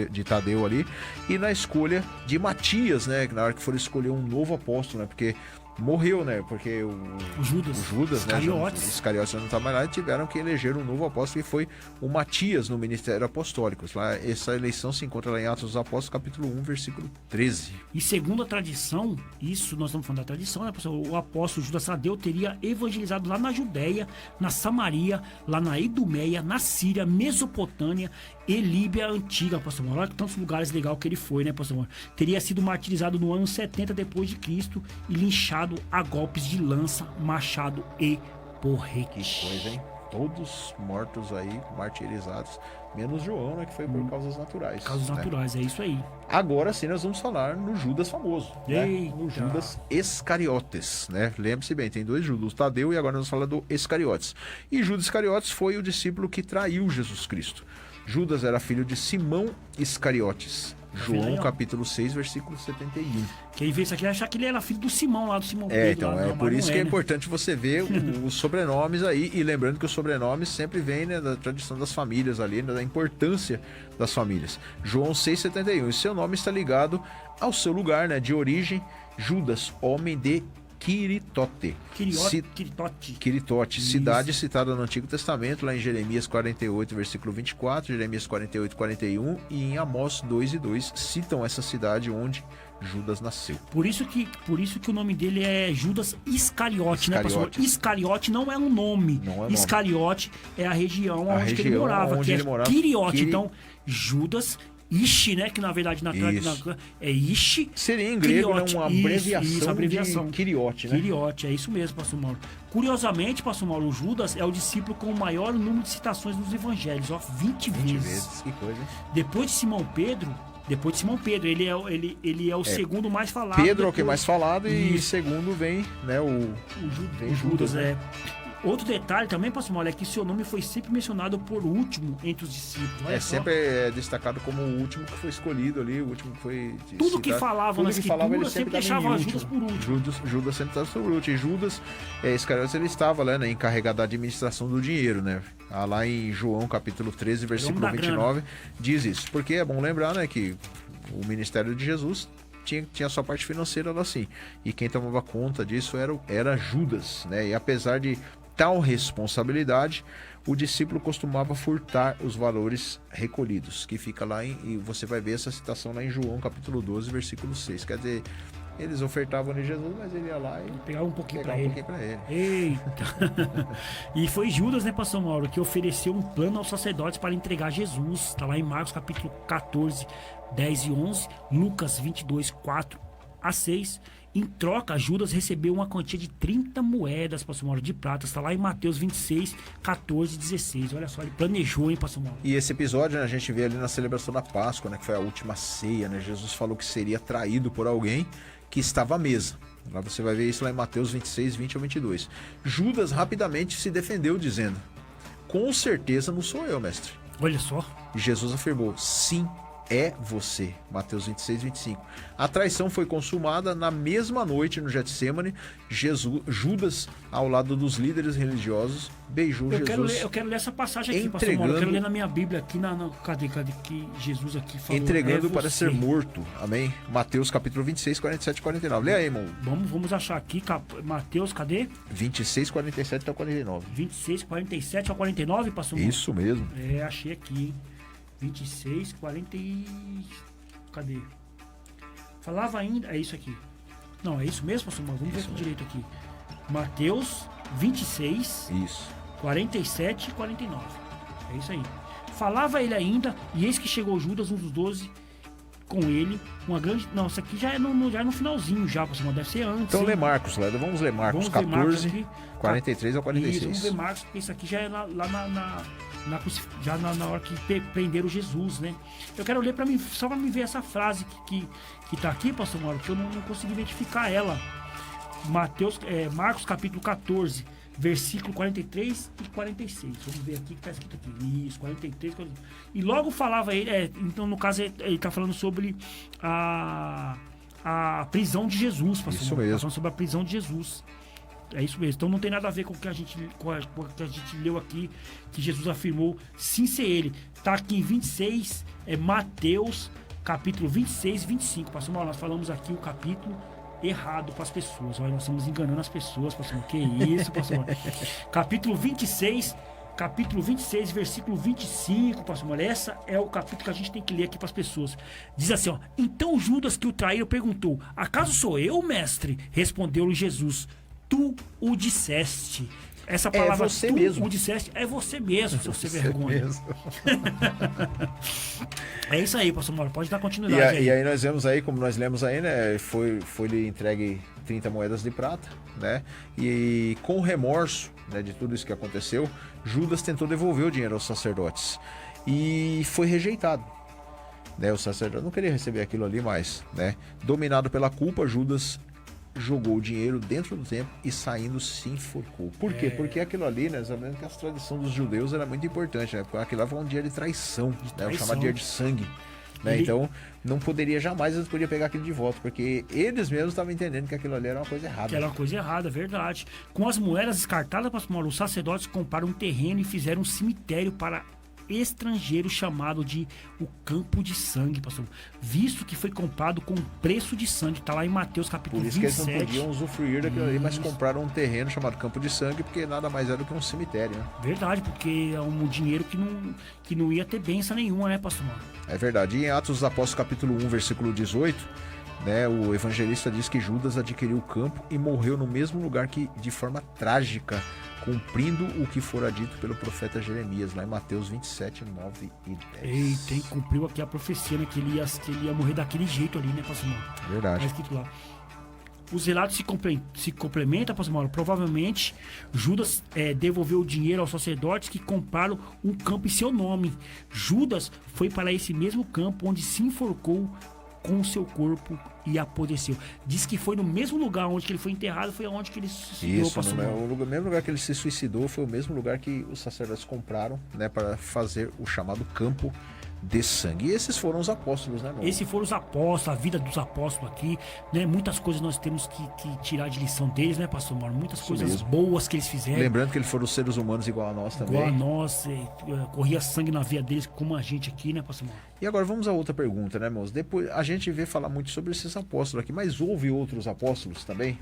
de Tadeu ali, e na escolha de Matias, né, na hora que foram escolher um novo apóstolo, né, porque morreu, né, porque o Judas, né, Iscariotes não estava mais lá, e tiveram que eleger um novo apóstolo, que foi o Matias no ministério apostólico. Lá, essa eleição se encontra lá em Atos dos Apóstolos capítulo 1, versículo 13. E segundo a tradição, isso nós estamos falando da tradição, né, pessoal? O apóstolo Judas Tadeu teria evangelizado lá na Judéia, na Samaria, lá na Idumeia, na Síria, Mesopotâmia e Líbia Antiga, pastor Mauro. Olha tantos lugares legais que ele foi, né, pastor Mauro? Teria sido martirizado no ano 70 depois de Cristo e linchado a golpes de lança, machado e porrete. Que coisa, hein? Todos mortos aí, martirizados, menos João, né, que foi por causas naturais. Causas né? naturais, é isso aí. Agora sim nós vamos falar no Judas famoso, né? No Judas Iscariotes, né? Lembre-se bem, tem dois Judas, o Tadeu, e agora nós vamos falar do Iscariotes. E Judas Iscariotes foi o discípulo que traiu Jesus Cristo. Judas era filho de Simão Iscariotes. João capítulo 6, versículo 71. Quem vê isso aqui achar que ele era filho do Simão lá, do Simão Pedro. Então, lá, é não, por mas isso não que é né? importante você ver os sobrenomes aí, e lembrando que os sobrenomes sempre vêm, né, da tradição das famílias ali, né, da importância das famílias. João 6,71, e seu nome está ligado ao seu lugar, né, de origem, Judas, homem de Quiritote. Quiritote, cidade citada no Antigo Testamento, lá em Jeremias 48, versículo 24, Jeremias 48, 41, e em Amós 2 e 2, citam essa cidade onde Judas nasceu. Por isso que o nome dele é Judas Iscariote, né, pastor? Iscariote não é um nome. Não é nome. Iscariote é a região onde ele morava, onde que ele é morava. Quiriote. Então, Judas Ishi, né? Que na verdade é Ishi. Seria em grego, né, uma abreviação de de Quiriote, né? Quiriote, é isso mesmo, pastor Mauro. Curiosamente, pastor Mauro, o Judas é o discípulo com o maior número de citações nos evangelhos, ó, 20 vezes. Que coisa, hein? Depois de Simão Pedro, ele é o segundo mais falado. Pedro é o que mais falado, e segundo vem, né, o Judas, né? Outro detalhe também, pastor Mauro, é que seu nome foi sempre mencionado por último entre os discípulos. Olha só. Sempre destacado como o último que foi escolhido ali, o último que foi Tudo citado. que falavam na escritura sempre deixava Judas por último. Judas sempre estava por último. E Judas Iscariotes, ele estava lá, né, encarregado da administração do dinheiro, né? Lá em João capítulo 13, versículo 29, diz isso. Porque é bom lembrar, né, que o ministério de Jesus tinha a sua parte financeira lá sim. E quem tomava conta disso era Judas, né? E apesar de tal responsabilidade, o discípulo costumava furtar os valores recolhidos, que fica lá e você vai ver essa citação lá em João capítulo 12, versículo 6. Quer dizer, eles ofertavam em Jesus, mas ele ia lá e Pegava um pouquinho pra ele. Eita! E foi Judas, né, pastor Mauro, que ofereceu um plano aos sacerdotes para entregar Jesus. Tá lá em Marcos capítulo 14, 10 e 11, Lucas 22, 4 a 6. Em troca, Judas recebeu uma quantia de 30 moedas, pastor Mauro, de prata. Está lá em Mateus 26, 14 e 16. Olha só, ele planejou, hein, pastor Mauro? E esse episódio, né, a gente vê ali na celebração da Páscoa, né, que foi a última ceia, né? Jesus falou que seria traído por alguém que estava à mesa. Lá você vai ver isso lá em Mateus 26, 20 ao 22. Judas rapidamente se defendeu dizendo: com certeza não sou eu, mestre. Olha só. E Jesus afirmou: sim, é você. Mateus 26, 25. A traição foi consumada na mesma noite no Getsêmani. Judas, ao lado dos líderes religiosos, beijou Jesus. Eu quero ler essa passagem aqui, pastor Mauro. Eu quero ler na minha Bíblia aqui, cadê que Jesus aqui falou? Entregando para ser morto. Amém? Mateus capítulo 26, 47 e 49. Lê aí, irmão. Vamos achar aqui, Mateus, cadê? 26, 47 até 49. 26, 47 ao 49, pastor Mauro? Isso mesmo. Achei aqui, hein? 26, 40 e... Cadê? Falava ainda... É isso aqui. Não, é isso mesmo, pastor Mauro? Vamos ver com direito aqui. Mateus 26, isso. 47 e 49. É isso aí. Falava ele ainda, e eis que chegou Judas, um dos 12, com ele, uma grande... Não, isso aqui já é no finalzinho já, pastor Mauro. Deve ser antes. Então lê Marcos, Leda. Vamos ler Marcos 14, aqui, 43 ao 46. Isso, vamos ver Marcos, porque isso aqui já é lá na hora que prenderam Jesus, né? Eu quero ler só para me ver essa frase que tá aqui, pastor Mauro, que eu não consegui identificar ela. Marcos capítulo 14, versículo 43 e 46. Vamos ver aqui que tá escrito aqui. Isso, 43, 46. E logo falava ele, então no caso ele tá falando sobre a prisão de Jesus, pastor Isso Mauro. mesmo. Tá falando sobre a prisão de Jesus. É isso mesmo. Então não tem nada a ver com o que a gente leu aqui, que Jesus afirmou sim ser ele. Tá aqui em 26, Mateus, capítulo 26, 25. Pastor Mauro, nós falamos aqui o capítulo errado para as pessoas. Olha, nós estamos enganando as pessoas, pastor Mauro. Que isso, pastor Mauro? Capítulo 26, versículo 25, pastor Mauro. Essa é o capítulo que a gente tem que ler aqui para as pessoas. Diz assim, ó: então Judas, que o traiu, perguntou: acaso sou eu, mestre? Respondeu-lhe Jesus: tu o disseste. Essa palavra, você tu mesmo. o disseste, é você mesmo, seu sem vergonha. É isso aí, pastor Mauro, pode dar continuidade aí. E aí nós vemos aí, como nós lemos aí, né, foi-lhe entregue 30 moedas de prata, né, e com remorso, né, de tudo isso que aconteceu, Judas tentou devolver o dinheiro aos sacerdotes e foi rejeitado. Né, o sacerdote não queria receber aquilo ali mais, né, dominado pela culpa, Judas jogou o dinheiro dentro do templo e saindo se enforcou. Por quê? Porque aquilo ali, né, sabendo que a tradição dos judeus era muito importante, né? Porque aquilo lá foi um dia de traição, né? O chamado dia de sangue. Né? Então, não poderia jamais, eles podiam pegar aquilo de volta, porque eles mesmos estavam entendendo que aquilo ali era uma coisa errada. Que era uma coisa errada, verdade. Com as moedas descartadas, pastor Mauro, os sacerdotes compraram um terreno e fizeram um cemitério para estrangeiro chamado de o Campo de Sangue, pastor, visto que foi comprado com preço de sangue. Tá lá em Mateus capítulo 27. Por isso 27. Que eles não podiam usufruir daquilo ali, mas compraram um terreno chamado Campo de Sangue, porque nada mais era do que um cemitério, né? Verdade, porque é um dinheiro que não ia ter bênção nenhuma, né, pastor Mauro? É verdade. E em Atos dos Apóstolos capítulo 1, versículo 18, né, o evangelista diz que Judas adquiriu o campo e morreu no mesmo lugar, que de forma trágica, cumprindo o que fora dito pelo profeta Jeremias, lá em Mateus 27, 9 e 10. Eita, cumpriu aqui a profecia, né? Que ele ia morrer daquele jeito ali, né, pastor Mauro? Verdade. Tá escrito lá. Os relatos se complementam, pastor Mauro. Provavelmente Judas devolveu o dinheiro aos sacerdotes que compraram um campo em seu nome. Judas foi para esse mesmo campo onde se enforcou com o seu corpo e apodreceu. Diz que foi no mesmo lugar onde ele foi enterrado, foi onde que ele se suicidou. Isso, o mesmo lugar que ele se suicidou foi o mesmo lugar que os sacerdotes compraram, né, para fazer o chamado campo de sangue. E esses foram os apóstolos, né, meu? Esses foram os apóstolos, a vida dos apóstolos aqui, né? Muitas coisas nós temos que tirar de lição deles, né, pastor Mauro? Muitas coisas mesmo. boas que eles fizeram. Lembrando que eles foram seres humanos igual a nós também. Igual a nós, corria sangue na veia deles como a gente aqui, né, pastor Mauro? E agora vamos a outra pergunta, né, irmãos? Depois a gente vê falar muito sobre esses apóstolos aqui, mas houve outros apóstolos também?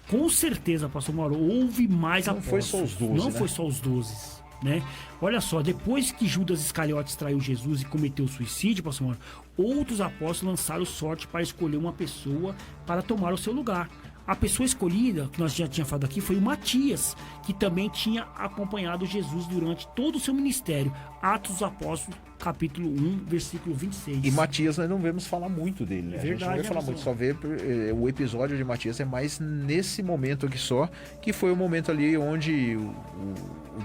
Com certeza, pastor Mauro, houve mais Não apóstolos. foi só os 12, Não né? foi só os 12, né? Olha só, depois que Judas Iscariotes traiu Jesus e cometeu suicídio, pastor Mauro, outros apóstolos lançaram sorte para escolher uma pessoa para tomar o seu lugar. A pessoa escolhida, que nós já tínhamos falado aqui, foi o Matias, que também tinha acompanhado Jesus durante todo o seu ministério. Atos dos Apóstolos, capítulo 1, versículo 26. E Matias nós não vemos falar muito dele, né? É A gente não verdade, vê falar né, muito, pastor? só vê o episódio de Matias é mais nesse momento aqui só, que foi o momento ali onde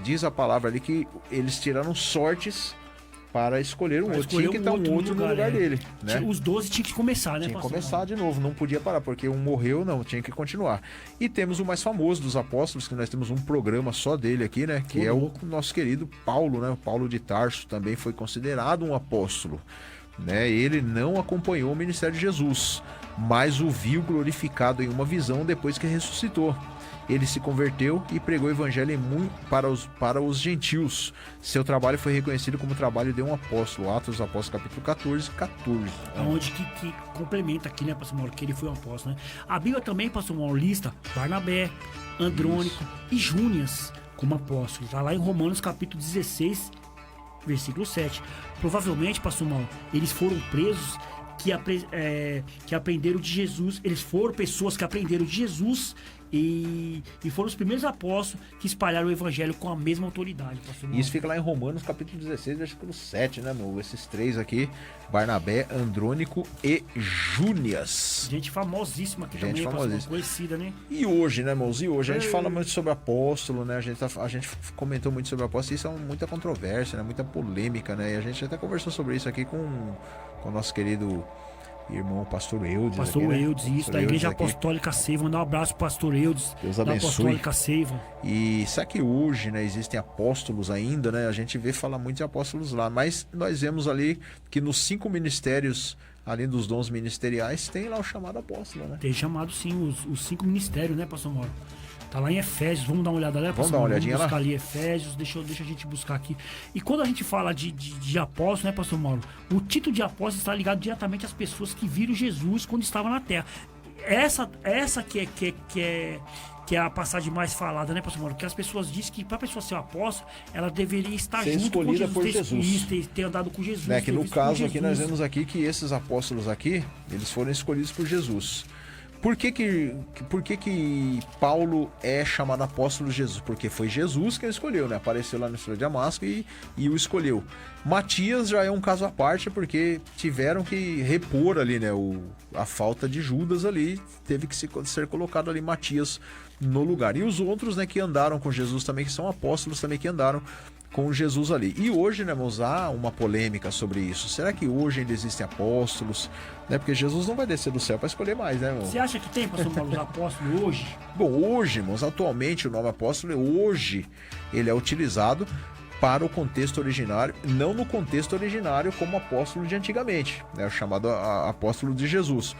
diz a palavra ali que eles tiraram sortes para escolher um Para outro. escolher Tinha que estar um outro no lugar dele, né? Os 12 tinham que começar, né, Tinha que pastor começar Mauro? de novo, não podia parar, porque um morreu, não, tinha que continuar. E temos o mais famoso dos apóstolos, que nós temos um programa só dele aqui, né? Que é o nosso querido Paulo, né? O Paulo de Tarso também foi considerado um apóstolo, né? Ele não acompanhou o ministério de Jesus, mas o viu glorificado em uma visão depois que ressuscitou. Ele se converteu e pregou o evangelho para os gentios. Seu trabalho foi reconhecido como trabalho de um apóstolo. Atos dos Apóstolos, capítulo 14. Onde que complementa aqui, né, pastor Mauro, que ele foi um apóstolo, né? A Bíblia também, pastor Mauro, lista Barnabé, Andrônico e Júnias como apóstolos. Está lá em Romanos, capítulo 16, versículo 7. Provavelmente, pastor Mauro, eles foram presos que aprenderam de Jesus. Eles foram pessoas que aprenderam de Jesus e foram os primeiros apóstolos que espalharam o evangelho com a mesma autoridade, pastor Mauro. Isso fica lá em Romanos, capítulo 16, versículo 7, né, meu? Esses três aqui, Barnabé, Andrônico e Júnias. Gente famosíssima aqui Gente também, pastor Mauro, famosíssima. conhecida, né? E hoje, né, irmãos? E hoje a gente fala muito sobre apóstolo, né? A gente comentou muito sobre apóstolo, e isso é muita controvérsia, né? Muita polêmica, né? E a gente até conversou sobre isso aqui com o nosso querido irmão pastor Eudes. Pastor aqui, né? Eudes, isso, Pastor da Igreja Eudes aqui. Apostólica Seiva. Mandar um abraço pro pastor Eudes, Deus da abençoe. Apostólica Seiva. E será que hoje, né, existem apóstolos ainda, né? A gente vê falar muito de apóstolos lá, mas nós vemos ali que nos 5 ministérios, além dos dons ministeriais, tem lá o chamado apóstolo, né? Tem chamado sim os 5 ministérios, né, pastor Mauro? Tá lá em Efésios, vamos dar uma olhada lá, Vamos pastor dar uma Mauro? olhadinha Vamos buscar lá? ali Efésios, deixa a gente buscar aqui. E quando a gente fala de apóstolo, né, pastor Mauro? O título de apóstolo está ligado diretamente às pessoas que viram Jesus quando estava na terra. Essa que é a passagem mais falada, né, pastor Mauro? Que as pessoas dizem que para a pessoa ser um apóstolo, ela deveria estar Ser junto com escolhida Jesus, por ter Jesus. escolhido, ter andado com Jesus. Né, que ter no visto com caso aqui nós Jesus. vemos aqui que esses apóstolos aqui, eles foram escolhidos por Jesus. Por que Paulo é chamado apóstolo de Jesus? Porque foi Jesus que ele escolheu, né? Apareceu lá no Estrela de Damasco e o escolheu. Matias já é um caso à parte, porque tiveram que repor ali, né? A falta de Judas ali, teve que ser colocado ali Matias no lugar. E os outros, né, que andaram com Jesus também, que são apóstolos também que andaram com Jesus ali. E hoje, né, irmãos, há uma polêmica sobre isso. Será que hoje ainda existem apóstolos? Né? Porque Jesus não vai descer do céu para escolher mais, né, irmão? Você acha que tem, pastor Mauro, os apóstolos hoje? Bom, hoje, irmãos, atualmente o nome apóstolo, hoje, ele é utilizado para o contexto originário, não no contexto originário como apóstolo de antigamente, né, o chamado apóstolo de Jesus.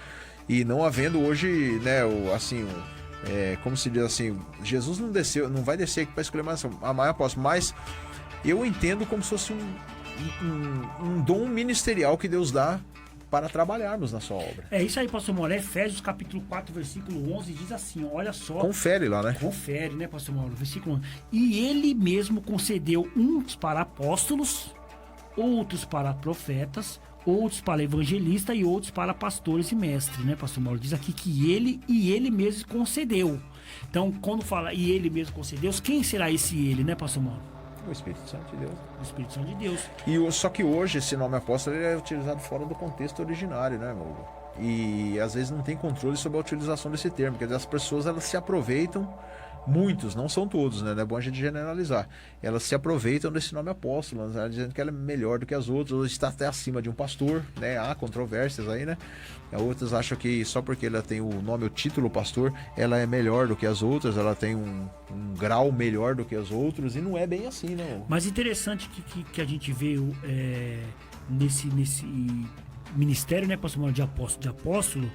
E não havendo hoje, né, como se diz assim, Jesus não vai descer aqui para escolher mais apóstolo, mas eu entendo como se fosse um dom ministerial que Deus dá para trabalharmos na sua obra. É isso aí, pastor Mauro. Efésios capítulo 4, versículo 11 diz assim, olha só. Confere lá, né? Confere, né, pastor Mauro? Versículo 11. E ele mesmo concedeu uns para apóstolos, outros para profetas, outros para evangelistas e outros para pastores e mestres, né, pastor Mauro? Diz aqui que ele mesmo concedeu. Então, quando fala e ele mesmo concedeu, quem será esse ele, né, pastor Mauro? O Espírito Santo de Deus. O Espírito Santo de Deus. Só que hoje esse nome apóstolo ele é utilizado fora do contexto originário, né, meu? E às vezes não tem controle sobre a utilização desse termo, porque as pessoas elas se aproveitam, muitos, não são todos, né? Não é bom a gente generalizar. Elas se aproveitam desse nome apóstolo, né? Dizendo que ela é melhor do que as outras, ou está até acima de um pastor, né? Há controvérsias aí, né? Outras acham que só porque ela tem o nome, o título pastor, ela é melhor do que as outras, ela tem um grau melhor do que as outras, e não é bem assim, né? Mas interessante que a gente vê nesse ministério, né, pastor Mauro, de apóstolo,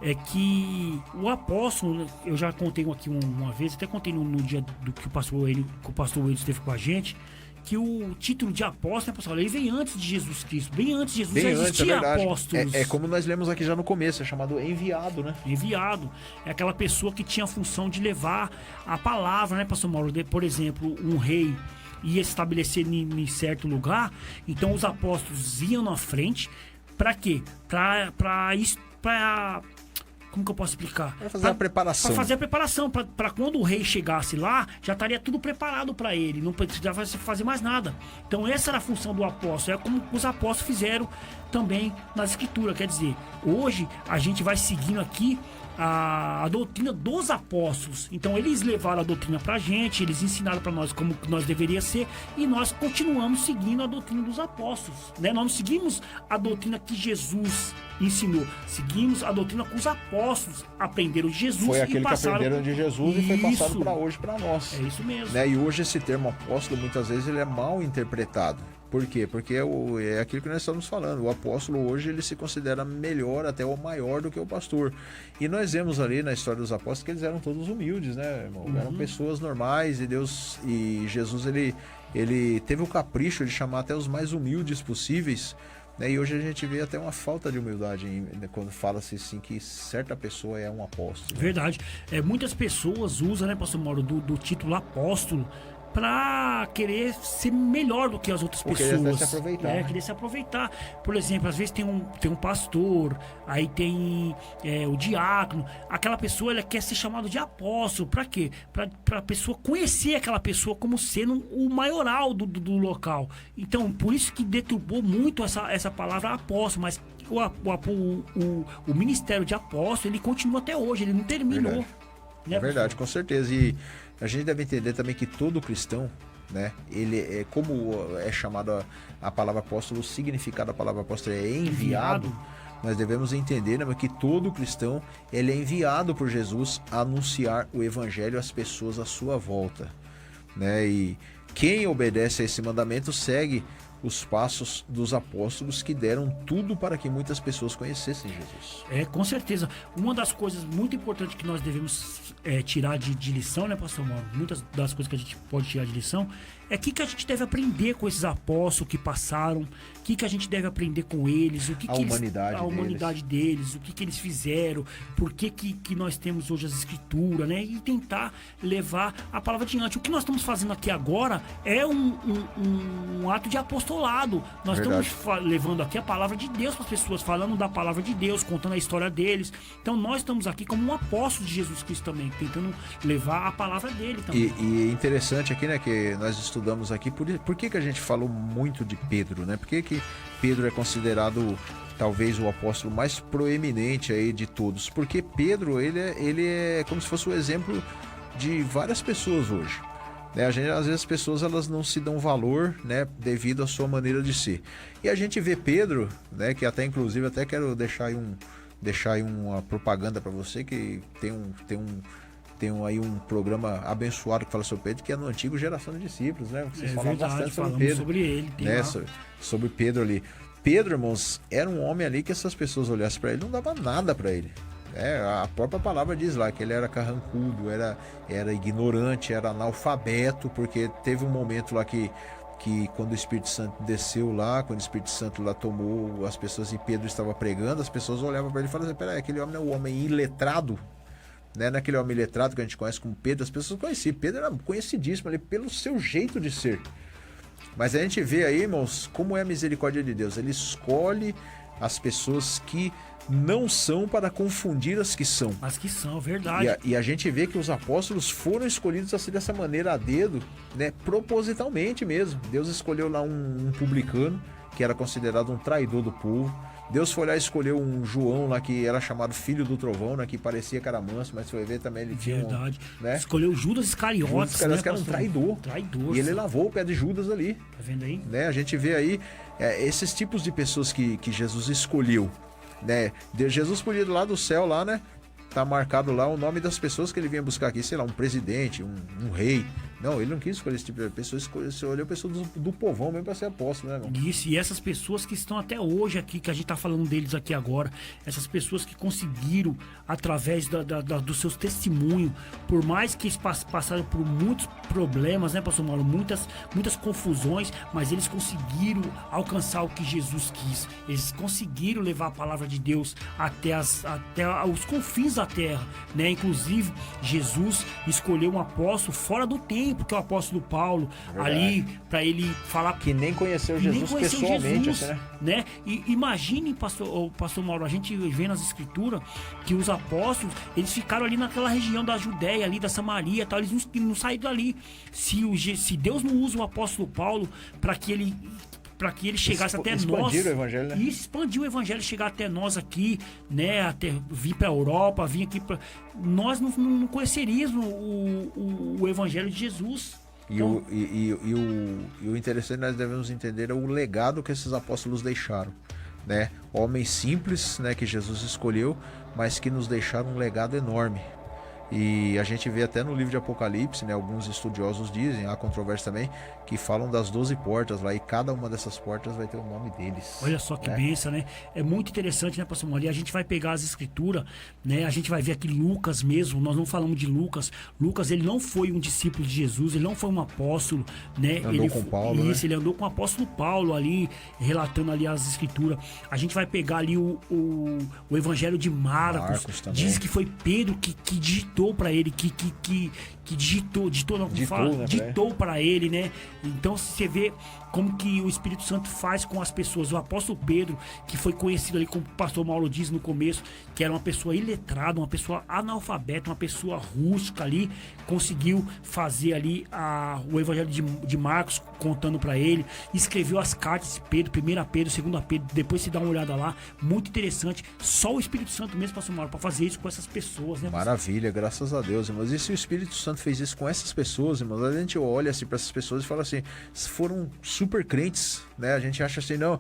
é que o apóstolo, eu já contei aqui uma vez, até contei no dia do que o pastor Wilson esteve com a gente, que o título de apóstolo, né, pastor, ele vem antes de Jesus Cristo, bem antes de Jesus, já existia apóstolos. É como nós lemos aqui já no começo, é chamado enviado, né? Enviado. É aquela pessoa que tinha a função de levar a palavra, né, pastor Mauro? Por exemplo, um rei ia estabelecer em certo lugar, então os apóstolos iam na frente, para quê? Como que eu posso explicar? Para fazer a preparação. Para fazer a preparação, para quando o rei chegasse lá, já estaria tudo preparado para ele, não precisava fazer mais nada. Então essa era a função do apóstolo, é como os apóstolos fizeram também nas escrituras. Quer dizer, hoje a gente vai seguindo aqui a doutrina dos apóstolos. Então eles levaram a doutrina pra gente, eles ensinaram pra nós como nós deveria ser, e nós continuamos seguindo a doutrina dos apóstolos, né? Nós não seguimos a doutrina que Jesus ensinou, seguimos a doutrina que os apóstolos aprenderam de Jesus. Foi aquele e passaram... que aprenderam de Jesus e foi passado para hoje, para nós. É isso mesmo. Né? E hoje esse termo apóstolo, muitas vezes, ele é mal interpretado. Por quê? Porque é aquilo que nós estamos falando. O apóstolo hoje ele se considera melhor, até ou maior do que o pastor. E nós vemos ali na história dos apóstolos que eles eram todos humildes, né, irmão? Eram pessoas normais e Jesus ele teve o capricho de chamar até os mais humildes possíveis. Né? E hoje a gente vê até uma falta de humildade quando fala-se assim que certa pessoa é um apóstolo. Né? Verdade. Muitas pessoas usam, né, pastor Mauro, do título apóstolo para querer ser melhor do que as outras pessoas. Querer se aproveitar. Querer se aproveitar. Por exemplo, às vezes tem um pastor, aí tem o diácono. Aquela pessoa, ela quer ser chamada de apóstolo. Para quê? Para a pessoa conhecer aquela pessoa como sendo o maioral do local. Então, por isso que deturbou muito essa palavra apóstolo, mas o ministério de apóstolo, ele continua até hoje, ele não terminou. Verdade. Né, é verdade, com certeza. E a gente deve entender também que todo cristão, né, ele é como é chamado a palavra apóstolo, o significado da palavra apóstolo é enviado. Nós devemos entender, né, que todo cristão ele é enviado por Jesus a anunciar o evangelho às pessoas à sua volta, né? E quem obedece a esse mandamento segue os passos dos apóstolos que deram tudo para que muitas pessoas conhecessem Jesus. Com certeza. Uma das coisas muito importantes que nós devemos tirar de lição, né, pastor Mauro? Muitas das coisas que a gente pode tirar de lição é o que a gente deve aprender com esses apóstolos que passaram, o que a gente deve aprender com eles, a humanidade deles, o que eles fizeram, por que nós temos hoje as escrituras, né? E tentar levar a palavra adiante. O que nós estamos fazendo aqui agora é um ato de apostolado. Nós estamos levando aqui a palavra de Deus para as pessoas, falando da palavra de Deus, contando a história deles. Então nós estamos aqui como um apóstolo de Jesus Cristo também, tentando levar a palavra dele também. E interessante aqui, né, que nós estudamos aqui, por que a gente falou muito de Pedro, né? Por que Pedro é considerado talvez o apóstolo mais proeminente aí de todos? Porque Pedro, ele é como se fosse o exemplo de várias pessoas hoje. Né? Às vezes as pessoas elas não se dão valor, né, devido à sua maneira de ser. E a gente vê Pedro, né, que até inclusive até quero deixar aí uma propaganda para você, que tem aí um programa abençoado que fala sobre Pedro, que é no antigo Geração de Discípulos, né? Vocês falam bastante sobre Pedro. Sobre ele, né? Sobre Pedro ali. Pedro, irmãos, era um homem ali que essas pessoas olhassem para ele, não dava nada para ele. A própria palavra diz lá que ele era carrancudo, era ignorante, era analfabeto, porque teve um momento lá que quando o Espírito Santo desceu lá, quando o Espírito Santo lá tomou as pessoas e Pedro estava pregando, as pessoas olhavam para ele e falavam assim, peraí, aquele homem não é o homem iletrado, né? Naquele homem iletrado que a gente conhece como Pedro, as pessoas conheciam. Pedro era conhecidíssimo ali pelo seu jeito de ser. Mas a gente vê aí, irmãos, como é a misericórdia de Deus. Ele escolhe as pessoas que não são para confundir as que são. As que são, verdade. E a gente vê que os apóstolos foram escolhidos assim dessa maneira a dedo, né? Propositalmente mesmo. Deus escolheu lá um publicano, que era considerado um traidor do povo. Deus foi lá e escolheu um João lá que era chamado filho do trovão, né? Que parecia que era manso, mas foi ver também ele tinha verdade. Né? Escolheu Judas Iscariotes, né, que era um traidor. E ele lavou o pé de Judas ali. Tá vendo aí? Né? A gente vê aí esses tipos de pessoas que Jesus escolheu. Né? Jesus podia ir lá do céu, lá, né? Tá marcado lá o nome das pessoas que ele vinha buscar aqui, sei lá, um presidente, um rei, Não, ele não quis escolher esse tipo de pessoa, escolheu pessoas do povão mesmo para ser apóstolo, né, irmão? Isso, e essas pessoas que estão até hoje aqui, que a gente tá falando deles aqui agora, essas pessoas que conseguiram, através dos seus testemunhos, por mais que eles passaram por muitos problemas, né, pastor Mauro, muitas confusões, mas eles conseguiram alcançar o que Jesus quis. Eles conseguiram levar a palavra de Deus até os confins da terra, né? Inclusive, Jesus escolheu um apóstolo fora do tempo, que é o apóstolo Paulo, ali, para ele falar... Que nem conheceu Jesus pessoalmente, Jesus, assim, né? E imagine, pastor Mauro, a gente vê nas escrituras que os apóstolos, eles ficaram ali naquela região da Judéia, ali da Samaria, tal, eles não saíram dali. Se Deus não usa o apóstolo Paulo para que ele chegasse até nós. Expandir o evangelho, né? Isso, expandir o evangelho, chegar até nós aqui, né? Até vir para a Europa, vir aqui para... Nós não conheceríamos o evangelho de Jesus. Então... E o interessante, nós devemos entender o legado que esses apóstolos deixaram, né? Homens simples, né, que Jesus escolheu, mas que nos deixaram um legado enorme. E a gente vê até no livro de Apocalipse, né, alguns estudiosos dizem, há controvérsia também, que falam das 12 portas lá, e cada uma dessas portas vai ter o nome deles. Olha só que benção, né? É muito interessante, né, pastor Mauro? E a gente vai pegar as escrituras, né? A gente vai ver aqui Lucas mesmo, nós não falamos de Lucas. Lucas, ele não foi um discípulo de Jesus, ele não foi um apóstolo, né? Andou com Paulo, isso, né? Ele andou com o apóstolo Paulo ali, relatando ali as escrituras. A gente vai pegar ali o evangelho de Marcos também. Diz que foi Pedro que digitou para ele, que ditou para ele, né? Então você vê como que o Espírito Santo faz com as pessoas. O apóstolo Pedro, que foi conhecido ali, como o pastor Mauro diz no começo, que era uma pessoa iletrada, uma pessoa analfabeta, uma pessoa rústica ali, conseguiu fazer ali o evangelho de Marcos, contando para ele, escreveu as cartas de Pedro, 1 Pedro, 2 Pedro, depois você dá uma olhada lá, muito interessante. Só o Espírito Santo mesmo, pastor Mauro, para fazer isso com essas pessoas, né? Maravilha, graças a Deus, irmãos. E se o Espírito Santo fez isso com essas pessoas, irmãos, a gente olha assim para essas pessoas e fala assim, foram super crentes, né? A gente acha assim, não,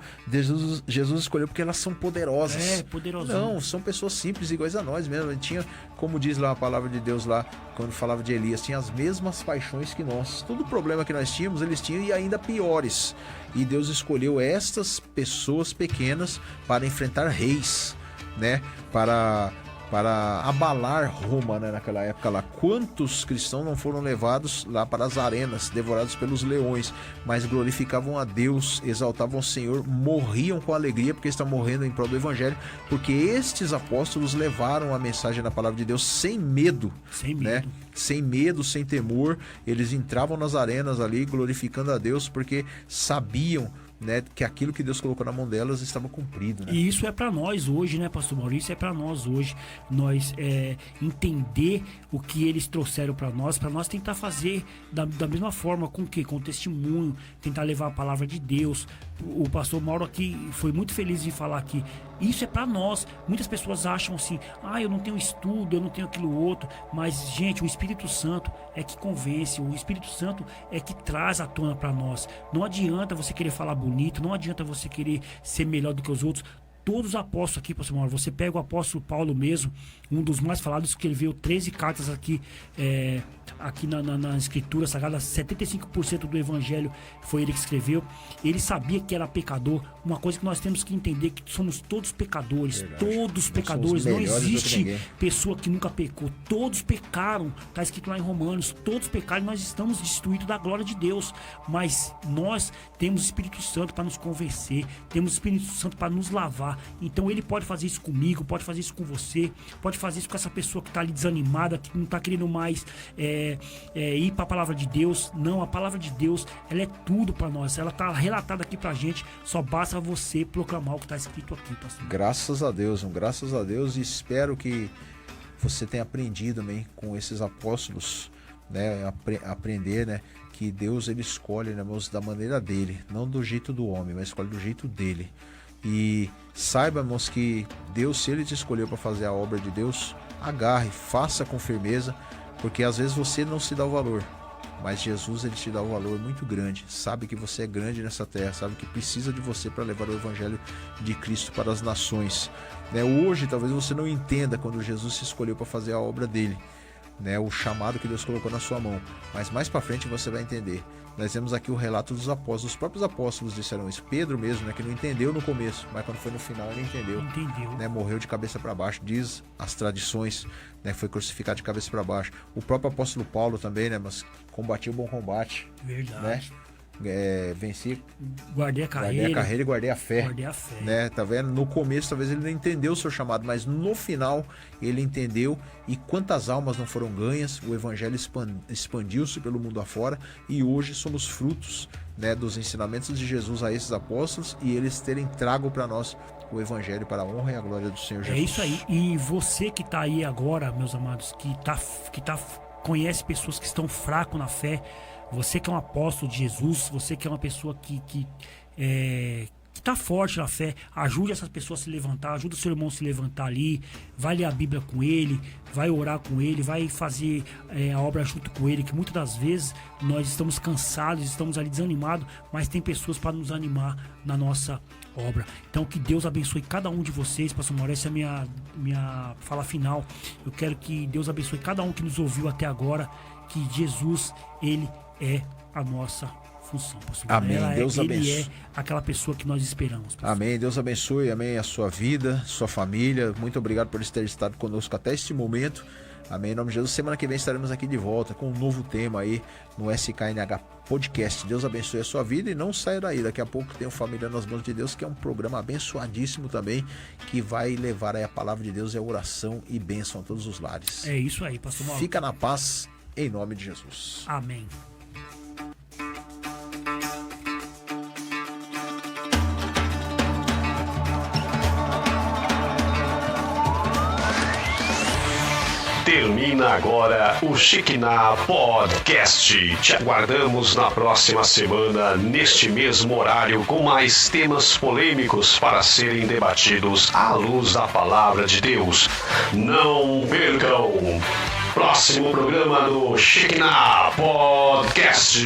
Jesus escolheu porque elas são poderosas. É, poderosas. Não, são pessoas simples, iguais a nós mesmo. A gente tinha, como diz lá a palavra de Deus lá, quando falava de Elias, tinha as mesmas paixões que nós. Todo problema que nós tínhamos, eles tinham, e ainda piores. E Deus escolheu estas pessoas pequenas para enfrentar reis, né? Para abalar Roma, né, naquela época lá. Quantos cristãos não foram levados lá para as arenas, devorados pelos leões, mas glorificavam a Deus, exaltavam o Senhor, morriam com alegria porque estão morrendo em prol do evangelho, porque estes apóstolos levaram a mensagem da palavra de Deus sem medo, né? Sem medo, sem temor. Eles entravam nas arenas ali glorificando a Deus porque sabiam, né, que aquilo que Deus colocou na mão delas estava cumprido, né? E isso é para nós hoje, né, pastor Maurício? É para nós hoje, nós entender o que eles trouxeram para nós tentar fazer da mesma forma, com testemunho, tentar levar a palavra de Deus. O pastor Mauro aqui foi muito feliz em falar que isso é para nós. Muitas pessoas acham assim, eu não tenho estudo, eu não tenho aquilo outro, mas, gente, o Espírito Santo é que convence, o Espírito Santo é que traz à tona para nós. Não adianta você querer falar bonito, não adianta você querer ser melhor do que os outros. Todos os apóstolos aqui, pastor Mauro, você pega o apóstolo Paulo mesmo, um dos mais falados, que ele veio 13 cartas aqui, aqui na escritura sagrada, 75% do evangelho foi ele que escreveu. Ele sabia que era pecador. Uma coisa que nós temos que entender, que somos todos pecadores. Verdade. Todos pecadores. Não existe pessoa que nunca pecou. Todos pecaram. Está escrito lá em Romanos. Todos pecaram e nós estamos destituídos da glória de Deus. Mas nós temos o Espírito Santo para nos convencer. Temos o Espírito Santo para nos lavar. Então ele pode fazer isso comigo, pode fazer isso com você, pode fazer isso com essa pessoa que está ali desanimada, que não está querendo mais ir para a palavra de Deus. Não, a palavra de Deus, ela é tudo para nós, ela está relatada aqui para a gente, só basta você proclamar o que está escrito aqui, pastor. Graças a Deus, e espero que você tenha aprendido também com esses apóstolos, né, aprender, né, que Deus ele escolhe, né, da maneira dele, não do jeito do homem, mas escolhe do jeito dele. E saiba, irmãos, que Deus, se ele te escolheu para fazer a obra de Deus, agarre, faça com firmeza, porque às vezes você não se dá o valor, mas Jesus ele te dá um valor muito grande. Sabe que você é grande nessa terra, sabe que precisa de você para levar o evangelho de Cristo para as nações, né? Hoje talvez você não entenda quando Jesus se escolheu para fazer a obra dele, né, o chamado que Deus colocou na sua mão. Mas mais para frente você vai entender. Nós temos aqui o relato dos apóstolos. Os próprios apóstolos disseram isso. Pedro mesmo, né, que não entendeu no começo, mas quando foi no final ele entendeu. Né, morreu de cabeça para baixo, diz as tradições, né, foi crucificado de cabeça para baixo. O próprio apóstolo Paulo também, né, mas combatiu o bom combate. Verdade. Né? Venci, guardei a carreira e guardei a fé. Guardei a fé. Né? Tá vendo? No começo talvez ele não entendeu o seu chamado, mas no final ele entendeu. E quantas almas não foram ganhas, o evangelho expandiu-se pelo mundo afora e hoje somos frutos, né, dos ensinamentos de Jesus a esses apóstolos e eles terem trago para nós o evangelho para a honra e a glória do Senhor Jesus. É isso aí. E você que tá aí agora, meus amados, conhece pessoas que estão fracos na fé, você que é um apóstolo de Jesus, você que é uma pessoa que tá forte na fé, ajude essas pessoas a se levantar, ajuda o seu irmão a se levantar ali, vai ler a Bíblia com ele, vai orar com ele, vai fazer a obra junto com ele, que muitas das vezes nós estamos cansados, estamos ali desanimados, mas tem pessoas para nos animar na nossa obra. Então que Deus abençoe cada um de vocês. Pastor Mauro, essa é a minha fala final. Eu quero que Deus abençoe cada um que nos ouviu até agora, que Jesus, ele é a nossa função, pastor. Amém. Deus abençoe. Ele é aquela pessoa que nós esperamos, pastor. Amém. Deus abençoe, amém, a sua vida, sua família. Muito obrigado por ter estado conosco até este momento. Amém. Em nome de Jesus. Semana que vem estaremos aqui de volta com um novo tema aí no SKNH Podcast. Deus abençoe a sua vida e não saia daí. Daqui a pouco tem o Família nas Mãos de Deus, que é um programa abençoadíssimo também, que vai levar aí a palavra de Deus e a oração e bênção a todos os lares. É isso aí, pastor Mauro. Fica na paz, em nome de Jesus. Amém. Termina agora o Shekinah Podcast. Te aguardamos na próxima semana, neste mesmo horário, com mais temas polêmicos para serem debatidos à luz da palavra de Deus. Não percam! Próximo programa do Shekinah Podcast.